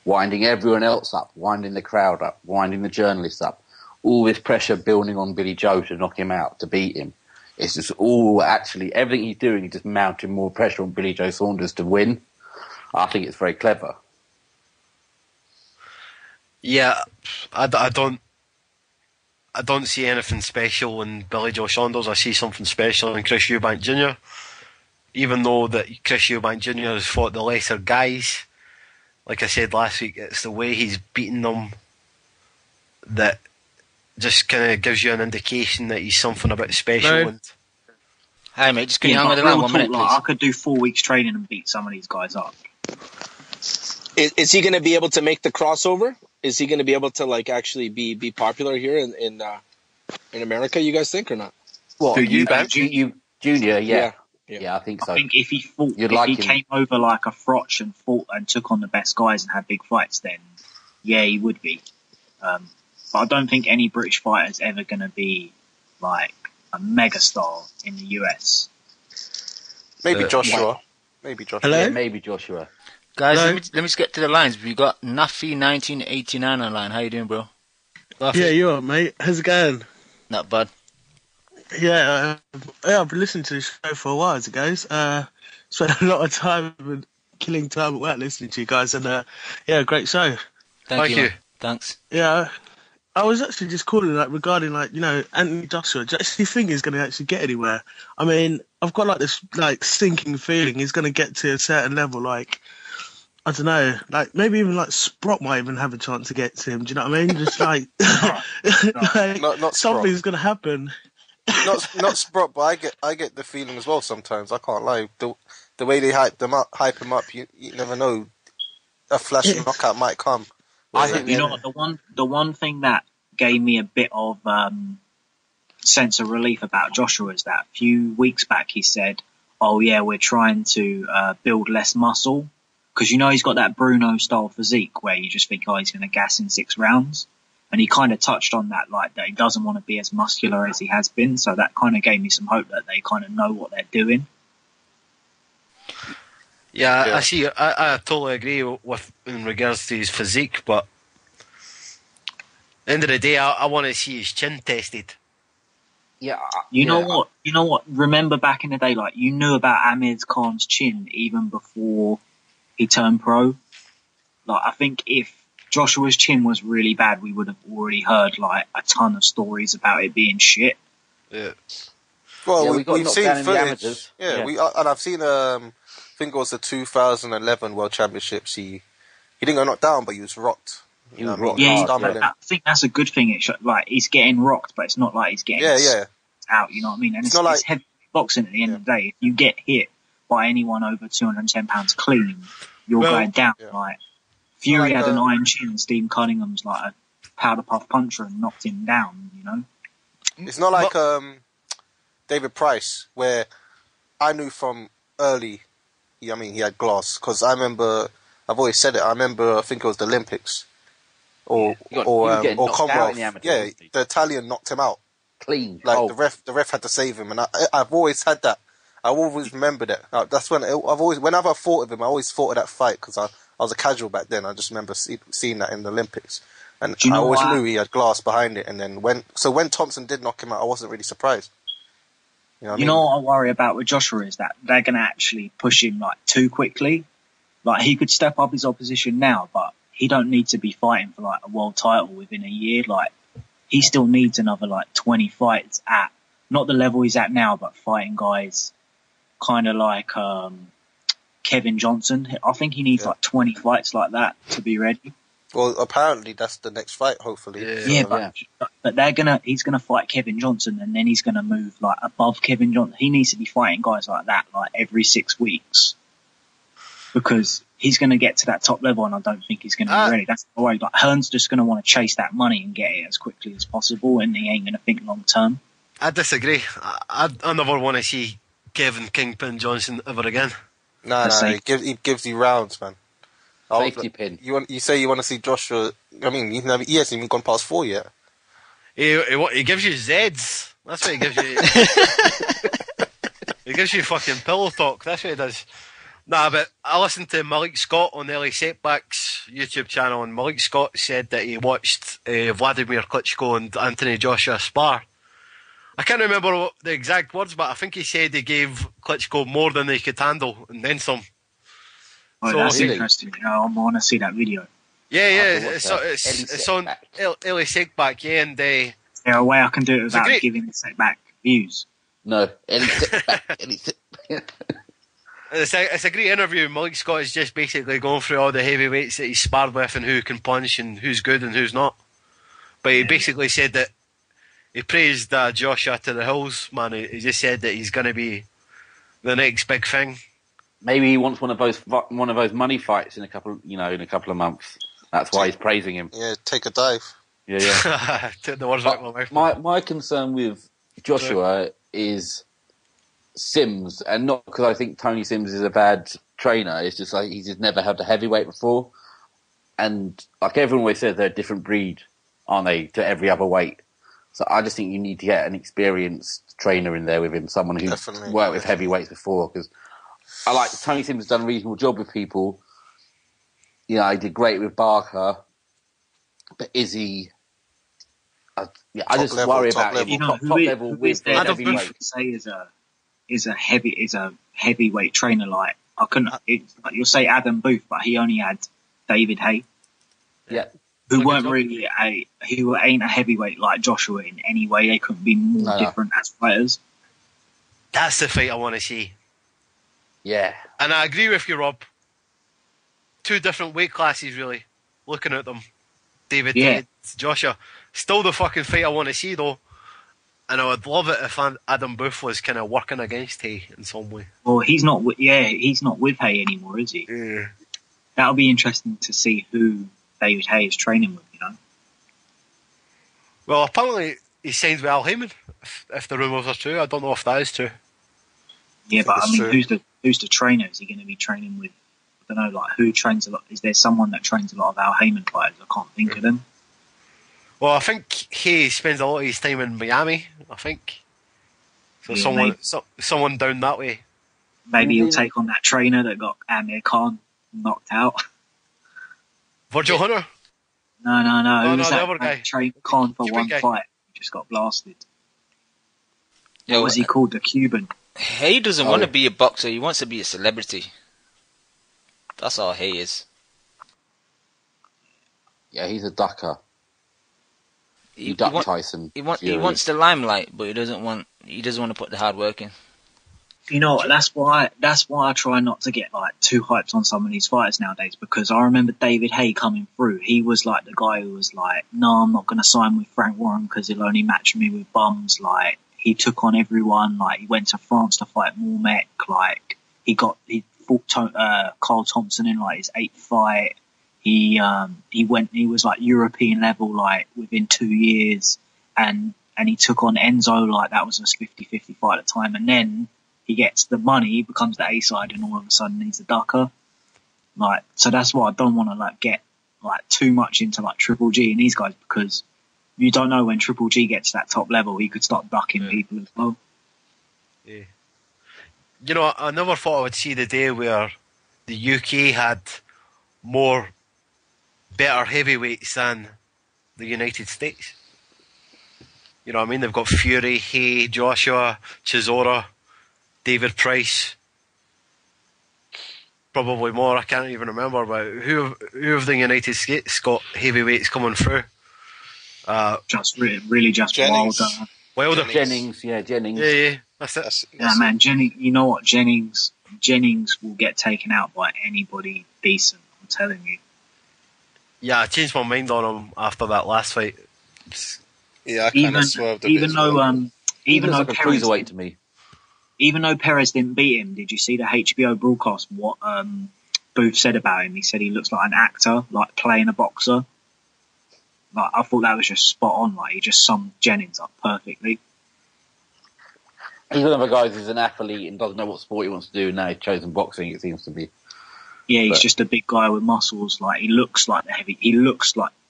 winding everyone else up, winding the crowd up, winding the journalists up. All this pressure building on Billy Joe to knock him out, to beat him. It's just all actually, everything he's doing is just mounting more pressure on Billy Joe Saunders to win. I think it's very clever. Yeah, I don't see anything special in Billy Joe Saunders. I see something special in Chris Eubank Jr. Even though that Chris Eubank Jr. has fought the lesser guys, like I said last week, it's the way he's beaten them that just kind of gives you an indication that he's something a bit special. No. And hey mate, just can you hang on the line 1 minute, please? I could do 4 weeks training and beat some of these guys up. Is he going to be able to make the crossover? Is he going to be able to actually be popular here in America? You guys think or not? What? Junior? Yeah, I think so. I think if he fought, came over like a Frotch and fought and took on the best guys and had big fights, then yeah, he would be. But I don't think any British fighter is ever going to be like a megastar in the US. Maybe Joshua. Hello? Yeah, maybe Joshua. Guys, let me just get to the lines. We got Nafi 1989 on line. How you doing, bro? Nafi. Yeah, you alright, mate? How's it going? Not bad. Yeah, I've been listening to the show for a while, as it goes. Spent a lot of time and killing time at work listening to you guys, and great show. Thank you. Thanks. Yeah, I was actually just calling regarding Anthony Joshua. Do you actually think he's going to actually get anywhere? I mean, I've got this sinking feeling he's going to get to a certain level, I don't know, maybe even Sprott might even have a chance to get to him. Do you know what I mean? Just not something's going to happen. Not Sprott, but I get the feeling as well sometimes. I can't lie. The way they hype him up, you never know. A flash knockout might come. I think you know what, the one thing that gave me a bit of sense of relief about Joshua is that a few weeks back he said, "Oh yeah, we're trying to build less muscle." Because he's got that Bruno-style physique where you just think, he's going to gas in 6 rounds. And he kind of touched on that, that he doesn't want to be as muscular as he has been. So that kind of gave me some hope that they kind of know what they're doing. Yeah. I see. I totally agree with in regards to his physique, but end of the day, I want to see his chin tested. Yeah. You know what? Remember back in the day, you knew about Amir Khan's chin even before he turned pro. Like, I think if Joshua's chin was really bad, we would have already heard like a ton of stories about it being shit. Yeah. Well, Yeah, we got we've knocked seen down in the footage. amateurs. Yeah, Yeah. and I've seen. I think it was the 2011 World Championships. He didn't get knocked down, but he was rocked. He was what I mean? rocked He was hard, stumbling. I think that's a good thing. It's like he's getting rocked, but it's not like he's getting out. You know what I mean? And It's not like- it's heavy boxing at the end of the day. If you get hit by anyone over 210 pounds clean, you're going down. Like Fury like, had an iron chin. Steve Cunningham's like a powder puff puncher and knocked him down. You know. It's not like David Price, where I knew from early. He had glass, because I remember. I've always said it. I remember. I think it was the Olympics, or he was getting knocked out Commonwealth. in the amateurs, Yeah, wasn't he? the Italian knocked him out Clean. Like cold. the ref had to save him, and I've always had that. I always remembered it. That's when whenever I thought of him, I always thought of that fight, because I was a casual back then. I just remember seeing that in the Olympics, and I always knew he had glass behind it. And then when Thompson did knock him out, I wasn't really surprised. You know what I worry about with Joshua is that they're going to actually push him like too quickly. Like he could step up his opposition now, but he don't need to be fighting for like a world title within a year. Like he still needs another like 20 fights at not the level he's at now, but fighting guys kind of like Kevin Johnson. I think he needs like 20 fights like that to be ready. Well, apparently that's the next fight, hopefully. But he's gonna fight Kevin Johnson, and then he's gonna move like above Kevin Johnson. He needs to be fighting guys like that like every 6 weeks, because he's gonna get to that top level, and I don't think he's gonna be ready. That's the worry. Like Hearn's just gonna want to chase that money and get it as quickly as possible, and he ain't gonna think long term. I disagree. I never want to see Kevin Kingpin Johnson ever again. No, he gives you rounds, man. Safety pin. You say you want to see Joshua? I mean, he hasn't even gone past 4 yet. He gives you Zeds. That's what he gives you. He gives you fucking pillow talk. That's what he does. Nah, but I listened to Malik Scott on the LA Setbacks YouTube channel, and Malik Scott said that he watched Vladimir Klitschko and Anthony Joshua spar. I can't remember the exact words, but I think he said he gave Klitschko more than he could handle, and then some. Oh, so that's interesting. I want to see that video. Yeah, it's on LA Setback, yeah, and is there a way I can do it without giving the Setback views? No, any Setback. It's a great interview. Malik Scott is just basically going through all the heavyweights that he's sparred with and who can punch and who's good and who's not. But he basically said that he praised Joshua to the hills, man. He just said that he's going to be the next big thing. Maybe he wants one of those money fights in a couple of months. That's why he's praising him. Yeah, take a dive. Yeah. Took the words out of my mouth. My concern with Joshua is Sims, and not because I think Tony Sims is a bad trainer. It's just like he's just never had a heavyweight before, and like everyone always says, they're a different breed, aren't they, to every other weight? So I just think you need to get an experienced trainer in there with him, someone who's worked with heavyweights before, because I like Tony Sims has done a reasonable job with people. You know, he did great with Barker, but is he? I just worry about him. Top level with heavyweight. Say is a heavyweight trainer. Like I couldn't. You'll say Adam Booth, but he only had David Hay. Yeah. Who weren't really who ain't a heavyweight like Joshua in any way. They couldn't be more different as fighters. That's the fight I want to see. Yeah. And I agree with you, Rob. 2 different weight classes, really. Looking at them. David Hay, Joshua. Still the fucking fight I want to see, though. And I would love it if Adam Booth was kind of working against Hay in some way. Well, he's not with Hay anymore, is he? Yeah. That'll be interesting to see who David Hay is training with, you know? Well, apparently he signed with Al Heyman, if the rumours are true. I don't know if that is true. Yeah, but I mean, who's the trainer? Is he going to be training with, I don't know, like who trains a lot? Is there someone that trains a lot of Al Heyman fighters? I can't think of them. Well, I think Hay spends a lot of his time in Miami, I think. So someone down that way. Maybe he'll take on that trainer that got Amir Khan knocked out. Virgil Hunter? No. No, the other guy. Trained Khan for one fight. He just got blasted. What was he called? The Cuban. Hay doesn't want to be a boxer. He wants to be a celebrity. That's all Hay is. Yeah, he's a ducker. He Tyson. He wants the limelight, but he doesn't want to put the hard work in. You know what? That's why I try not to get like too hyped on some of these fighters nowadays, because I remember David Haye coming through. He was like the guy who was like, "No, I'm not going to sign with Frank Warren because he'll only match me with bums." Like, he took on everyone. Like, he went to France to fight Mormek. Like, he fought Carl Thompson in like his 8th fight. He was like European level like within 2 years, and he took on Enzo. Like, that was a 50-50 fight at the time, and then he gets the money, he becomes the A side, and all of a sudden he's a ducker. Like, so that's why I don't want to like get like too much into like Triple G and these guys, because you don't know when Triple G gets to that top level, he could start ducking people as well. Yeah. You know, I never thought I would see the day where the UK had better heavyweights than the United States. You know what I mean? They've got Fury, Hay, Joshua, Chisora, David Price, probably more. I can't even remember. But who have the United States got heavyweights coming through? Just Jennings. Wilder. Jennings. Yeah, that's it. Man, Jennings. You know what? Jennings will get taken out by anybody decent. I'm telling you. Yeah, I changed my mind on him after that last fight. Yeah, I kind of swerved a bit. Even though like a cruiserweight to me. Even though Perez didn't beat him, did you see the HBO broadcast? What Booth said about him? He said he looks like an actor, like playing a boxer. Like, I thought that was just spot on. Like, he just summed Jennings up perfectly. He's one of the guys who's an athlete and doesn't know what sport he wants to do. Now he's chosen boxing, it seems to be. Yeah, he's just a big guy with muscles. Like, he looks like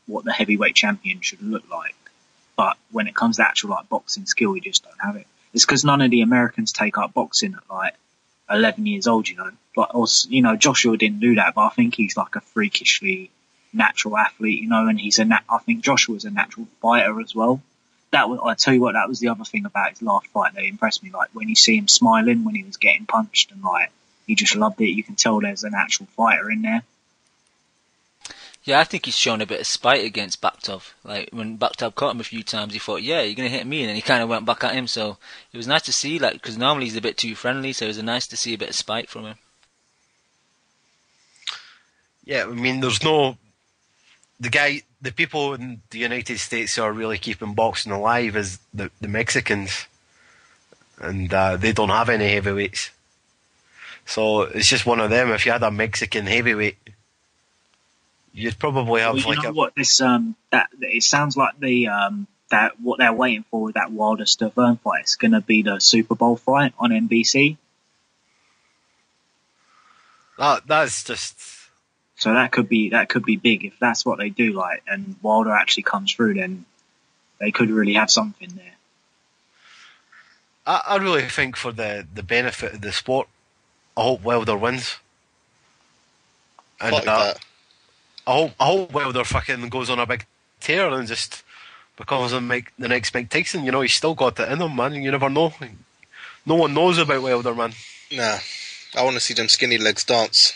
what the heavyweight champion should look like. But when it comes to actual like boxing skill, he just don't have it. It's because none of the Americans take up boxing at like 11 years old, you know. Like, or, you know, Joshua didn't do that, but I think he's like a freakishly natural athlete, you know, and I think Joshua's a natural fighter as well. I tell you what, that was the other thing about his last fight that impressed me. Like, when you see him smiling when he was getting punched, and like, he just loved it. You can tell there's an actual fighter in there. Yeah, I think he's shown a bit of spite against Baktov. Like, when Baktov caught him a few times, he thought, yeah, you're going to hit me, and then he kind of went back at him. So it was nice to see, like, because normally he's a bit too friendly, so it was nice to see a bit of spite from him. Yeah, I mean, the people in the United States who are really keeping boxing alive is the Mexicans, and they don't have any heavyweights. So it's just one of them. If you had a Mexican heavyweight, you'd probably have it sounds like that what they're waiting for with that Wilder Stiverne fight is going to be the Super Bowl fight on NBC. That's just. So that could be big if that's what they do. Like, and Wilder actually comes through, then they could really have something there. I really think for the benefit of the sport, I hope Wilder wins. And I hope Wilder fucking goes on a big tear and just becomes the next Mike Tyson. You know, he's still got it in him, man. You never know. No one knows about Wilder, man. Nah, I want to see them skinny legs dance.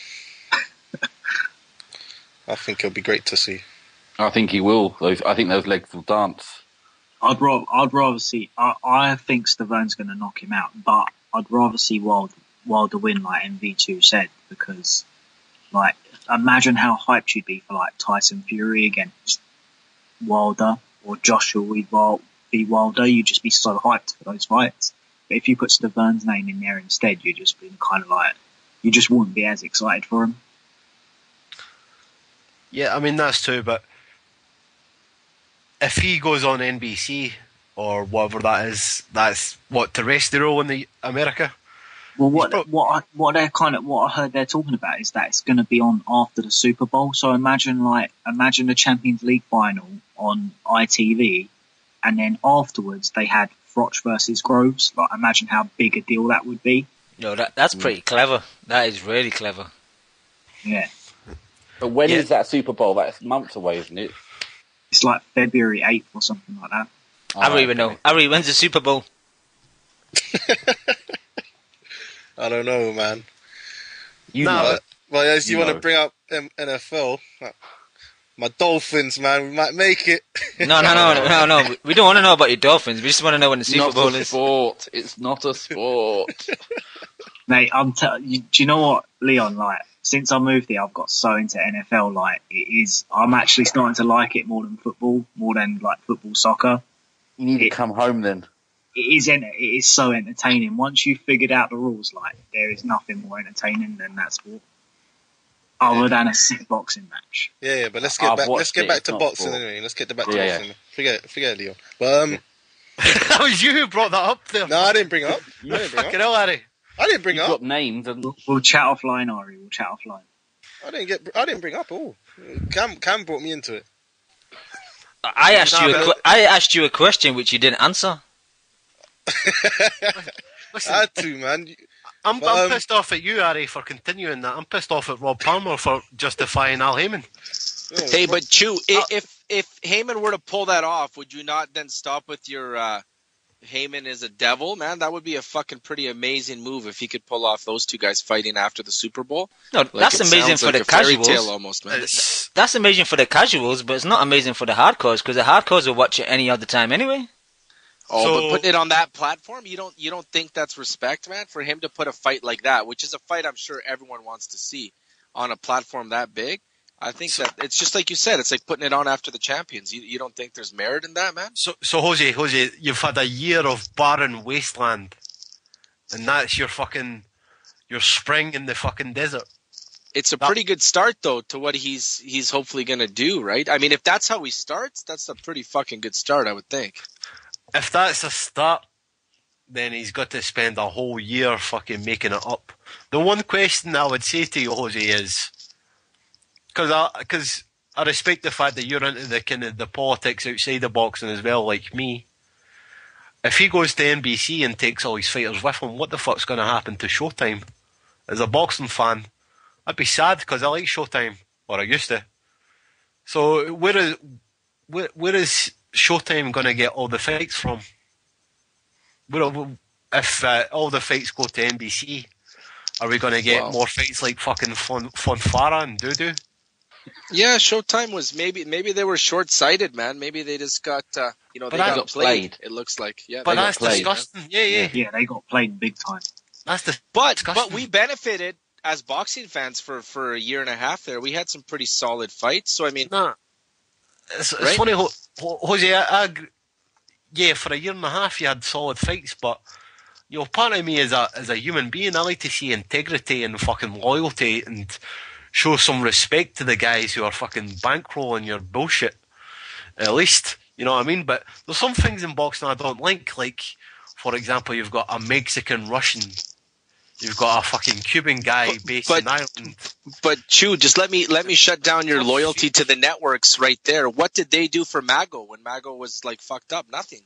I think it'll be great to see. I think he will. I think those legs will dance. I'd rather see. I think Stiverne's going to knock him out, but I'd rather see Wilder win, like MV2 said, because, like, imagine how hyped you'd be for like Tyson Fury against Wilder, or Joshua v Wilder. You'd just be so hyped for those fights. But if you put Stiverne's name in there instead, you'd just be kind of like, you just wouldn't be as excited for him. Yeah, I mean, that's true, but if he goes on NBC or whatever that is, that's what terrestrial in the America. Well, what I heard they're talking about is that it's going to be on after the Super Bowl. So imagine the Champions League final on ITV, and then afterwards they had Froch versus Groves. Like, imagine how big a deal that would be. No, that's pretty clever. That is really clever. Yeah. But when is that Super Bowl? That's months away, isn't it? It's like February 8th or something like that. I don't even know. Harry, when's the Super Bowl? I don't know, man. Know. Well, as you want to bring up NFL, My Dolphins, man, we might make it. No. We don't want to know about your Dolphins. We just want to know when the Super Bowl is. Sport. It's not a sport. Mate, do you know what, Leon? Like, since I moved here, I've got so into NFL. Like, I'm actually starting to like it more than football, more than like football, soccer. You need to come home then. It is so entertaining. Once you've figured out the rules, like, there is nothing more entertaining than that sport. Other than a sick boxing match. Yeah, but let's get back to boxing anyway. Let's get back to boxing. Forget it, Leo. But that was you who brought that up there. No, I didn't bring it up. Fucking hell, Harry. I didn't bring it up. Got names. We'll chat offline, Ari. We'll chat offline. I didn't bring up all. Cam brought me into it. I asked you a question which you didn't answer. Listen, I had to, man. I'm pissed off at you, Ari, for continuing that. I'm pissed off at Rob Palmer for justifying Al Heyman. Hey, but Chew, if Heyman were to pull that off, would you not then stop with your Heyman is a devil, man? That would be a fucking pretty amazing move if he could pull off those two guys fighting after the Super Bowl. No, that's amazing for the casuals. Almost, man. That's amazing for the casuals, but it's not amazing for the hardcores because the hardcores will watch it any other time anyway. But putting it on that platform, you don't think that's respect, man? For him to put a fight like that, which is a fight I'm sure everyone wants to see on a platform that big, I think that it's just like you said, it's like putting it on after the champions. You don't think there's merit in that, man? So Jose, you've had a year of barren wasteland, and that's your spring in the fucking desert. It's a pretty good start though to what he's hopefully gonna do, right? I mean, if that's how he starts, that's a pretty fucking good start, I would think. If that's a start, then he's got to spend a whole year fucking making it up. The one question I would say to you, Jose, is because I respect the fact that you're into the kind of the politics outside of boxing as well, like me. If he goes to NBC and takes all his fighters with him, what the fuck's going to happen to Showtime? As a boxing fan, I'd be sad because I like Showtime, or I used to. So where is Showtime going to get all the fights from? If all the fights go to NBC, are we going to get more fights like fucking Fonfara and Doodoo? Yeah, Showtime was maybe they were short-sighted, man. Maybe they just got they got played. It looks like but that's disgusting. Yeah, they got played big time. But we benefited as boxing fans for a year and a half there. We had some pretty solid fights. So I mean, it's funny, Jose. I agree. Yeah, for a year and a half you had solid fights, but part of me as a human being, I like to see integrity and fucking loyalty and show some respect to the guys who are fucking bankrolling your bullshit. At least, you know what I mean? But there's some things in boxing I don't like for example, you've got a Mexican Russian, you've got a fucking Cuban guy based in Ireland. But Chew, just let me shut down your loyalty to the networks right there. What did they do for Mago when Mago was like fucked up? Nothing.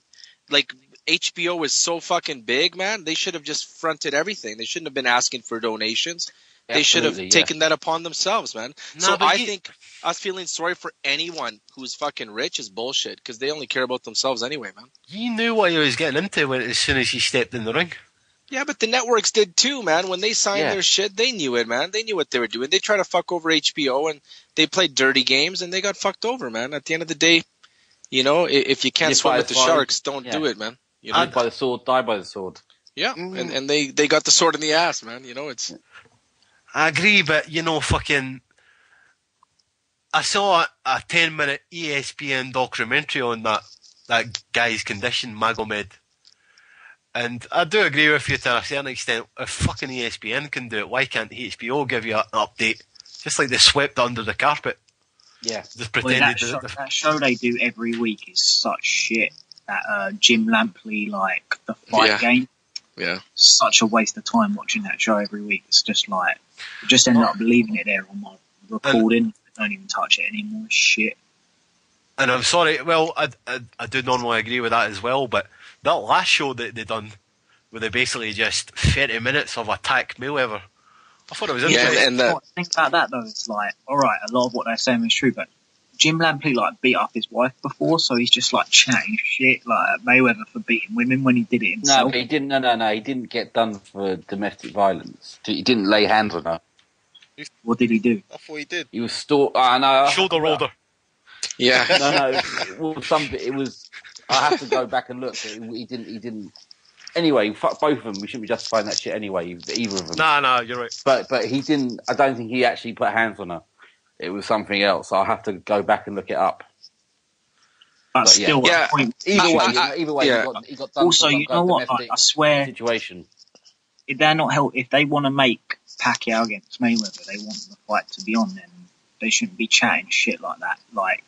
Like HBO was so fucking big, man. They should have just fronted everything. They shouldn't have been asking for donations. They should have taken that upon themselves, man. So I think us feeling sorry for anyone who's fucking rich is bullshit because they only care about themselves anyway, man. He knew what he was getting into as soon as he stepped in the ring. Yeah, but the networks did too, man. When they signed their shit, they knew it, man. They knew what they were doing. They tried to fuck over HBO and they played dirty games and they got fucked over, man. At the end of the day, if you can't swim with the sharks, don't do it, man. Live by the sword, die by the sword. Yeah, and they got the sword in the ass, man. It's... I agree, but fucking... I saw a 10-minute ESPN documentary on that guy's condition, Magomed. And I do agree with you to a certain extent. If fucking ESPN can do it, why can't HBO give you an update? Just like they swept under the carpet. Yeah. Just pretended that show they do every week is such shit. That Jim Lampley, the fight game. Yeah. Such a waste of time watching that show every week. It's just just end up leaving it there on my recording. Don't even touch it anymore. Shit. And I'm sorry, well, I do normally agree with that as well, but that last show that they done, where they basically just 30 minutes of attack Mayweather, I thought it was interesting. Yeah, think about that though, it's alright, a lot of what they're saying is true, but Jim Lampley beat up his wife before, so he's just chatting shit at Mayweather for beating women when he did it himself. No, but he didn't. No, he didn't get done for domestic violence. He didn't lay hands on her. What did he do? I thought he did. He was shoulder rolled her. Yeah. No, it was something. It was. I have to go back and look. He didn't. Anyway, fuck both of them. We shouldn't be justifying that shit anyway. Either of them. No, you're right. But he didn't. I don't think he actually put hands on her. It was something else. I'll have to go back and look it up. But still, yeah. Either way, yeah. he got done. Also, you know what? I swear, situation. if they're not help, if they want to make Pacquiao against Mayweather, they want the fight to be on. Then they shouldn't be chatting shit like that. Like,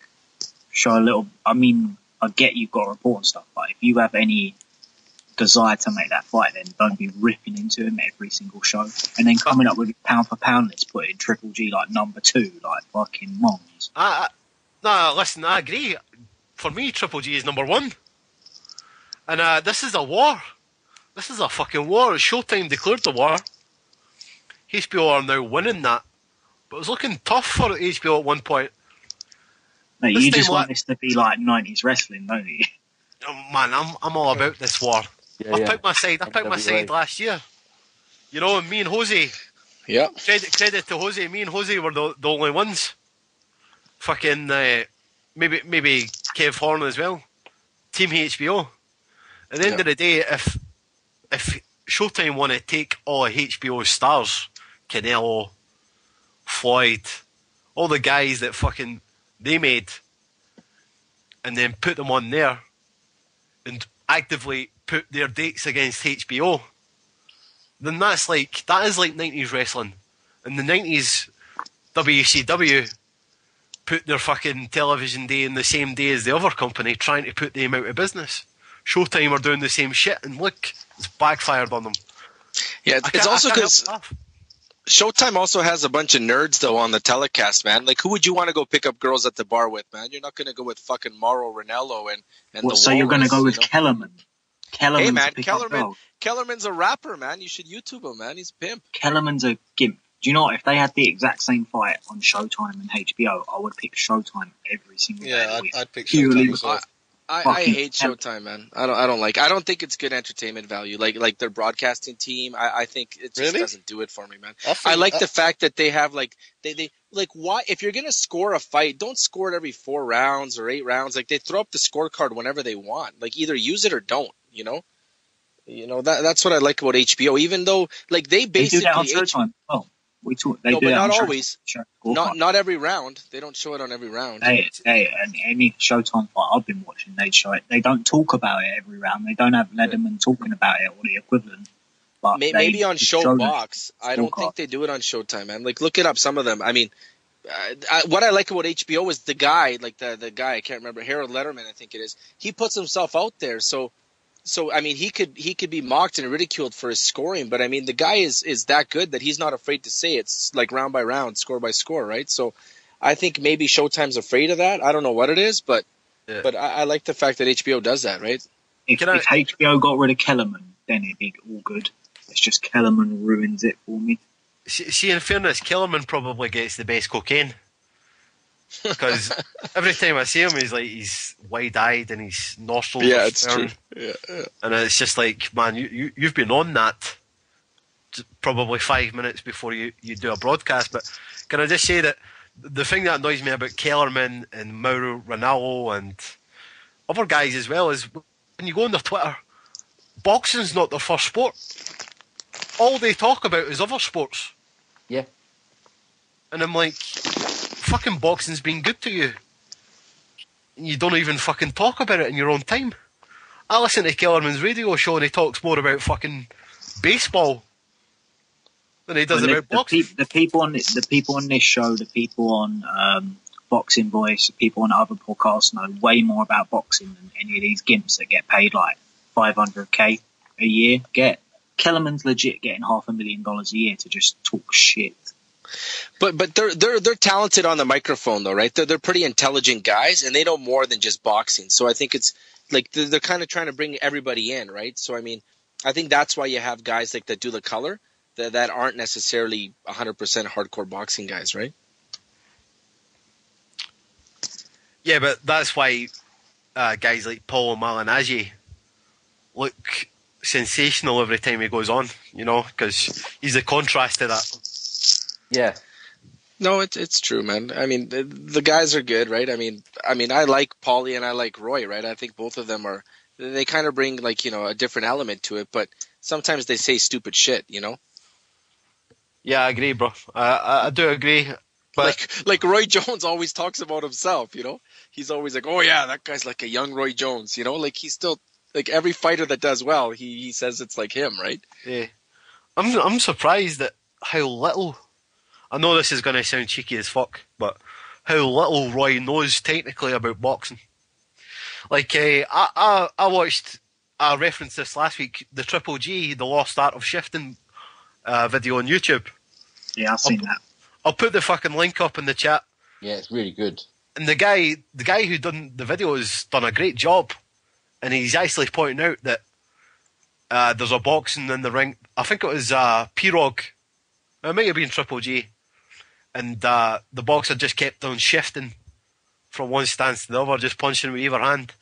show a little. I mean, I get you've got to report and stuff, but if you have any desire to make that fight, then don't be ripping into him every single show, and then coming up with a pound for pound list, putting Triple G like number 2, like fucking mongs. No, listen, I agree. For me, Triple G is number 1. And this is a war. This is a fucking war. Showtime declared the war. HBO are now winning that. But it was looking tough for HBO at one point. No, you just want this to be like 90s wrestling, don't you? Oh, man, I'm all about this war. I picked my side. I picked my side last year. You know, and me and Jose. Yeah. Credit to Jose. Me and Jose were the only ones. Fucking maybe Kev Horn as well. Team HBO. At the end of the day, if Showtime want to take all of HBO's stars, Canelo, Floyd, all the guys that fucking they made, and then put them on there, and actively put their dates against HBO, then that is like 90s wrestling. In the 90s, WCW put their fucking television day in the same day as the other company, trying to put them out of business. Showtime are doing the same shit, and look, it's backfired on them. Yeah, it's also because Showtime also has a bunch of nerds, though, on the telecast, man. Like, who would you want to go pick up girls at the bar with, man? You're not going to go with fucking Mauro Ranello and so you're going to go with Kellerman? Hey, man, Kellerman's a rapper, man. You should YouTube him, man. He's a pimp. Kellerman's a gimp. Do you know what? If they had the exact same fight on Showtime and HBO, I would pick Showtime every single day. Yeah, I'd pick Showtime as well. I hate Showtime, man. I don't think it's good entertainment value. Like their broadcasting team, I think it just doesn't do it for me, man. I like the fact that they have like they like, why, if you're gonna score a fight, don't score it every 4 rounds or 8 rounds. Like, they throw up the scorecard whenever they want. Like, either use it or don't. You know that's what I like about HBO. Even though like they basically do that on Showtime. But not always. Not every round. They don't show it on every round. Hey, and any Showtime fight I've been watching, they show it. They don't talk about it every round. They don't have Letterman talking about it or the equivalent. But maybe on Showbox. I don't think they do it on Showtime, man. Like, look it up. Some of them. I mean, what I like about HBO is the guy, like the guy, I can't remember, Harold Letterman, I think it is. He puts himself out there, so I mean, he could be mocked and ridiculed for his scoring, but I mean, the guy is that good that he's not afraid to say it's like round by round, score by score, right? So I think maybe Showtime's afraid of that. I don't know what it is, but I like the fact that HBO does that, right? If HBO got rid of Kellerman, then it'd be all good. It's just Kellerman ruins it for me. See, in fairness, Kellerman probably gets the best cocaine. Because every time I see him, he's wide-eyed and his nostrils are it's true. Yeah. And it's just like, man, you've been on that probably 5 minutes before you do a broadcast. But can I just say that the thing that annoys me about Kellerman and Mauro Ranallo and other guys as well is when you go on their Twitter, boxing's not their first sport. All they talk about is other sports. Yeah. And I'm like, fucking boxing's been good to you. You don't even fucking talk about it in your own time. I listen to Kellerman's radio show and he talks more about fucking baseball than he does about boxing. The people on this show, the people on Boxing Voice, the people on other podcasts know way more about boxing than any of these gimps that get paid like $500K a year get. Kellerman's legit getting $500,000 a year to just talk shit. But they're talented on the microphone though, right? They're pretty intelligent guys and they know more than just boxing. So I think it's like they're kind of trying to bring everybody in, right? So I mean, I think that's why you have guys like that do the color that aren't necessarily 100% hardcore boxing guys, right? Yeah, but that's why guys like Paul Malignaggi look sensational every time he goes on, you know, because he's a contrast to that. Yeah. No, it's true, man. I mean, the guys are good, right? I mean, I like Paulie and I like Roy, right? I think both of them they kind of bring like, a different element to it, but sometimes they say stupid shit, Yeah, I agree, bro. I do agree. But like Roy Jones always talks about himself, He's always like, oh yeah, that guy's like a young Roy Jones, Like he's still like every fighter that does well, he says it's like him, right? yeah, I'm surprised at how little. I know this is going to sound cheeky as fuck, but how little Roy knows technically about boxing. Like, I watched, I referenced this last week, the Triple G, The Lost Art of Shifting video on YouTube. Yeah, I've seen that. I'll put the fucking link up in the chat. Yeah, it's really good. And the guy who done the video has done a great job, and he's actually pointing out that there's a boxing in the ring. I think it was P-Rog. It might have been Triple G. And the boxer just kept on shifting from one stance to the other, just punching with either hand.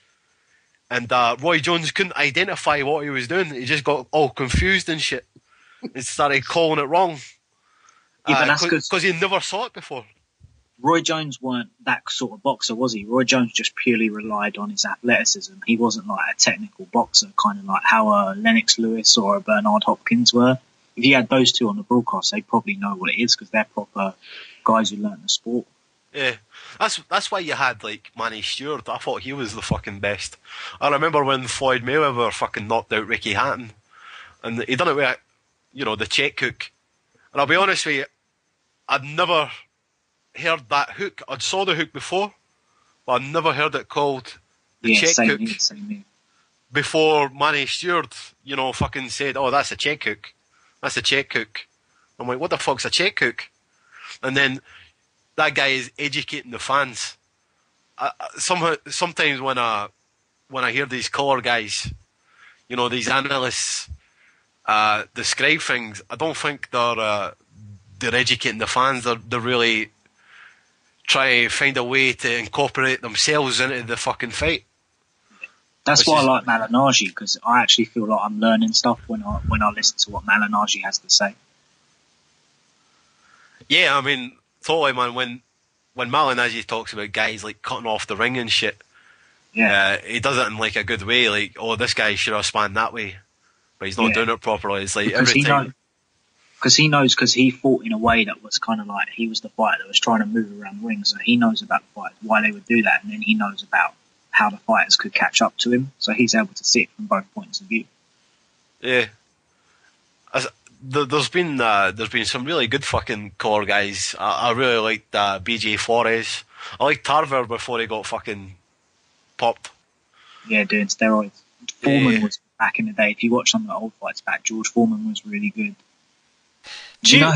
And Roy Jones couldn't identify what he was doing. He just got all confused and shit. And started calling it wrong. Yeah, but that's because he never saw it before. Roy Jones weren't that sort of boxer, was he? Roy Jones just purely relied on his athleticism. He wasn't like a technical boxer, kind of like how a Lennox Lewis or a Bernard Hopkins were. If you had those two on the broadcast, they'd probably know what it is because they're proper guys who learnt the sport. Yeah, that's why you had like Manny Stewart. I thought he was the fucking best. I remember when Floyd Mayweather fucking knocked out Ricky Hatton, and he done it with, the check hook. And I'll be honest with you, I'd never heard that hook. I'd saw the hook before, but I'd never heard it called the check hook before Manny Stewart, fucking said, "Oh, that's a check hook. That's a check hook." I'm like, what the fuck's a check hook? And then that guy is educating the fans. Sometimes when I hear these color guys, these analysts describe things, I don't think they're educating the fans. They're really trying to find a way to incorporate themselves into the fucking fight. That's why I like Malignaggi, because I actually feel like I'm learning stuff when I listen to what Malignaggi has to say. Yeah, I mean, totally, man. When Malignaggi talks about guys like cutting off the ring and shit, he does it in like a good way. Like, oh, this guy should have spanned that way, but he's not doing it properly. It's like every time. Because he fought in a way that was kind of like he was the fighter that was trying to move around the ring, so he knows about the fight, why they would do that, and then he knows about how the fighters could catch up to him, so he's able to see it from both points of view. Yeah, there's been some really good fucking color guys. I really liked BJ Flores. I liked Tarver before he got fucking popped. Yeah, doing steroids. Foreman was back in the day. If you watch some of the old fights back, George Foreman was really good. You know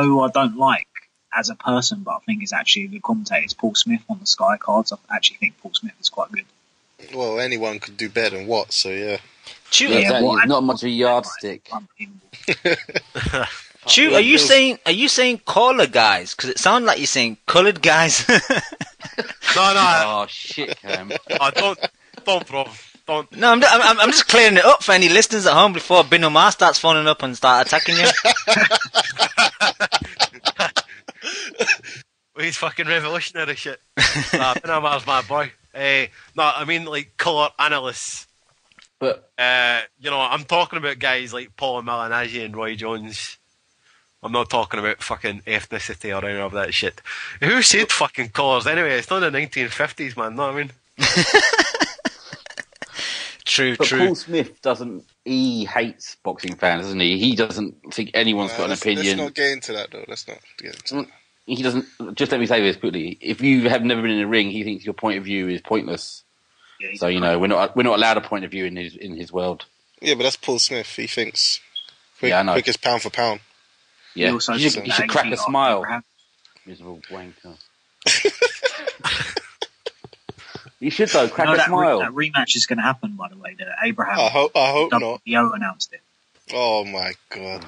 who I don't like as a person, but I think is actually a good commentator, is Paul Smith on the Sky Cards. I actually think Paul Smith is quite good. Well, anyone could do better than Watts, so yeah. He's not much of a yardstick. Chew, are you saying color guys? Because it sounds like you're saying coloured guys. No. Oh shit, Cam. Don't, bro. Don't. No, I'm just clearing it up for any listeners at home before Bin Omar starts phoning up and start attacking you. He's fucking revolutionary shit. Bin Omar's my boy. No, I mean like colour analysts. But I'm talking about guys like Paul Malignaggi and Roy Jones. I'm not talking about fucking ethnicity or any of that shit. Who said fucking colours anyway? It's not the 1950s, man. Know what I mean? True. Paul Smith he hates boxing fans, doesn't he? He doesn't think anyone's got an opinion. Let's not get into that, though. Let's not get into that. He doesn't. Just let me say this quickly. If you have never been in a ring, he thinks your point of view is pointless. Yeah, so we're not allowed a point of view in his world. Yeah, but that's Paul Smith. He thinks quickest pound for pound. Yeah, you should crack a smile. Miserable wanker. You should though, crack a smile. That rematch is going to happen, by the way. That Abraham. I hope not. WBO announced it. Oh my god.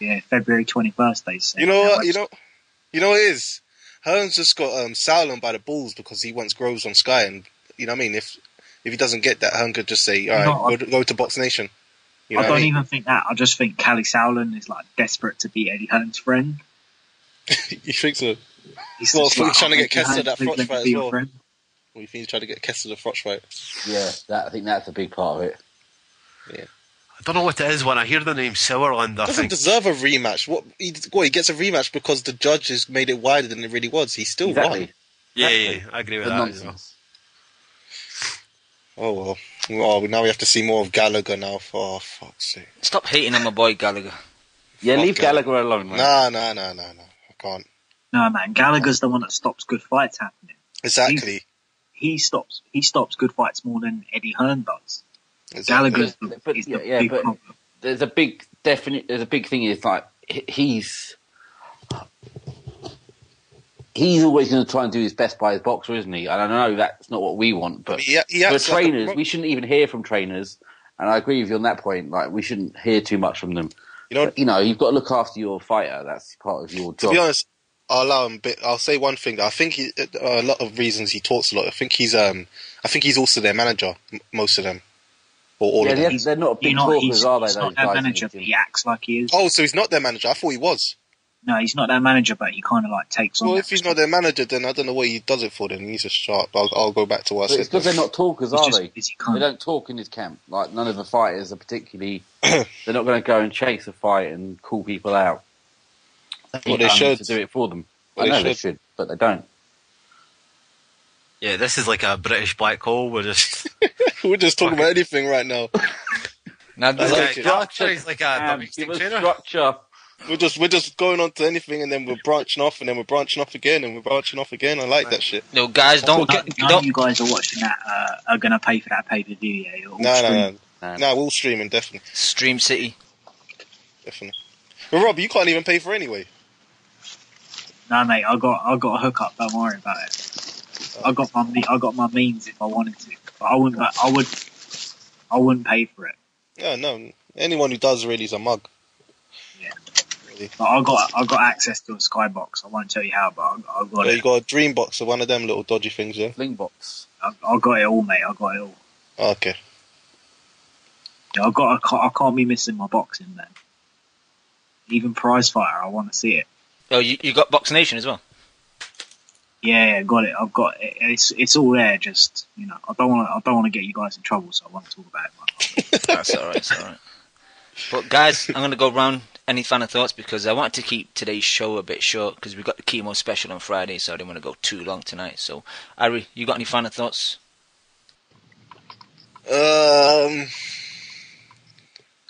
Yeah, February 21st. They say. You know what? You know what it is. Hearn's just got Sauerland by the balls because he wants Groves on Sky, and you know what I mean. If he doesn't get that, Hearn could just say, "All right, go to Box Nation." I don't even think that. I just think Callie Sauerland is like desperate to be Eddie Hearn's friend. You think so? Well, I think he's trying to get Kessler Kessler that Froch fight as well. What do you think he's trying to get Kessler the Froch fight? Yeah, I think that's a big part of it. Yeah. I don't know what it is when I hear the name Sauerland. I Doesn't think deserve a rematch. He gets a rematch because the judges made it wider than it really was. He still won. Yeah, I agree with that as well. Oh well. Oh, now we have to see more of Gallagher now. For fuck's sake! Stop hating on my boy Gallagher. Yeah, leave Gallagher alone, man. No. I can't. No, man. Gallagher's the one that stops good fights happening. Exactly. He stops good fights more than Eddie Hearn does. Exactly. Gallagher's the big problem. There's a big thing is like he's always going to try and do his best by his boxer, isn't he? And I know that's not what we want, but for trainers, we shouldn't even hear from trainers. And I agree with you on that point. Like, we shouldn't hear too much from them. But, you've got to look after your fighter. That's part of your job. To be honest, I'll allow him. But I'll say one thing. I think a lot of reasons he talks a lot. I think he's also their manager. Most of them, or all of them. They're not big talkers, are they? He's not their manager, but he acts like he is. Oh, so he's not their manager. I thought he was. No, he's not their manager, but he kind of like takes on. Well, if he's not their manager, then I don't know what he does it for. Then he's just sharp. I'll go back to what I said. It's because they're not talkers, are they? They don't talk in his camp. Like, none of the fighters are particularly. They're not going to go and chase a fight and call people out. Well, they should to do it for them. Well, I know they should, but they don't. Yeah, this is like a British black hole. We're just talking about anything right now. Now, structure is like a structure. We're just going on to anything, and then we're branching off, and then we're branching off again, and we're branching off again. I like that shit. No, guys, None of you guys are watching that are going to pay for that pay-per-view, yeah? No, we'll stream it, definitely. Stream City. Definitely. But Rob, you can't even pay for anyway. No, mate, I got a hookup. Don't worry about it. I got my means if I wanted to, but I wouldn't pay for it. Yeah, no. Anyone who does really is a mug. Yeah. But I got access to a skybox. I won't tell you how, but I got it. You got a dream box or one of them little dodgy things, yeah? Fling box. I got it all, mate. I got it all. Okay. Yeah, I can't be missing my boxing, man. Even prize fighter, I want to see it. Oh, you got Box Nation as well? Yeah, got it. I've got it. It's all there. Just I don't want to get you guys in trouble, so I won't talk about it. That's all right. It's all right. But guys, I'm gonna go round. Any final thoughts? Because I want to keep today's show a bit short because we got the Kimo Special on Friday, so I didn't want to go too long tonight. So, Ari, you got any final thoughts?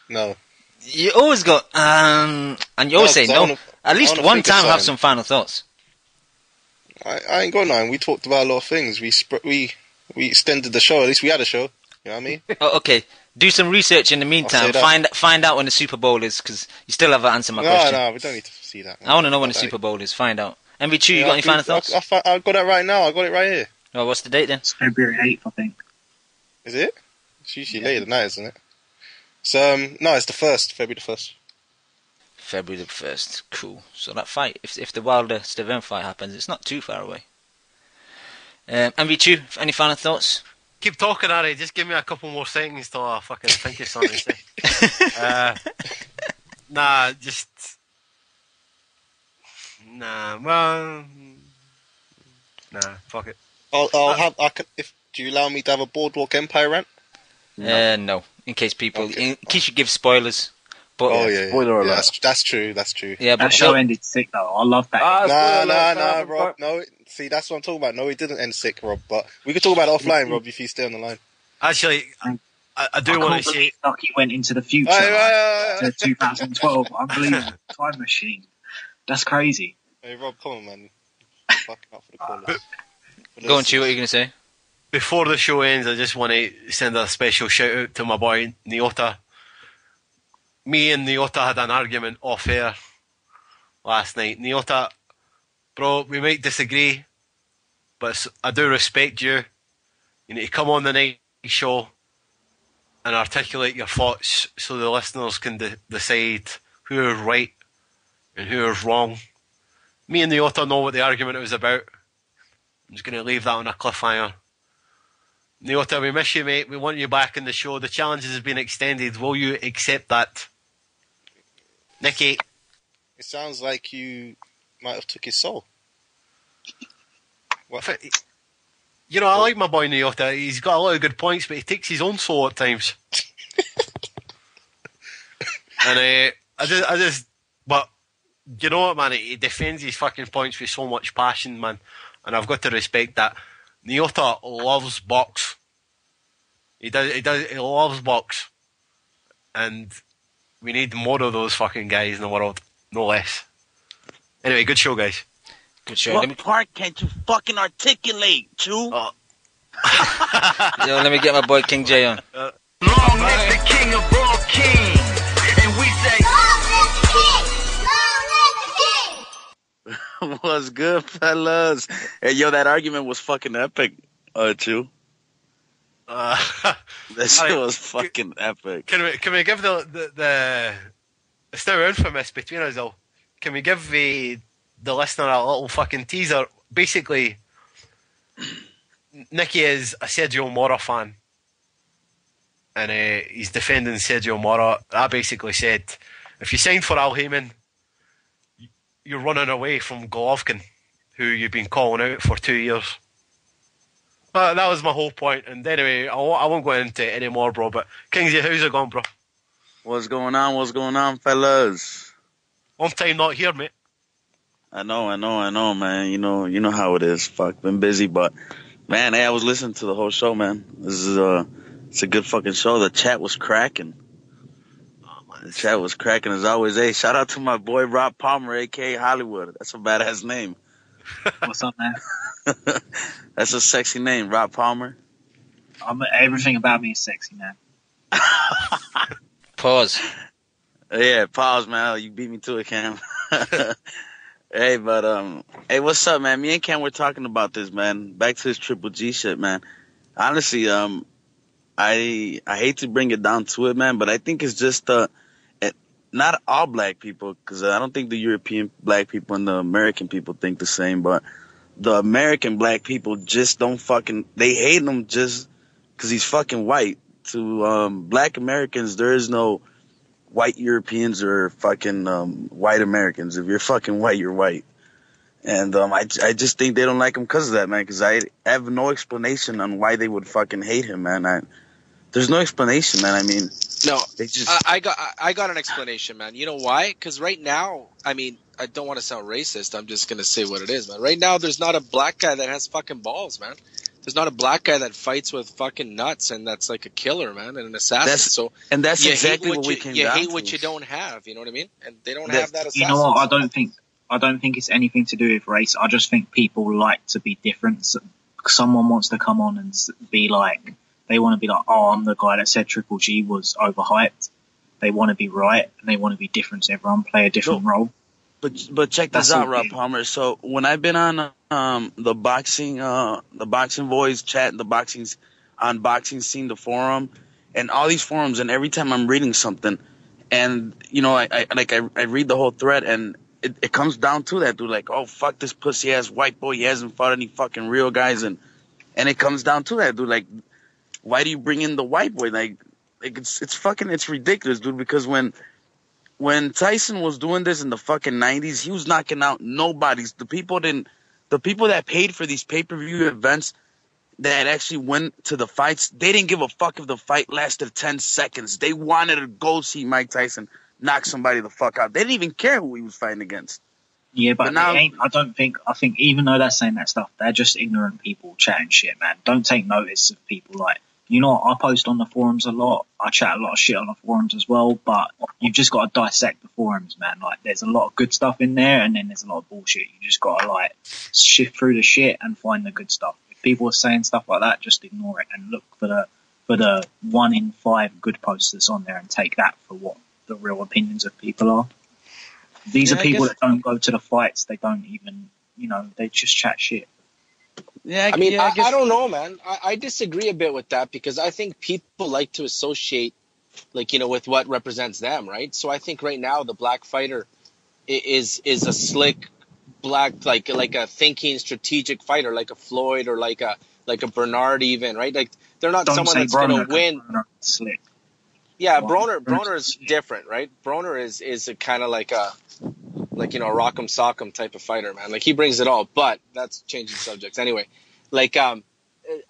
No. You always got and you always say no. At least one time have some final thoughts. I ain't got none. We talked about a lot of things. We extended the show. At least we had a show. You know what I mean? Oh, okay. Do some research in the meantime. Find out when the Super Bowl is, because you still haven't answered my question. No, we don't need to see that. I want to know when the Super Bowl is. Find out. MV2, you got any final thoughts? I got it right now. I got it right here. Oh, what's the date then? It's February 8th, I think. Is it? It's usually later than that, isn't it? So, no, it's the 1st, February the 1st. February the 1st. Cool. So that fight, if the Wilder-Steven fight happens, it's not too far away. MV2, any final thoughts? Keep talking, Ari. Just give me a couple more seconds till I fucking think of something to say. Nah, just... Nah, well... Nah, fuck it. Do you allow me to have a Boardwalk Empire rant? No. In case you give spoilers. But, spoiler alert. That's true. Yeah, but that show ended sick though. I love that. Nah, Rob. No, see, that's what I'm talking about. No, it didn't end sick, Rob. But we could talk about it offline, Rob, if you stay on the line. Actually, I do want to see. Lucky went into the future to 2012. Unbelievable time machine. That's crazy. Hey, Rob, come on, man. Fucking up for the call. Go on, Chew. What are you going to say? Before the show ends, I just want to send a special shout out to my boy Nyota. Me and Nyota had an argument off air last night. Nyota, bro, we might disagree, but I do respect you. You need to come on the night show and articulate your thoughts so the listeners can decide who is right and who is wrong. Me and Nyota know what the argument was about. I'm just going to leave that on a cliffhanger. Nyota, we miss you, mate. We want you back in the show. The challenge has been extended. Will you accept that? Nicky? It sounds like you might have took his soul. You know, I like my boy Nyota. He's got a lot of good points, but he takes his own soul at times. And but you know what, man? He defends his fucking points with so much passion, man. And I've got to respect that. Nyota loves box. He loves box. And we need more of those fucking guys in the world, no less. Anyway, good show, guys. Good show. What part can't you fucking articulate, Chew? Yo, let me get my boy King J on. Long live the king of all kings. And we say, What's good, fellas? Hey, yo, that argument was fucking epic, Chew. That shit was fucking epic. Can we give the it's now infamous between us all. Can we give the listener a little fucking teaser? Basically, Nicky is a Sergio Mora fan, and he's defending Sergio Mora. I basically said, if you sign for Al Heyman, you're running away from Golovkin, who you've been calling out for 2 years. That was my whole point. And anyway, I won't go into it anymore, bro. But Kingsley, how's it going, bro? What's going on, fellas? Long time not here, mate. I know, man. You know how it is. Fuck, been busy, but man, hey, I was listening to the whole show, man. This is it's a good fucking show. The chat was cracking. The chat was cracking as always. Hey, shout out to my boy Rob Palmer, aka Hollywood. That's a badass name. What's up, man? That's a sexy name, Rob Palmer. Everything about me is sexy, man. Pause. Yeah, pause, man. You beat me to it, Cam. Hey, but hey, what's up, man? Me and Cam were talking about this, man. Back to this Triple G shit, man. Honestly, I hate to bring it down to it, man, but I think it's just not all black people, because I don't think the European black people and the American people think the same, but the American black people just don't fucking, they hate him just because he's fucking white. To black Americans, there is no white Europeans or fucking white Americans. If you're fucking white, you're white. And I just think they don't like him because of that, man, because I have no explanation on why they would fucking hate him, man. There's no explanation, man. I mean, no, they just... I got an explanation, man. You know why? Because right now, I mean, I don't want to sound racist. I'm just gonna say what it is, man. Right now, there's not a black guy that has fucking balls, man. There's not a black guy that fights with fucking nuts and that's like a killer, man, and an assassin. That's exactly what we came down to. You hate what you don't have. You know what I mean? And they don't have that assassin. You know what? I don't think it's anything to do with race. I just think people like to be different. So someone wants to come on and be like, they want to be like, oh, I'm the guy that said Triple G was overhyped. They want to be right and they want to be different to everyone, play a different role. But check this out, Rob Palmer. So when I've been on the boxing boys chat, the unboxing scene, the forum, and all these forums, and every time I'm reading something, and you know, I read the whole thread, and it comes down to that, dude. Like, oh fuck this pussy ass white boy, he hasn't fought any fucking real guys, and it comes down to that, dude. Like, why do you bring in the white boy? Like it's ridiculous, dude. Because when Tyson was doing this in the fucking 90s, he was knocking out nobodies. The people that paid for these pay-per-view events that actually went to the fights, they didn't give a fuck if the fight lasted 10 seconds. They wanted to go see Mike Tyson knock somebody the fuck out. They didn't even care who he was fighting against. Yeah, but now, I think even though they're saying that stuff, they're just ignorant people chatting shit, man. Don't take notice of people like, you know, I post on the forums a lot. I chat a lot of shit on the forums as well, but you've just got to dissect the forums, man. Like, there's a lot of good stuff in there, and then there's a lot of bullshit. You just got to, like, shift through the shit and find the good stuff. If people are saying stuff like that, just ignore it and look for the 1 in 5 good posts that's on there and take that for what the real opinions of people are. These are people that don't go to the fights. They don't even, you know, they just chat shit. Yeah, I don't know, man. I disagree a bit with that because I think people like to associate, like, you know, with what represents them, right? So I think right now the black fighter is a slick black, like a thinking strategic fighter, like a Floyd or like a Bernard even, right? Like, they're not someone that's going to win. Slick. Yeah, Broner is different, right? Broner is a kind of like like, you know, a rock'em sock'em type of fighter, man. Like, he brings it all. But that's changing subjects. Anyway, like,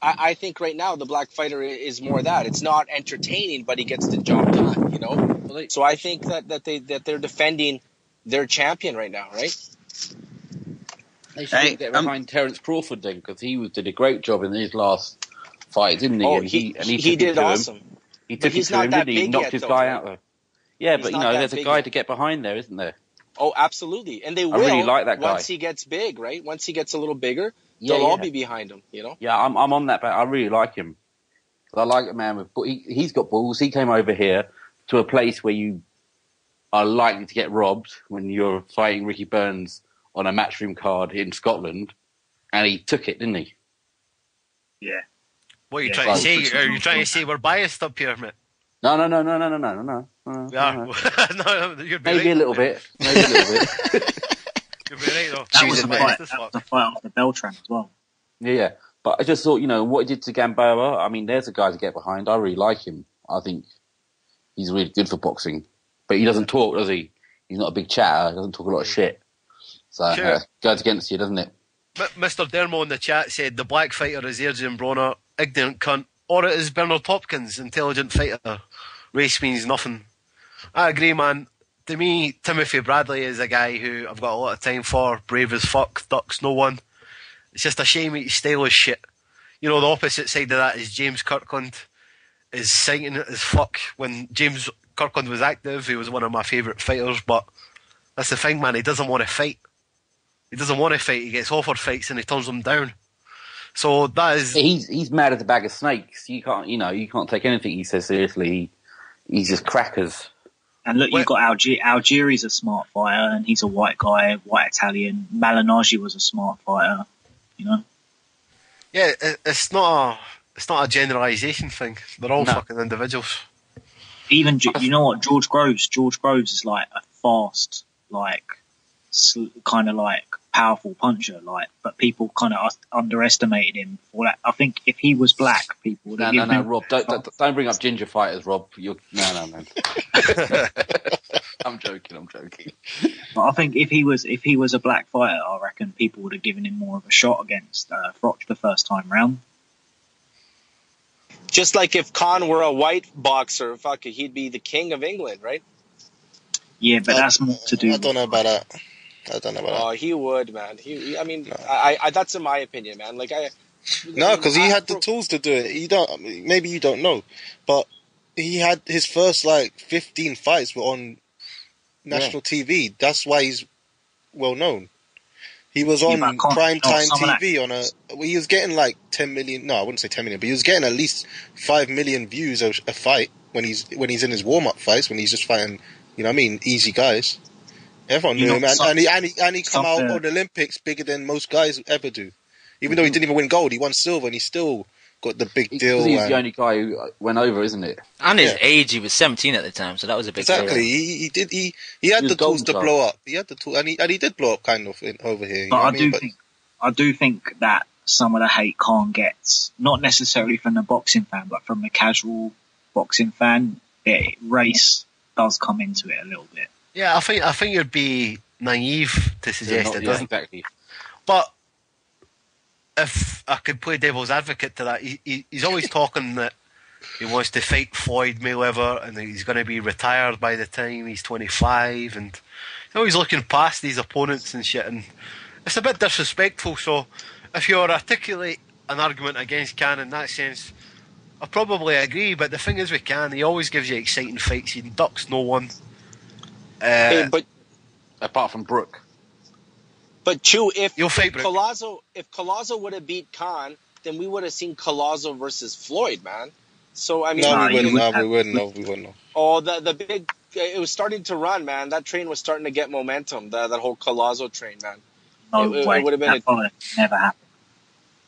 I think right now the black fighter is more that. It's not entertaining, but he gets the job done, you know? So I think that they're defending their champion right now, right? They should get behind Terence Crawford then, because he did a great job in his last fight, didn't he? Oh, and he did awesome. He took it to him, didn't he? He knocked his guy out, though. Yeah, but, you know, there's a guy to get behind there, isn't there? Oh, absolutely. And they will really like that guy. once he gets big, right? Once he gets a little bigger, they'll all be behind him, you know? Yeah, I'm on that, but I really like him. I like a man with... He's got balls. He came over here to a place where you are likely to get robbed when you're fighting Ricky Burns on a matchroom card in Scotland, and he took it, didn't he? Yeah. What are you trying to say? Are you trying to say we're biased up here, mate? No. Yeah, no, you'd be maybe right. a little bit. Maybe a little bit. You'd be right, though. That was a fight off the Beltran as well. Yeah. But I just thought, you know, what he did to Gamboa, I mean, there's a guy to get behind. I really like him. I think he's really good for boxing. But he doesn't talk, does he? He's not a big chatter. He doesn't talk a lot of shit. So, goes against you, doesn't it? Mr. Dermo in the chat said the black fighter is Adrian Broner, ignorant cunt, or it is Bernard Hopkins, intelligent fighter. Race means nothing. I agree, man. To me, Timothy Bradley is a guy who I've got a lot of time for, brave as fuck, ducks no one. It's just a shame he's style as shit. You know, the opposite side of that is James Kirkland is sighting it as fuck. When James Kirkland was active, he was one of my favourite fighters, but that's the thing, man, he doesn't want to fight. He doesn't want to fight, he gets offered fights and he turns them down. So that is... He's mad as a bag of snakes. You can't take anything he says seriously. He's just crackers. And look, you've got Algieri's a smart fighter, and he's a white guy, white Italian. Malignaggi was a smart fighter, you know? Yeah, it's not a generalisation thing. They're all fucking individuals. Even, you know what, George Groves is like a fast, like, kind of like powerful puncher, like, but people kind of underestimated him for that. I think if he was black, people would have given him... Rob, don't bring up ginger fighters, Rob. No, man. I'm joking. But I think if he was a black fighter, I reckon people would have given him more of a shot against Froch the first time round. Just like if Khan were a white boxer, fuck it, he'd be the king of England, right? Yeah, but that's more to do. I don't know about that. Oh, he would, man. I mean, I that's in my opinion, man. Like No, because he had the tools to do it. Maybe you don't know, but he had his first 15 fights were on national TV. That's why he's well known. He was on primetime TV he was getting 10 million. No, I wouldn't say 10 million, but he was getting at least 5 million views a fight when he's in his warm up fights, when he's just fighting, you know what I mean, easy guys. Everyone knew him, and he come out on the Olympics bigger than most guys ever do. Even though he didn't even win gold, he won silver, and he still got the big deal. He's the only guy who went over, isn't it? And his age, he was 17 at the time, so that was a big deal. Exactly, he had the tools to blow up. He had the tool, and he did blow up kind of over here. But I do think that some of the hate Khan gets, not necessarily from the boxing fan, but from the casual boxing fan, race does come into it a little bit. Yeah, I think you'd be naive to suggest it doesn't. Exactly. But if I could play devil's advocate to that, he's always talking that he wants to fight Floyd Mayweather and he's going to be retired by the time he's 25, and he's always looking past these opponents and shit, and it's a bit disrespectful. So if you articulate an argument against Khan in that sense, I probably agree, but the thing is with Khan, he always gives you exciting fights, he ducks no one. But apart from Brooke. But Chew, if You'll fight Collazo would have beat Khan, then we would have seen Collazo versus Floyd, man. So I mean, we wouldn't. Oh, the big, it was starting to run, man. That train was starting to get momentum. That whole Collazo train, man. It would have been never happened.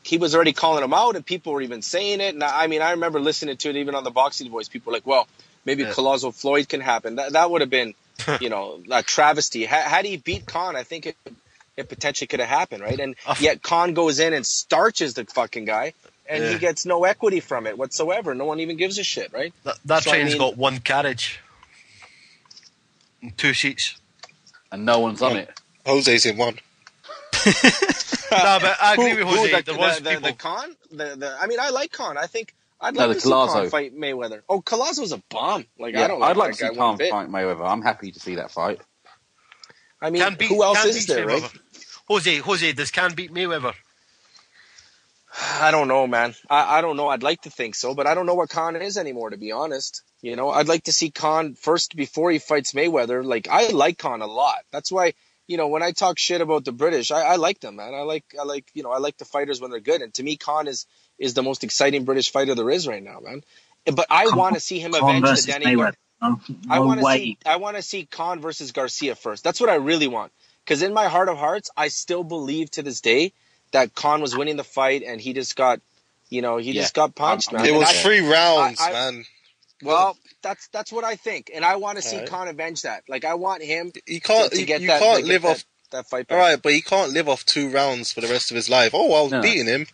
He was already calling him out, and people were even saying it. And I mean, I remember listening to it even on the Boxing Voice. People were like, "Well, maybe Collazo Floyd can happen." That would have been, a travesty. Had he beat Khan, I think it potentially could have happened, right? And yet Khan goes in and starches the fucking guy, and he gets no equity from it whatsoever. No one even gives a shit, right? That train's got one carriage and 2 seats. And no one's on it. Jose's in one. No, but I agree with Jose. There was the people. Khan. I mean, I like Khan. I think I'd No, like the to see Khan Collazo. fight Mayweather. Oh, Collazo's a bomb. Like Yeah, I don't. I'd like that to see guy one Khan bit. fight Mayweather. I'm happy to see that fight. I mean, who else is there, right? Jose, does Can beat Mayweather? I don't know, man. I don't know. I'd like to think so, but I don't know what Khan is anymore, to be honest. You know, I'd like to see Khan first before he fights Mayweather. Like, I like Khan a lot. That's why, you know, when I talk shit about the British, I like them, man. I like the fighters when they're good. And to me, Khan is the most exciting British fighter there is right now, man. But I want to see him avenge the Danny Garcia. I want to see Khan versus Garcia first. That's what I really want. Because in my heart of hearts, I still believe to this day that Khan was winning the fight and he just got, just got punched, man. It was 3 rounds, man. Well, that's what I think, and I want to see Khan avenge that. Like, I want him to get you that. Can't live off that fight back. All right, but he can't live off 2 rounds for the rest of his life. Oh, I was beating him.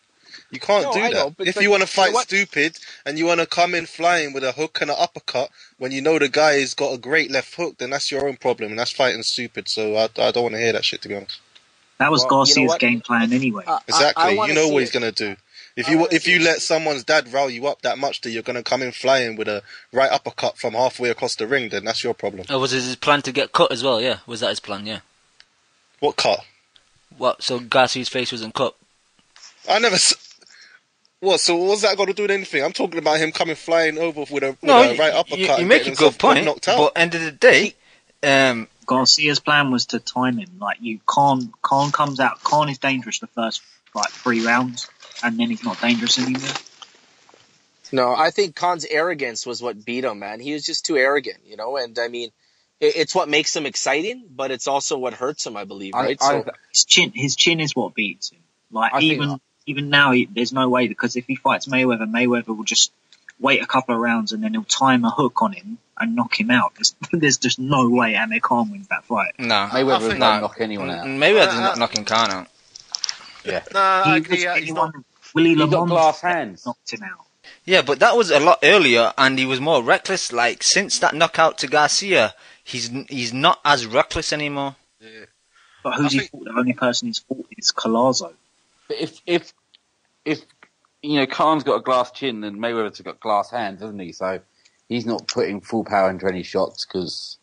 You can't do that. Know, but, if you want to fight stupid and you want to come in flying with a hook and an uppercut when you know the guy's got a great left hook, then that's your own problem, and that's fighting stupid. So I don't want to hear that shit, to be honest. That was Garcia's game plan anyway. Exactly. You know what he's going to do. If you let someone's dad rile you up that much that you're going to come in flying with a right uppercut from halfway across the ring, then that's your problem. Oh, was it his plan to get cut as well? Yeah, was that his plan? Yeah. What cut? What? So Garcia's face wasn't cut? I never. What? So what's that got to do with anything? I'm talking about him coming flying over with a right uppercut. You make a good point. But end of the day, Garcia's plan was to time him. Like, Khan comes out. Khan is dangerous the first 3 rounds, and then he's not dangerous anymore. No, I think Khan's arrogance was what beat him, man. He was just too arrogant, and I mean, it's what makes him exciting, but it's also what hurts him, I believe, right? His chin is what beats him. Like, even now, there's no way, because if he fights Mayweather will just wait a couple of rounds and then he'll time a hook on him and knock him out. There's just no way Amir Khan wins that fight. No. Mayweather won't knock anyone out. Mayweather's not knocking Khan out. Yeah. I agree. Willie He got glass hands. Knocked him out. Yeah, but that was a lot earlier, and he was more reckless. Like, since that knockout to Garcia, he's not as reckless anymore. Yeah. But who's he fought? The only person he's fought is Collazo. But if Khan's got a glass chin and Mayweather's got glass hands, hasn't he? So he's not putting full power into any shots because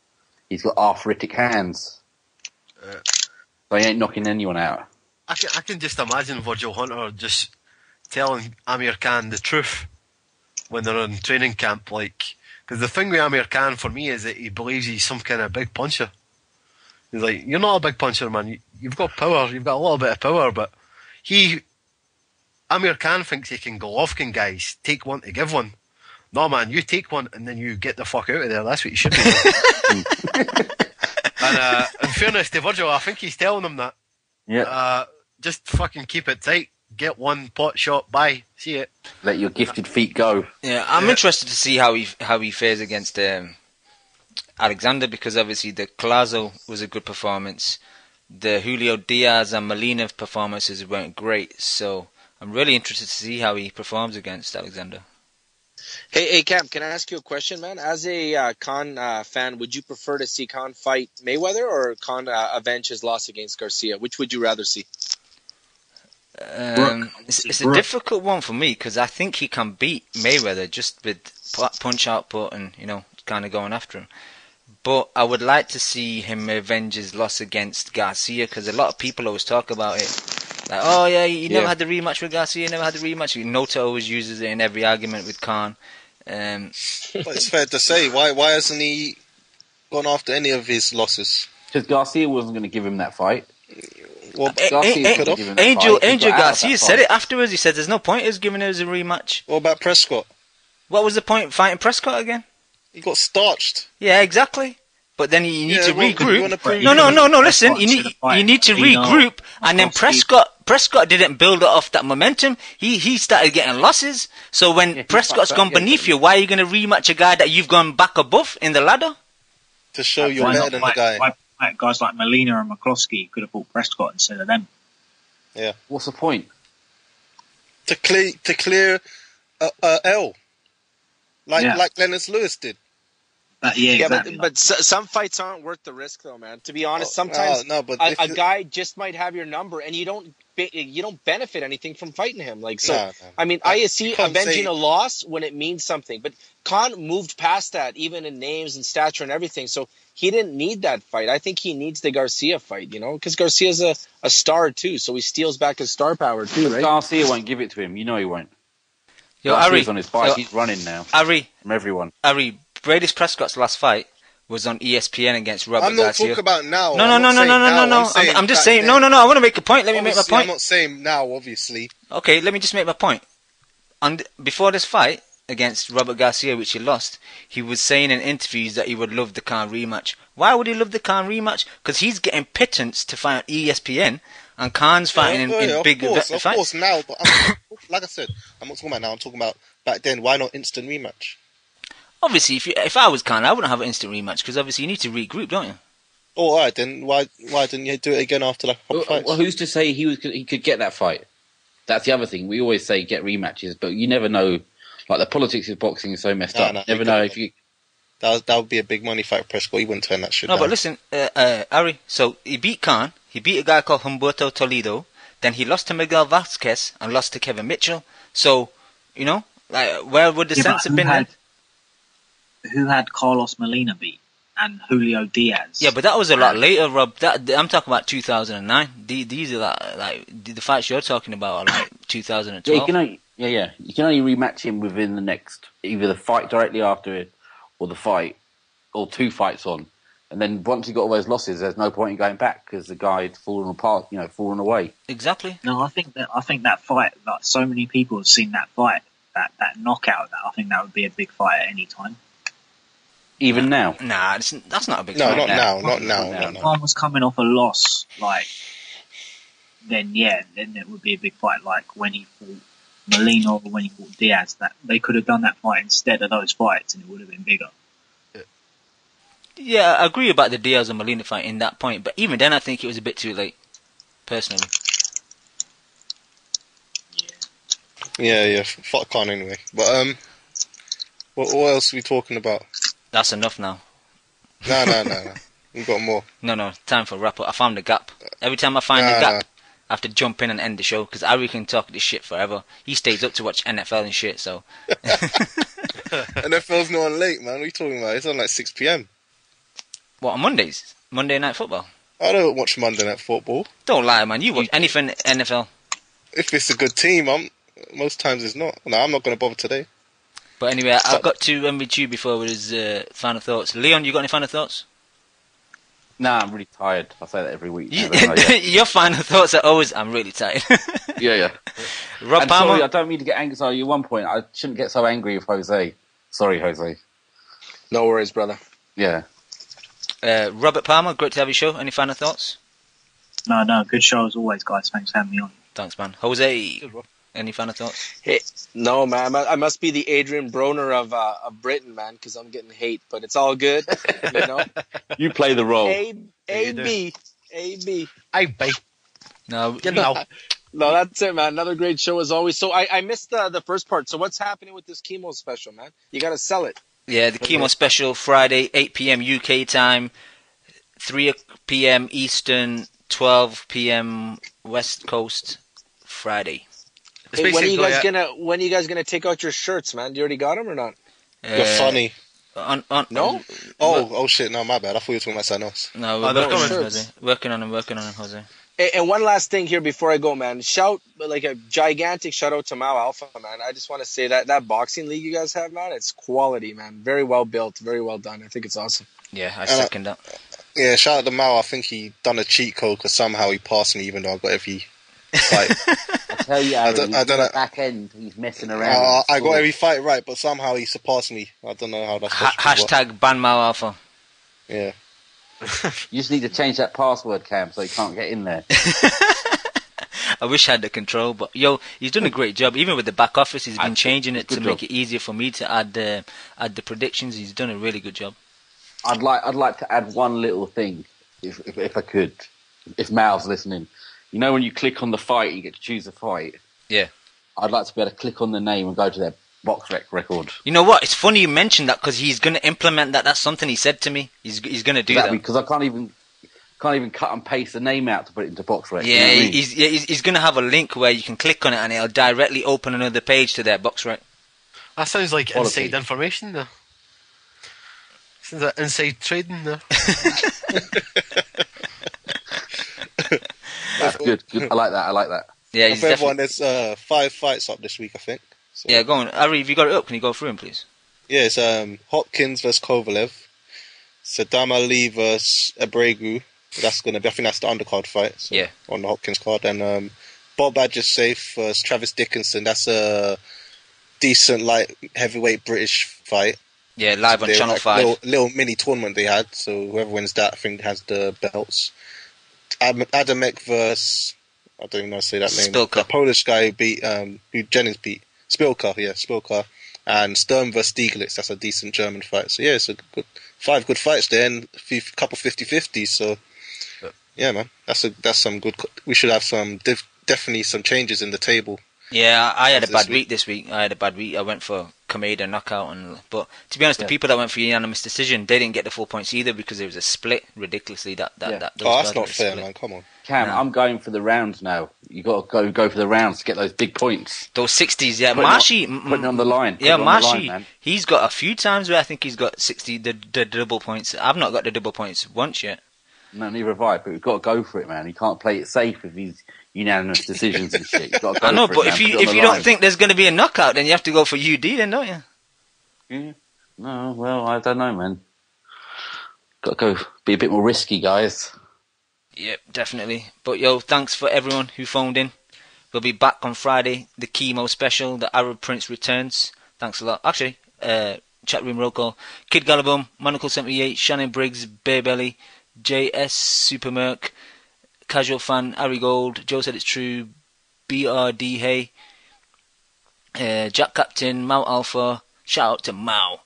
he's got arthritic hands. So he ain't knocking anyone out. I can just imagine Virgil Hunter just telling Amir Khan the truth when they're in training camp, because the thing with Amir Khan for me is that he believes he's some kind of big puncher. He's like, you're not a big puncher, man. You've got power. You've got a little bit of power, but Amir Khan thinks he can Golovkin guys, take one to give one. No, man, you take one and then you get the fuck out of there. That's what you should be doing. And in fairness to Virgil, I think he's telling him that. Yeah. Just fucking keep it tight. Get one pot shot, bye. See it. Let your gifted feet go. Yeah, I'm interested to see how he fares against Alexander, because obviously the Collazo was a good performance. The Julio Diaz and Molina performances weren't great, so I'm really interested to see how he performs against Alexander. Hey, Cam, can I ask you a question, man? As a Khan fan, would you prefer to see Khan fight Mayweather or Khan avenge his loss against Garcia? Which would you rather see? It's a difficult one for me because I think he can beat Mayweather just with punch output and kind of going after him. But I would like to see him avenge his loss against Garcia, because a lot of people always talk about it. Like, oh yeah, you never had the rematch with Garcia, you never had the rematch. Noto always uses it in every argument with Khan. But it's fair to say, why hasn't he gone after any of his losses? Because Garcia wasn't going to give him that fight. Well, Angel Garcia said it afterwards. He said there's no point in giving us a rematch. What about Prescott? What was the point fighting Prescott again? He got starched. Yeah, exactly. But then you need to regroup. No. Listen, you need to regroup, and then Prescott didn't build off that momentum. He started getting losses. So when Prescott's gone beneath you, why are you going to rematch a guy that you've gone back above in the ladder? To show you're better than the guy. Why guys like Molina and McCloskey could have fought Prescott instead of them. Yeah. What's the point? To clear L. Like Lennox Lewis did. Yeah, exactly. But some fights aren't worth the risk, though, man. To be honest, sometimes a guy just might have your number, and you don't benefit anything from fighting him. Like so, I mean, I see avenging a loss when it means something, but Khan moved past that, even in names and stature and everything. So he didn't need that fight. I think he needs the Garcia fight, because Garcia's a star too, so he steals back his star power too, right? Garcia won't give it to him. You know he won't. Yo, Garcia's Ari, on his bike. He's running now. Ari, from everyone. Ari, Brady Prescott's last fight was on ESPN against Robert Garcia. I'm not talking about now. No. I'm just saying. No. I want to make a point. Let me make my point. I'm not saying now, obviously. Okay, let me just make my point. Before this fight against Robert Garcia, which he lost, he was saying in interviews that he would love the Khan rematch. Why would he love the Khan rematch? Because he's getting pittance to fight on ESPN, and Khan's fighting in big fights. Of course, now. But like I said, I'm not talking about now. I'm talking about back then. Why not instant rematch? Obviously, if I was Khan, I wouldn't have an instant rematch because obviously you need to regroup, don't you? Oh, all right, then why didn't you do it again after like a couple fights? Well, who's to say he could get that fight? That's the other thing. We always say get rematches, but you never know. Like the politics of boxing is so messed up. Never know if you. That would be a big money fight for Prescott. He wouldn't turn that shit down. No, but listen, Ari. So he beat Khan. He beat a guy called Humberto Toledo. Then he lost to Miguel Vasquez and lost to Kevin Mitchell. So where would the sense have been? Who had Carlos Molina beat and Julio Diaz? Yeah, but that was a lot later, Rob. I'm talking about 2009. These are like the fights you're talking about are like 2012. Yeah, you can only rematch him within the next either the fight directly after it, or the fight, or 2 fights on. And then once you got all those losses, there's no point in going back because the guy had fallen apart, fallen away. Exactly. No, I think that fight, like so many people have seen that fight, that knockout. I think that would be a big fight at any time. Even now? Nah, that's not a big fight. No, not now. If Khan was coming off a loss, then it would be a big fight. Like when he fought Molina or when he fought Diaz, that they could have done that fight instead of those fights, and it would have been bigger. Yeah, I agree about the Diaz and Molina fight in that point, but even then, I think it was a bit too late, personally. Yeah. Fuck Khan anyway. But what else are we talking about? That's enough now. No. We've got more. No. Time for wrap up. I found the gap. Every time I find the gap, I have to jump in and end the show because Ari can talk this shit forever. He stays up to watch NFL and shit. So NFL's not on late, man. What are you talking about? It's on like 6 p.m. What, on Mondays? Monday Night Football? I don't watch Monday Night Football. Don't lie, man. You watch anything NFL. If it's a good team, most times it's not. No, I'm not going to bother today. But anyway, I've got to end with you before with his final thoughts. Leon, you got any final thoughts? Nah, I'm really tired. I say that every week. Your final thoughts are always, I'm really tired. Yeah. Rob Palmer? Sorry, I don't mean to get angry. Sorry, at one point, I shouldn't get so angry with Jose. Sorry, Jose. No worries, brother. Yeah. Robert Palmer, great to have your show. Any final thoughts? No, good show as always, guys. Thanks for having me on. Thanks, man. Jose, any final thoughts? Hey, no, man. I must be the Adrian Broner of Britain, man, because I'm getting hate, but it's all good. You play the role. A-B. No, No, that's it, man. Another great show as always. So I missed the first part. So what's happening with this Kimo special, man? You got to sell it. Yeah, the Kimo special, Friday, 8 p.m. UK time, 3 p.m. Eastern, 12 p.m. West Coast, Friday. Hey, when are you guys gonna take out your shirts, man? Do you already got them or not? You're funny. No? Oh shit! No, my bad. I thought you were talking about something else. No, we're working on them, Jose. And one last thing here before I go, man. A gigantic shout out to Mao Alpha, man. I just want to say that boxing league you guys have, man, it's quality, man. Very well built, very well done. I think it's awesome. Yeah, I second that. Yeah, shout out to Mao. I think he done a cheat code because somehow he passed me even though I got every fight. I tell you, I don't know. Back end, he's messing around. I got every fight right, but somehow he surpassed me. I don't know how that's Hashtag ban Mao Alpha. Yeah. You just need to change that password, Cam, so you can't get in there. I wish I had the control, but he's done a great job. Even with the back office, he's been changing it to make it easier for me to add the predictions. He's done a really good job. I'd like to add one little thing, if I could, if Mal's listening. You know when you click on the fight, you get to choose a fight? Yeah. I'd like to be able to click on the name and go to box record. You know what? It's funny you mentioned that because he's going to implement that. That's something he said to me. He's going to do that. Because I can't even cut and paste the name out to put it into box rec. Yeah, you know what I mean? he's going to have a link where you can click on it and it'll directly open another page to their box rec. That sounds like inside information, though. Sounds like inside trading, though. That's good. I like that. Yeah, he's everyone, there's 5 fights up this week, I think. So. Yeah, go on. Ari, if you got it up, can you go through them, please? Yeah, it's Hopkins versus Kovalev, Saddam Ali versus Abregu. That's gonna be, I think that's the undercard fight. So, yeah. On the Hopkins card, and Bob Adjasafe versus Travis Dickinson. That's a decent light heavyweight British fight. Yeah, live on Channel 5. Little mini tournament they had. So whoever wins that, I think, has the belts. Adamek versus, I don't even know how to say that name. Spilka. The Polish guy who Jennings beat. Spilka. And Sturm versus Stieglitz. That's a decent German fight. So yeah, it's a good 5 good fights there and a couple 50-50s. So yeah, man, that's some good. We should have some definitely some changes in the table. Yeah, I had a bad week this week. I went for Kameda knockout, but to be honest, the people that went for unanimous decision, they didn't get the 4 points either because there was a split. Ridiculously, that's not fair, man. Come on, Cam. I'm going for the rounds now. You got to go for the rounds to get those big points. Those 60s, yeah. Marshy putting it on the line. Yeah, Marshy. He's got a few times where I think he's got 60 the double points. I've not got the double points once yet. No, neither have I. But we've got to go for it, man. You can't play it safe with these unanimous decisions and shit. You've got to go I know, for but it, if you don't think there's going to be a knockout, then you have to go for UD, then, don't you? Yeah. No, well, I don't know, man. Got to go be a bit more risky, guys. Yep, definitely. But yo, thanks for everyone who phoned in. We'll be back on Friday. The Kimo Special, the Arab Prince returns. Thanks a lot. Actually, chat room roll call. Kid Galabum, Monocle 78, Shannon Briggs, Bear Belly, JS Supermerc, Casual Fan, Ari Gold, Joe Said It's True, BRD Hey, Jack Captain, Mao Alpha, shout out to Mao,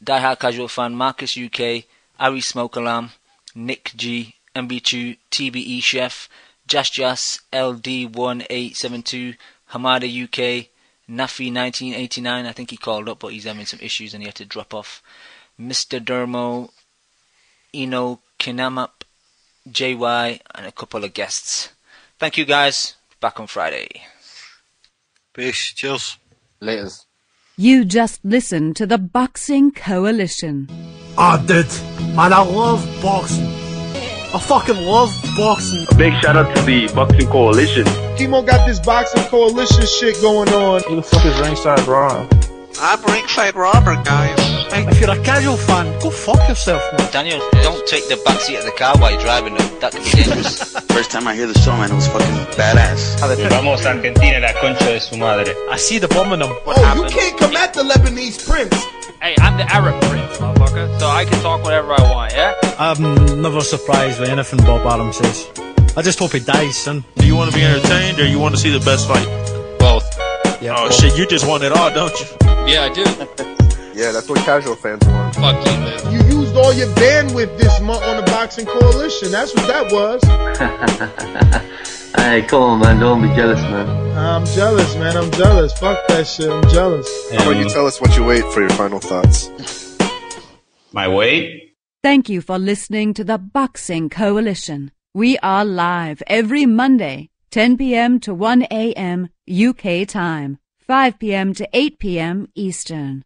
Die Hard Casual Fan, Marcus UK, Ari Smoke Alarm, Nick G, MB2, TBE Chef, Jas, LD1872, Hamada UK, Nafi 1989, I think he called up but he's having some issues and he had to drop off, Mr. Dermo, Eno Kinamap, JY, and a couple of guests. Thank you guys. Back on Friday. Peace. Cheers. Laters. You just listened to the Boxing Coalition. Oh, dude, man, I love boxing. I fucking love boxing. A big shout out to the Boxing Coalition. Kimo got this Boxing Coalition shit going on. Who the fuck is Ringside Rob? I'm Ringside Robert, guys. Hey, if you're a casual fan, go fuck yourself, man. Daniel, don't take the backseat of the car while you're driving though. That could be dangerous. First time I hear the show, man, it was fucking badass. Vamos Argentina, la concha de su madre. I see the bomb in them. You can't come at the Lebanese prince. Hey, I'm the Arab prince, motherfucker, so I can talk whatever I want, yeah? I'm never surprised with anything Bob Arum says. I just hope he dies, son. Do you want to be entertained or you want to see the best fight? Both. Yeah, oh, shit, you just want it all, don't you? Yeah, I do. Yeah, that's what casual fans want. Fuck you, man. You used all your bandwidth this month on the Boxing Coalition. That's what that was. Hey, come on, man. Don't be jealous, man. I'm jealous, man. I'm jealous. Fuck that shit. I'm jealous. How about you tell us what you ate for your final thoughts? My weight? Thank you for listening to the Boxing Coalition. We are live every Monday, 10 p.m. to 1 a.m. UK time, 5 p.m. to 8 p.m. Eastern.